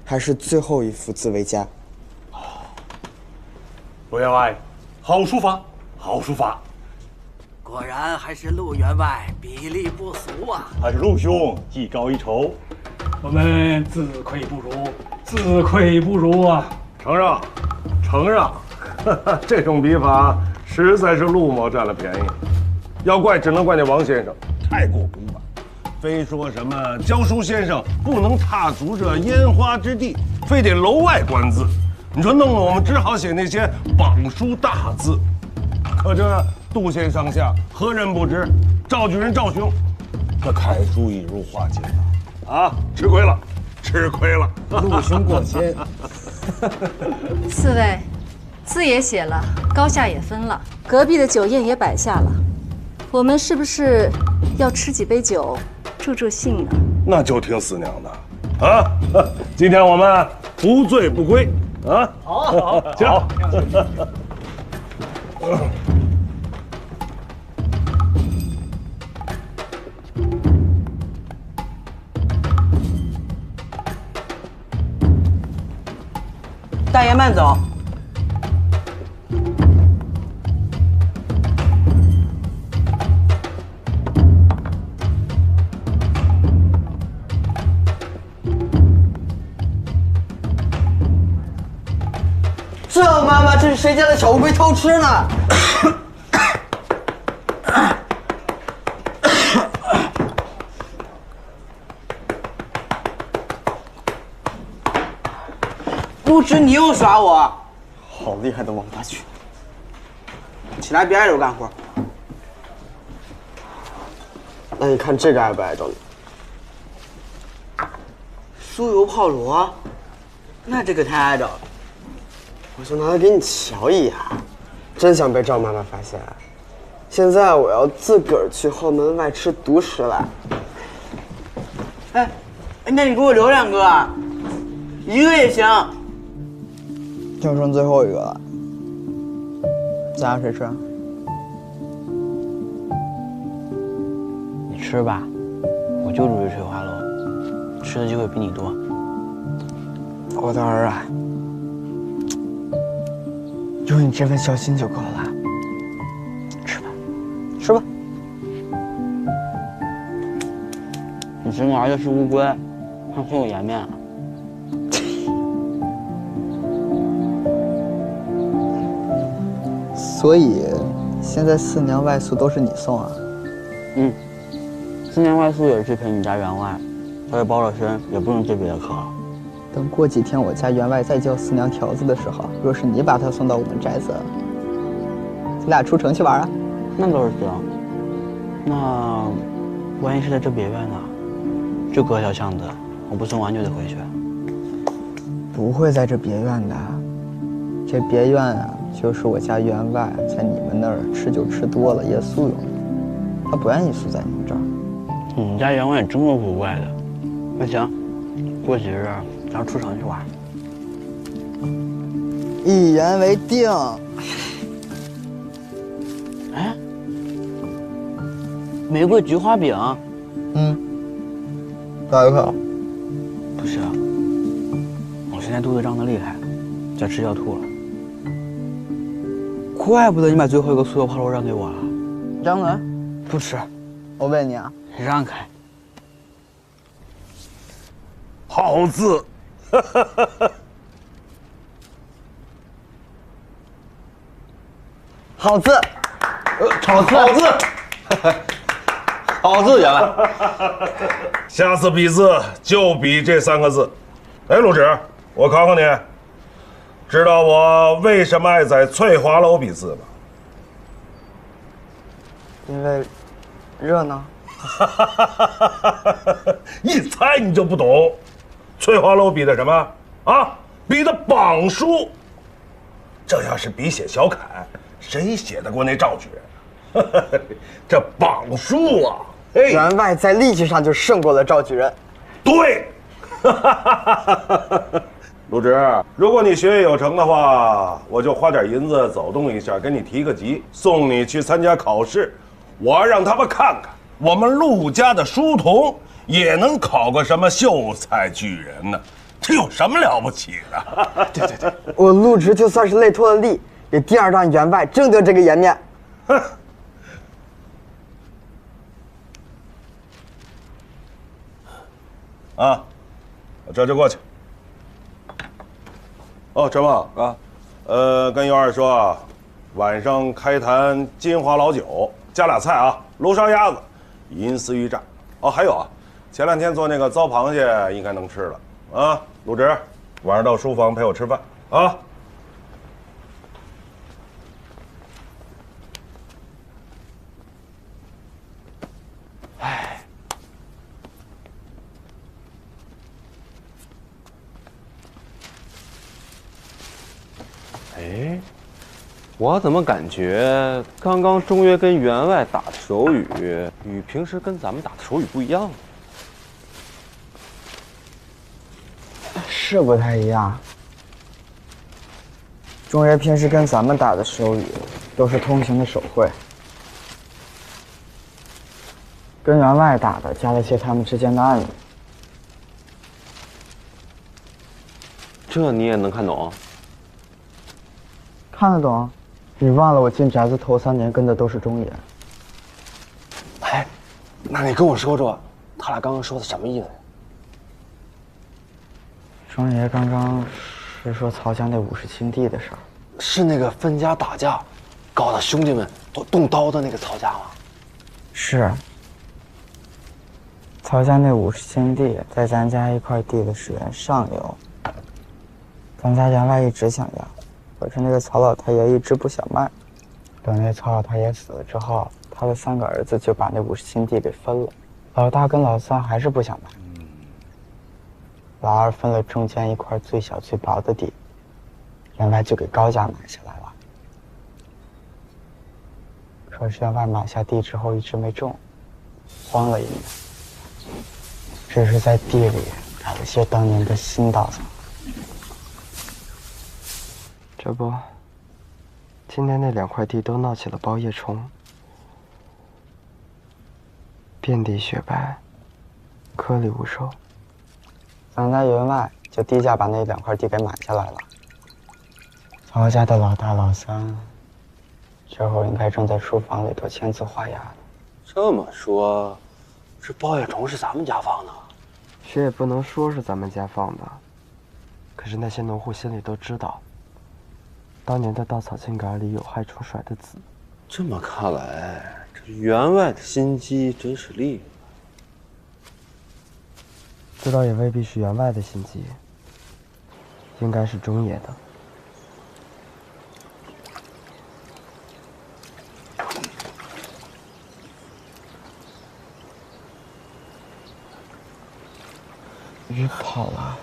还是最后1幅字为佳。陆员外，好书法，好书法。果然还是陆员外笔力不俗啊！还是陆兄艺高一筹，我们自愧不如，自愧不如啊！承让，承让，这种笔法实在是陆某占了便宜。要怪只能怪那王先生太过古板，非说什么教书先生不能踏足这烟花之地，非得楼外观字。你说弄得我们只好写那些榜书大字。可这杜县上下何人不知？赵举人赵兄，这楷书已如画境了啊！吃亏了，吃亏了！陆兄过谦。 4位，字也写了，高下也分了，隔壁的酒宴也摆下了，我们是不是要吃几杯酒，助助兴呢？那就听四娘的，啊！今天我们不醉不归啊！好，行。大爷慢走，啊，这是谁家的小乌龟偷吃呢？陆直，你又耍我！好厉害的王八群！起来，别碍着我干活。那你看这个碍不碍着你？酥油泡螺，那这个太碍着了。我就拿它给你瞧一眼，真想被赵妈妈发现。现在我要自个儿去后门外吃独食来。哎，那你给我留2个，一个也行。就剩最后一个了，咱俩谁吃？你吃吧，我就注意翠花螺，吃的机会比你多。我的儿啊，有你这份孝心就够了。吃吧，吃吧。你生玩的是乌龟，还会有颜面啊？所以，现在4娘外宿都是你送啊？嗯，4娘外宿也是去陪你家员外，他是包了身，也不用接别的课了。等过几天我家员外再叫4娘条子的时候，若是你把他送到我们宅子，咱俩出城去玩啊？那倒是行。那万一是在这别院呢？就隔条巷子，我不送完就得回去。不会在这别院的，这别院啊。就是我家员外在你们那儿吃酒吃多了夜宿用的，他不愿意宿在你们这儿。你们家员外也这么古怪的？那行，过几日咱出城去玩。一言为定。哎，玫瑰菊花饼。哪一个？不是，我现在肚子胀得厉害，在吃要吐了。怪不得你把最后一个酥油泡螺让给我了。张伦，不吃。我问你啊，让开。好字，好字，好字，好字，好字，员外。下次比字就比这3个字。哎，陆芷，我考考你。知道我为什么爱在翠华楼比字吗？因为热闹。一猜你就不懂。翠华楼比的什么啊？比的榜书。这要是比写小楷，谁写得过那赵举人？这榜书啊，员外在力气上就胜过了赵举人。对。陆芷，如果你学业有成的话，我就花点银子走动一下，给你提个级，送你去参加考试。我让他们看看，我们陆家的书童也能考个什么秀才举人呢？这有什么了不起的？对，我陆芷就算是累脱了力，也第2让员外争得这个颜面。哼。啊，我这就过去。哦，陈旺啊，跟尤二说啊，晚上开坛金华老酒，加俩菜啊，炉烧鸭子，银丝鱼炸。哦，还有啊，前2天做那个糟螃蟹应该能吃了啊。陆芷，晚上到书房陪我吃饭啊。哎，我怎么感觉刚刚中约跟员外打的手语，与平时跟咱们打的手语不一样？是不太一样。中约平时跟咱们打的手语都是通行的手绘，跟员外打的加了些他们之间的暗语。这你也能看懂？看得懂？你忘了我进宅子头3年跟的都是中爷。哎，那你跟我说说，他俩刚刚说的什么意思？中爷刚刚是说曹家那50顷地的事儿。是那个分家打架，搞得兄弟们都动刀的那个曹家吗？是。曹家那50顷地在咱家一块地的水源上游，咱家原来一直想要，可是那个曹老太爷一直不想卖。等那曹老太爷死了之后，他的3个儿子就把那50顷地给分了。老大跟老三还是不想卖，老二分了中间一块最小最薄的地，员外就给高家买下来了。可是员外买下地之后一直没种，荒了1年。只是在地里找了些当年的新稻草。这不，今年那2块地都闹起了包叶虫，遍地雪白，颗粒无收。咱家员外就低价把那2块地给买下来了。曹家的老大老三，这会儿应该正在书房里头签字画押呢。这么说，这包叶虫是咱们家放的？谁也不能说是咱们家放的，可是那些农户心里都知道，当年的稻草茎秆里有害虫甩的籽。这么看来，这员外的心机真是厉害。这倒也未必是员外的心机，应该是中爷的。鱼跑了。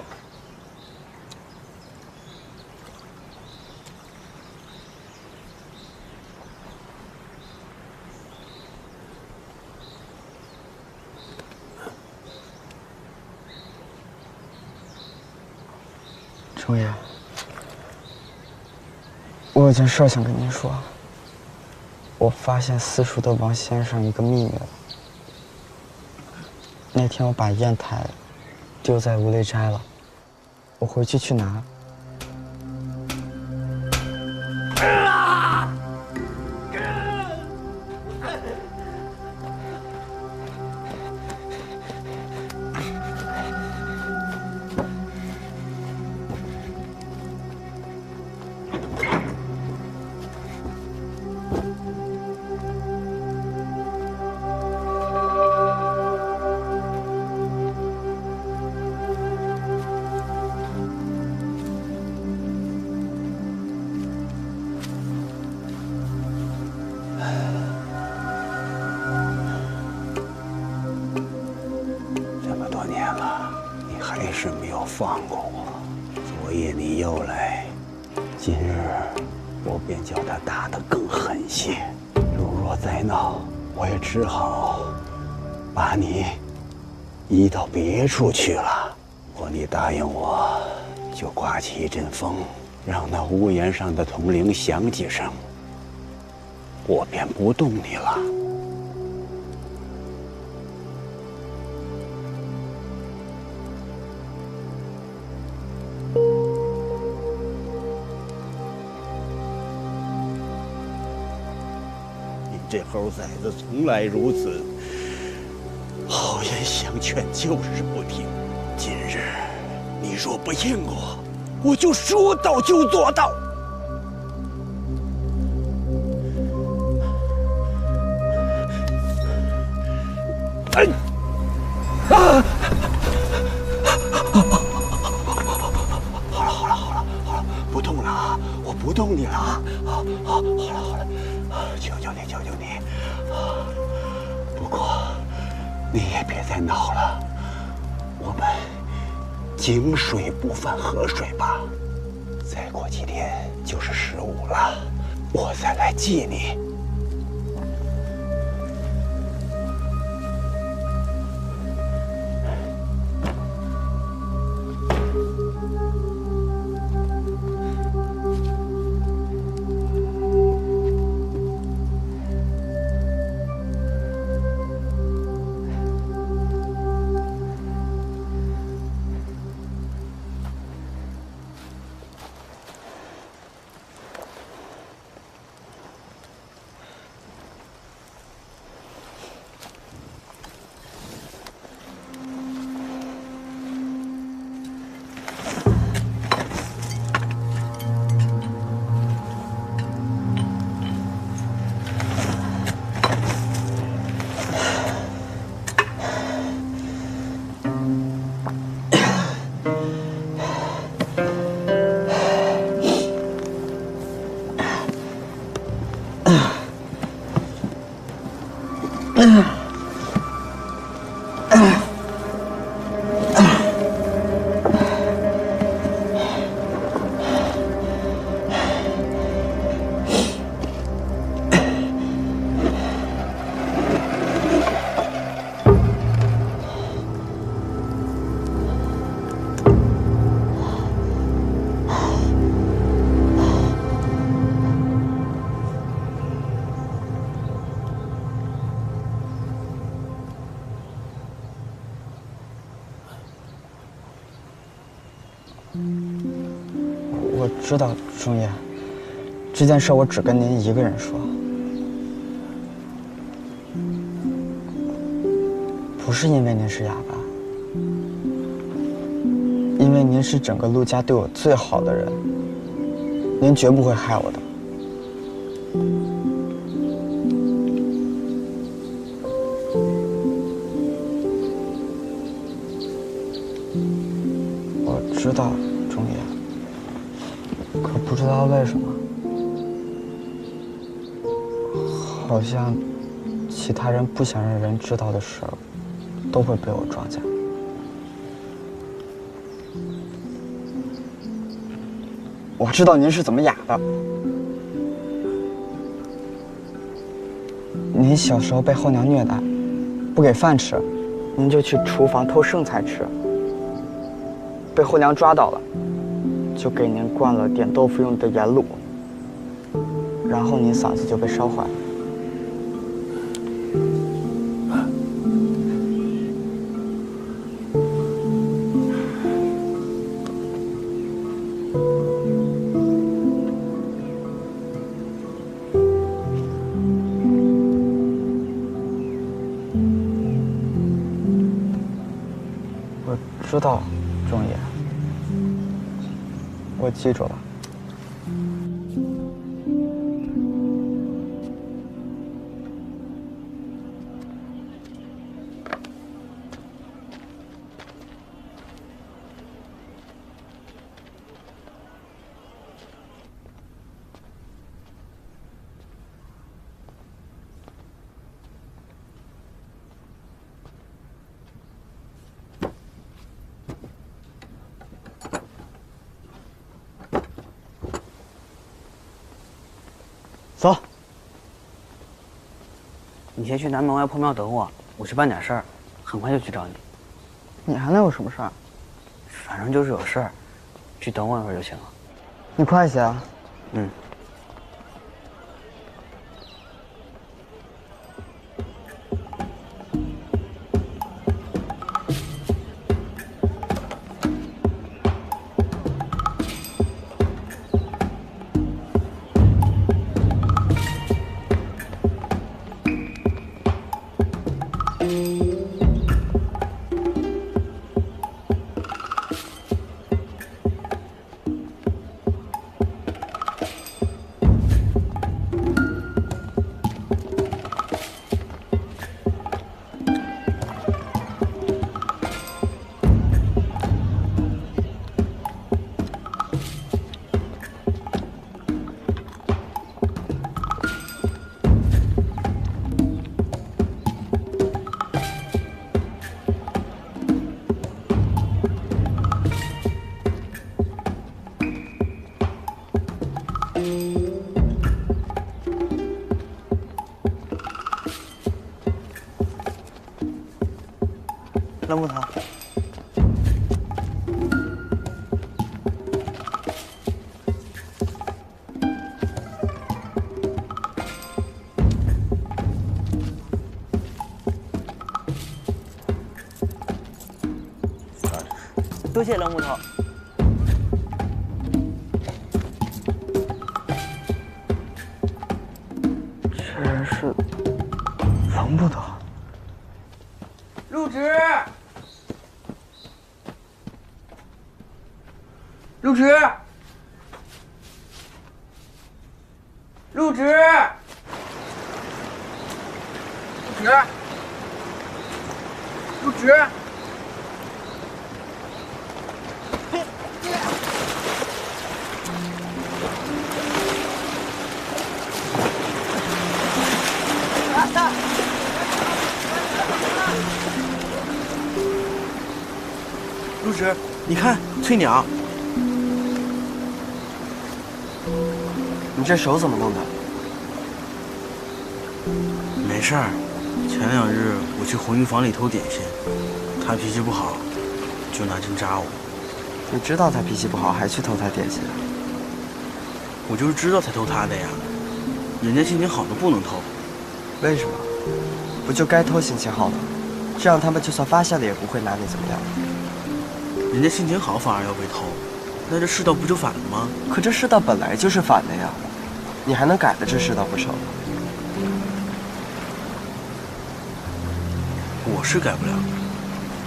中爷，我有件事想跟您说。我发现私塾的王先生一个秘密了。那天我把砚台丢在吴雷斋了，我回去拿。放过我。昨夜你又来，今日我便叫他打得更狠些。如若再闹，我也只好把你移到别处去了。若你答应我，就刮起一阵风，让那屋檐上的铜铃响几声，我便不动你了。这猴崽子从来如此，好言相劝就是不听。今日你若不应我，我就说到就做到。哎！啊！好了，不动了啊！我不动你了啊！好了，求求你。不过你也别再闹了，我们井水不犯河水吧。再过几天就是15了，我再来祭你。我知道，中爷，这件事我只跟您一个人说，不是因为您是哑巴，因为您是整个陆家对我最好的人，您绝不会害我的。我知道，中爷。可不知道为什么，好像其他人不想让人知道的事儿，都会被我撞见。我知道您是怎么哑的。您小时候被后娘虐待，不给饭吃，您就去厨房偷剩菜吃，被后娘抓到了。就给您灌了点豆腐用的盐卤，然后您嗓子就被烧坏了。我知道，中爷。我记住了。走，你先去南门外破庙等我，我去办点事儿，很快就去找你。你还能有什么事儿？反正就是有事儿，去等我一会儿就行了。你快些啊。嗯。冷木头，多谢冷木头。这人是冷木头。入职。入职，入职，入职，入职，陆直，你看翠鸟，你这手怎么弄的？没事儿。前2日我去红玉房里偷点心，他脾气不好，就拿针扎我。你知道他脾气不好，还去偷他点心？我就是知道才偷他的呀。人家心情好的不能偷。为什么？不就该偷心情好的？这样他们就算发现了也不会拿你怎么样。人家心情好反而要被偷，那这世道不就反了吗？可这世道本来就是反的呀，你还能改了这世道不成？我是改不了，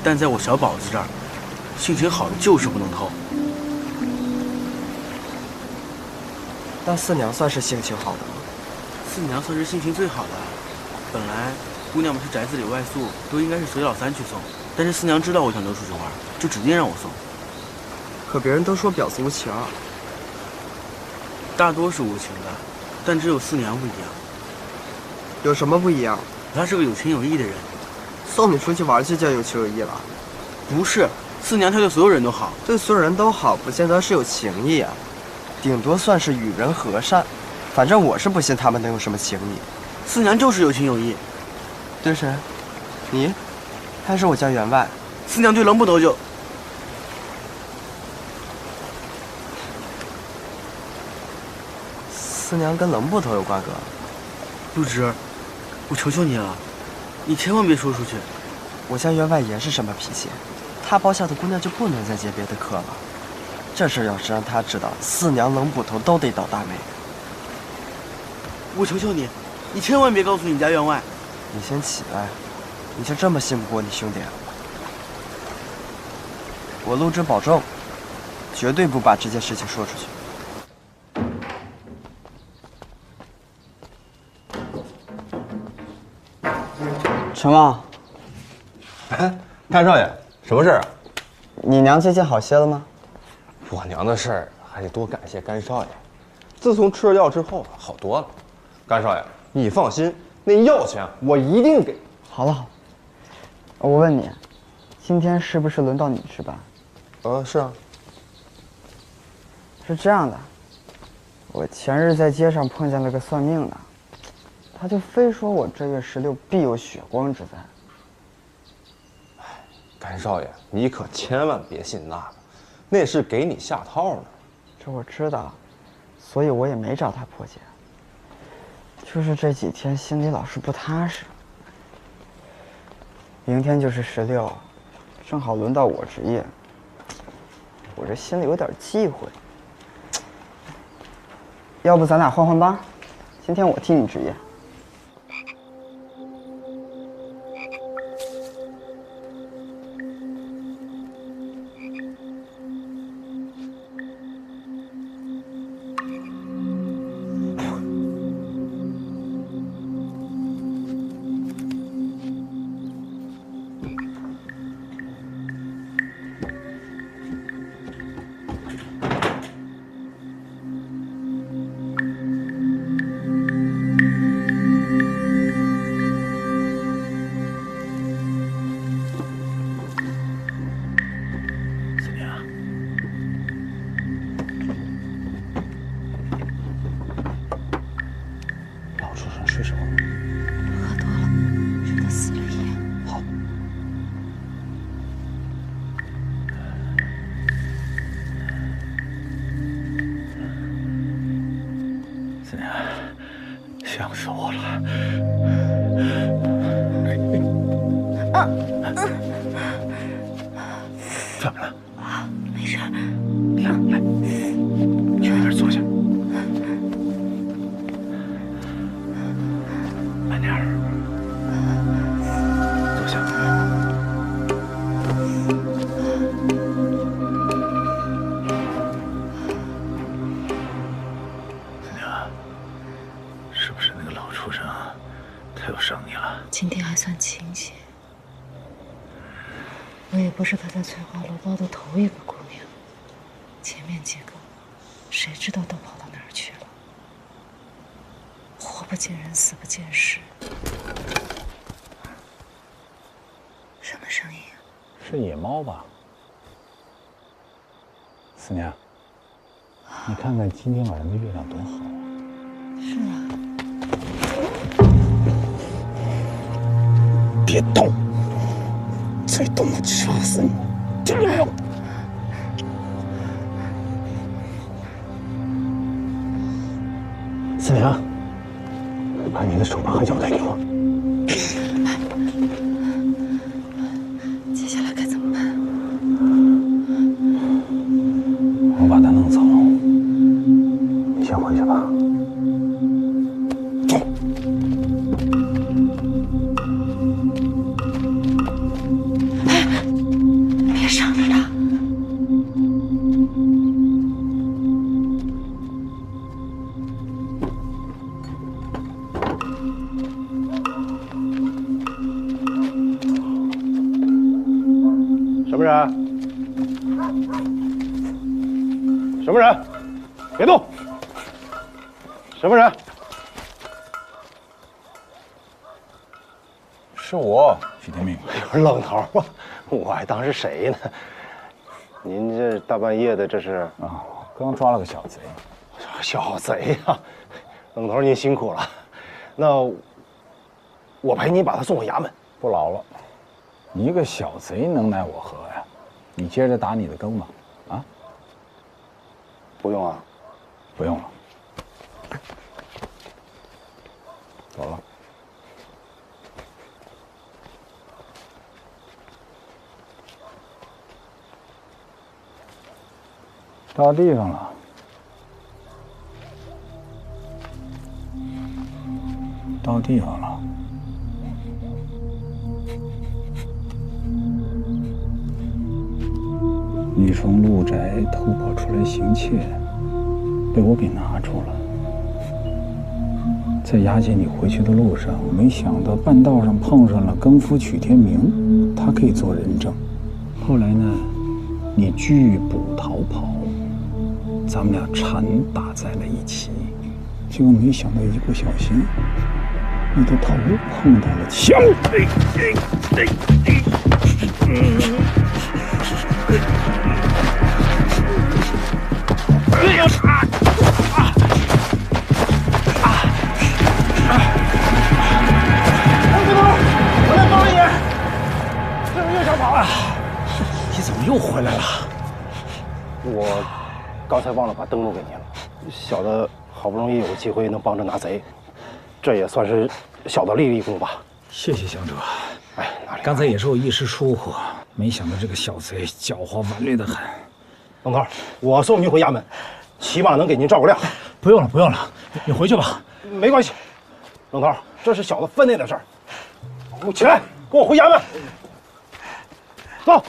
但在我小宝子这儿，心情好的就是不能偷。那四娘算是心情好的吗？四娘算是心情最好的。本来姑娘们去宅子里外宿，都应该是随老三去送，但是四娘知道我想溜出去玩，就指定让我送。可别人都说婊子无情啊。大多是无情的，但只有四娘不一样。有什么不一样？她是个有情有义的人。送你出去玩就叫有情有义了？不是，四娘她对所有人都好。对所有人都好，不见得是有情义啊，顶多算是与人和善。反正我是不信他们能有什么情义。四娘就是有情有义。对谁？你？还是我家员外？四娘对冷捕头就……四娘跟冷捕头有瓜葛？陆直，我求求你了，你千万别说出去。我家员外也是什么脾气，他包下的姑娘就不能再接别的客了。这事要是让他知道，四娘冷捕头都得倒大霉。我求求你，你千万别告诉你家员外。你先起来，你就这么信不过你兄弟？我陆直保证，绝对不把这件事情说出去。陈旺，干少爷，什么事儿啊？你娘最近好些了吗？我娘的事儿还得多感谢干少爷。自从吃了药之后，好多了。干少爷，你放心，那药钱我一定给。好了好了，我问你，今天是不是轮到你值班？是啊。是这样的，我前日在街上碰见了个算命的，他就非说我这月16必有血光之灾。干少爷，你可千万别信那个，那是给你下套呢。这我知道，所以我也没找他破解。就是这几天心里老是不踏实。明天就是16，正好轮到我值夜，我这心里有点忌讳。要不咱俩换换班，今天我替你值夜。睡什么？喝多了，睡得死了一样。好。思念，想死我了。怎么了？没事。来，去那边坐下。慢点儿，坐下。思念，是不是那个老畜生他又伤你了？今天还算清醒。我也不是他在翠花楼包的头一个姑娘，前面几个，谁知道都跑到哪儿去了？活不见人，死不见尸。什么声音啊？是野猫吧？思娘，你看看今天晚上的月亮多好啊！是啊。别动，再动我掐死你！听见没有？思娘，把你的手把和腰带给我。接下来该怎么办？我把他弄走，你先回去吧。走。别伤着他。什么人？什么人？别动！什么人？是我，许天明。愣头啊！我还当是谁呢？您这大半夜的，这是啊？刚抓了个小贼。小贼啊！愣头，您辛苦了。那我陪你把他送回衙门。不劳了，你一个小贼能奈我何呀？你接着打你的更吧。啊？不用啊。不用了。走了。到地方了。到地方了。你从陆宅偷跑出来行窃，被我给拿住了。在押解你回去的路上，没想到半道上碰上了更夫曲天明，他可以做人证。后来呢，你拒捕逃跑，咱们俩缠打在了一起。结果没想到一不小心，你的头碰到了枪。我来帮你！这是又想跑了？你怎么又回来了？我刚才忘了把灯笼给您了。小的好不容易有机会能帮着拿贼，这也算是小的立功吧。谢谢乡长。哎，哪里？刚才也是我一时疏忽，没想到这个小贼狡猾顽劣得很。愣头，我送您回衙门，起码能给您照个亮。不用了，不用了，你回去吧。没关系，愣头，这是小的分内的事儿。你起来，跟我回衙门。走。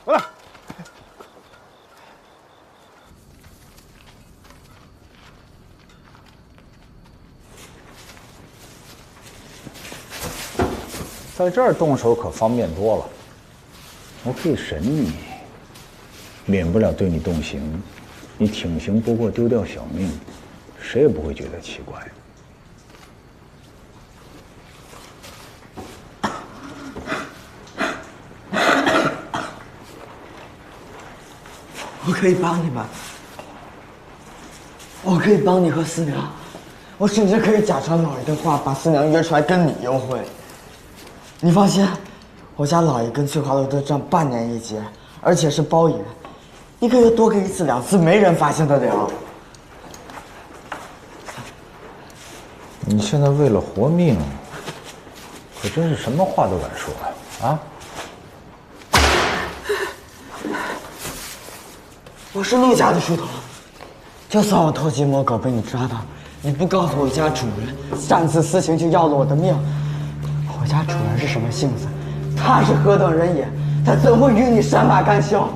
回来。在这儿动手可方便多了，我可以审你，免不了对你动刑。你挺刑不过，丢掉小命，谁也不会觉得奇怪。我可以帮你们，我可以帮你和思娘，我甚至可以假传老爷的话，把思娘约出来跟你幽会。你放心，我家老爷跟翠华楼的账半年一结，而且是包赢，一个月多给1次2次，没人发现得了。你现在为了活命，可真是什么话都敢说呀！啊！我是陆家的书童，就算我偷鸡摸狗被你抓到，你不告诉我家主人，擅自私刑就要了我的命。我家主人是什么性子？他是何等人也？他怎会与你善罢甘休？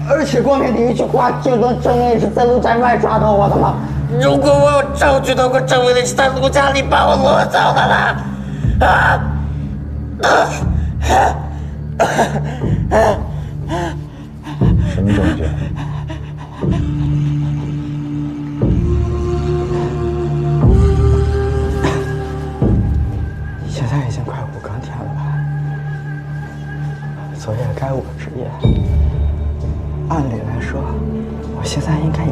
而且光凭你一句话就能证明你是在陆宅外抓到我的吗？如果我有证据能够证明你是在陆家里把我掳走的呢？什么证据？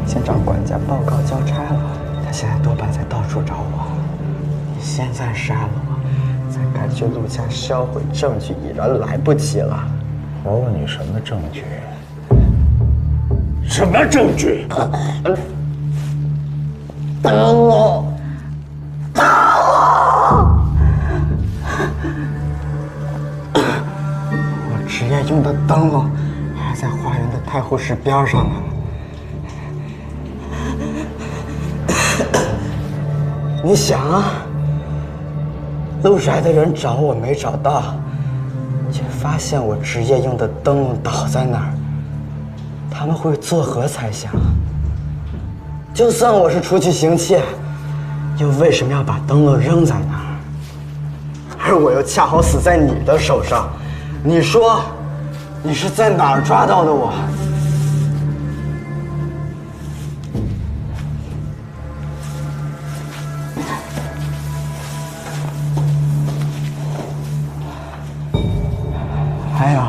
已经找管家报告交差了，他现在多半在到处找我。你现在杀了我，再赶去陆家销毁证据已然来不及了。我问你什么证据？什么证据？灯笼，灯笼！我职业用的灯笼还在花园的太湖石边上呢。你想啊，陆宅的人找我没找到，却发现我职业用的灯笼倒在那儿，他们会作何猜想？就算我是出去行窃，又为什么要把灯笼扔在那儿？而我又恰好死在你的手上，你说，你是在哪儿抓到的我？还有，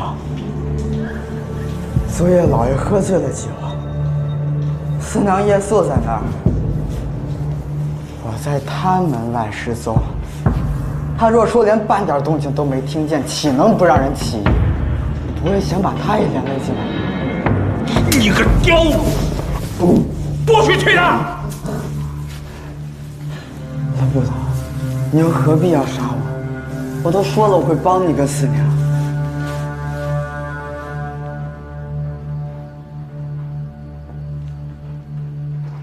昨夜老爷喝醉了酒，四娘夜宿在那儿，我在他门外失踪。他若说连半点动静都没听见，岂能不让人起疑？你不会想把他也连累进来吧？你个刁物！不许去他！蓝布头，你又何必要杀我？我都说了我会帮你跟四娘。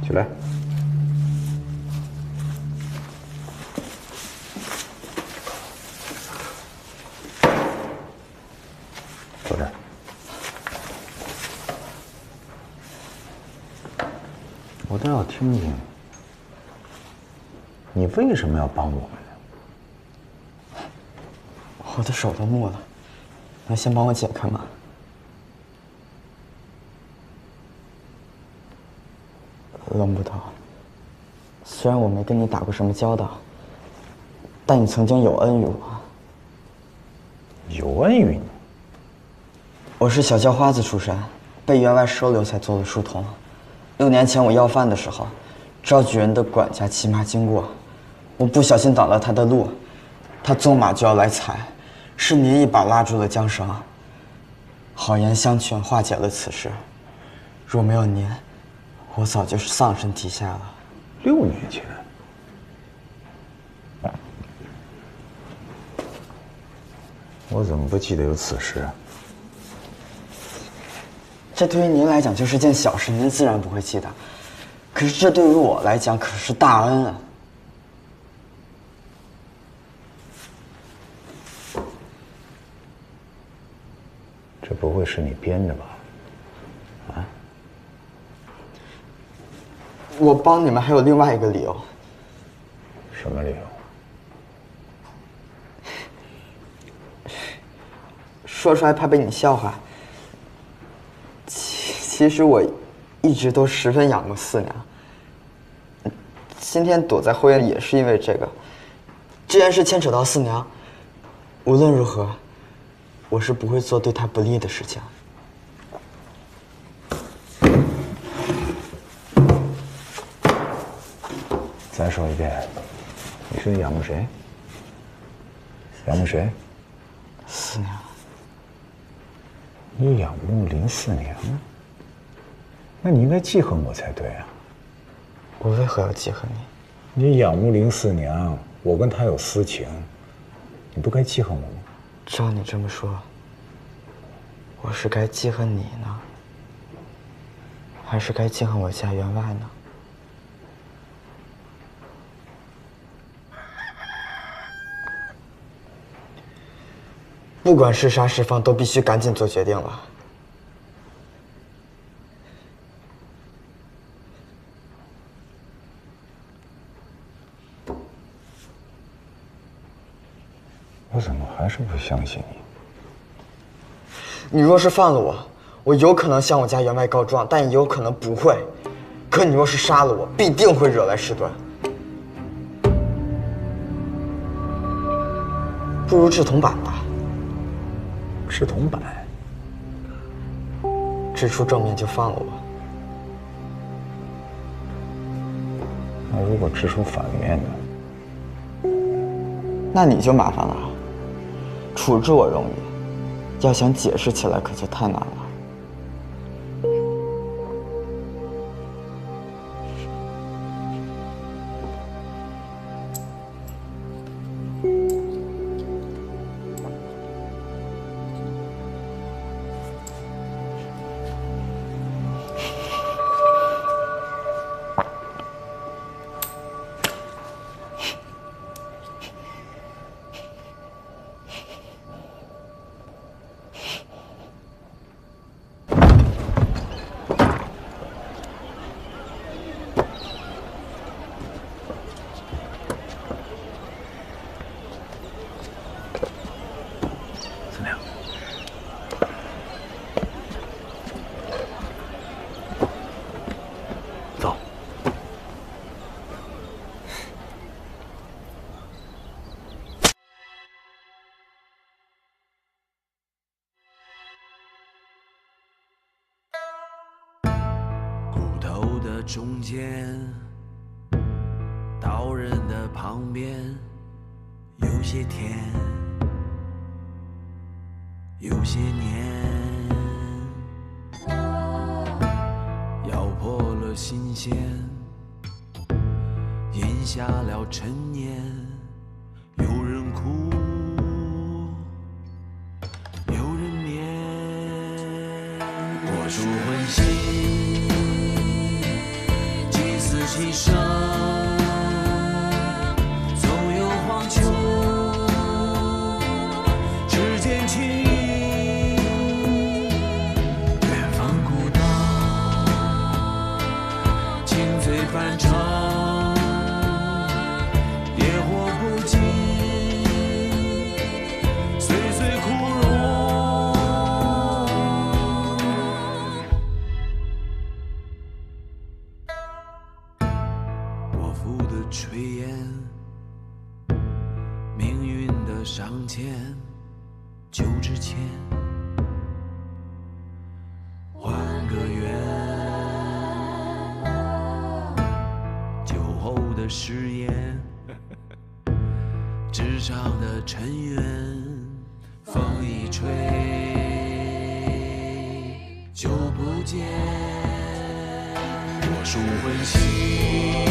起来。坐这儿。我倒要听听，你为什么要帮我们呢？我的手都木了，能先帮我解开吗？冷捕头，虽然我没跟你打过什么交道，但你曾经有恩于我。有恩于你？我是小叫花子出身，被员外收留才做了书童。6年前我要饭的时候，赵举人的管家骑马经过，我不小心挡了他的路，他纵马就要来踩，是您一把拉住了缰绳，好言相劝化解了此事。若没有您，我早就是丧身堤下了。6年前，我怎么不记得有此事啊？这对于您来讲就是件小事，您自然不会记得。可是这对于我来讲可是大恩啊！这不会是你编的吧？啊？我帮你们还有另外一个理由。什么理由？说出来怕被你笑话。其实我一直都十分仰慕四娘。今天躲在后院也是因为这个。这件事牵扯到四娘，无论如何，我是不会做对她不利的事情。再说一遍，你是仰慕谁？仰慕谁？四娘。你仰慕林四娘？那你应该记恨我才对啊！我为何要记恨你？你仰慕林四娘，我跟她有私情，你不该记恨我吗？照你这么说，我是该记恨你呢，还是该记恨我家员外呢？不管是杀是放，都必须赶紧做决定了。我怎么还是不相信你？你若是放了我，我有可能向我家员外告状，但也有可能不会。可你若是杀了我，必定会惹来事端。不如治铜板吧。治铜板？治出正面就放了我。那如果直出反面呢？那你就麻烦了。处置我容易，要想解释起来可就太难了。中间，刀刃的旁边，有些甜，有些黏，咬破了新鲜，咽下了陈年。有人哭，有人眠，我属魂心。其生总有黄秋，指尖轻盈，远方古道，情醉翻唱，野火不尽，岁岁枯荣。炊烟，命运的上签，酒之前，还个愿。酒后的誓言，纸上的尘缘，风一吹就不见。我属魂心。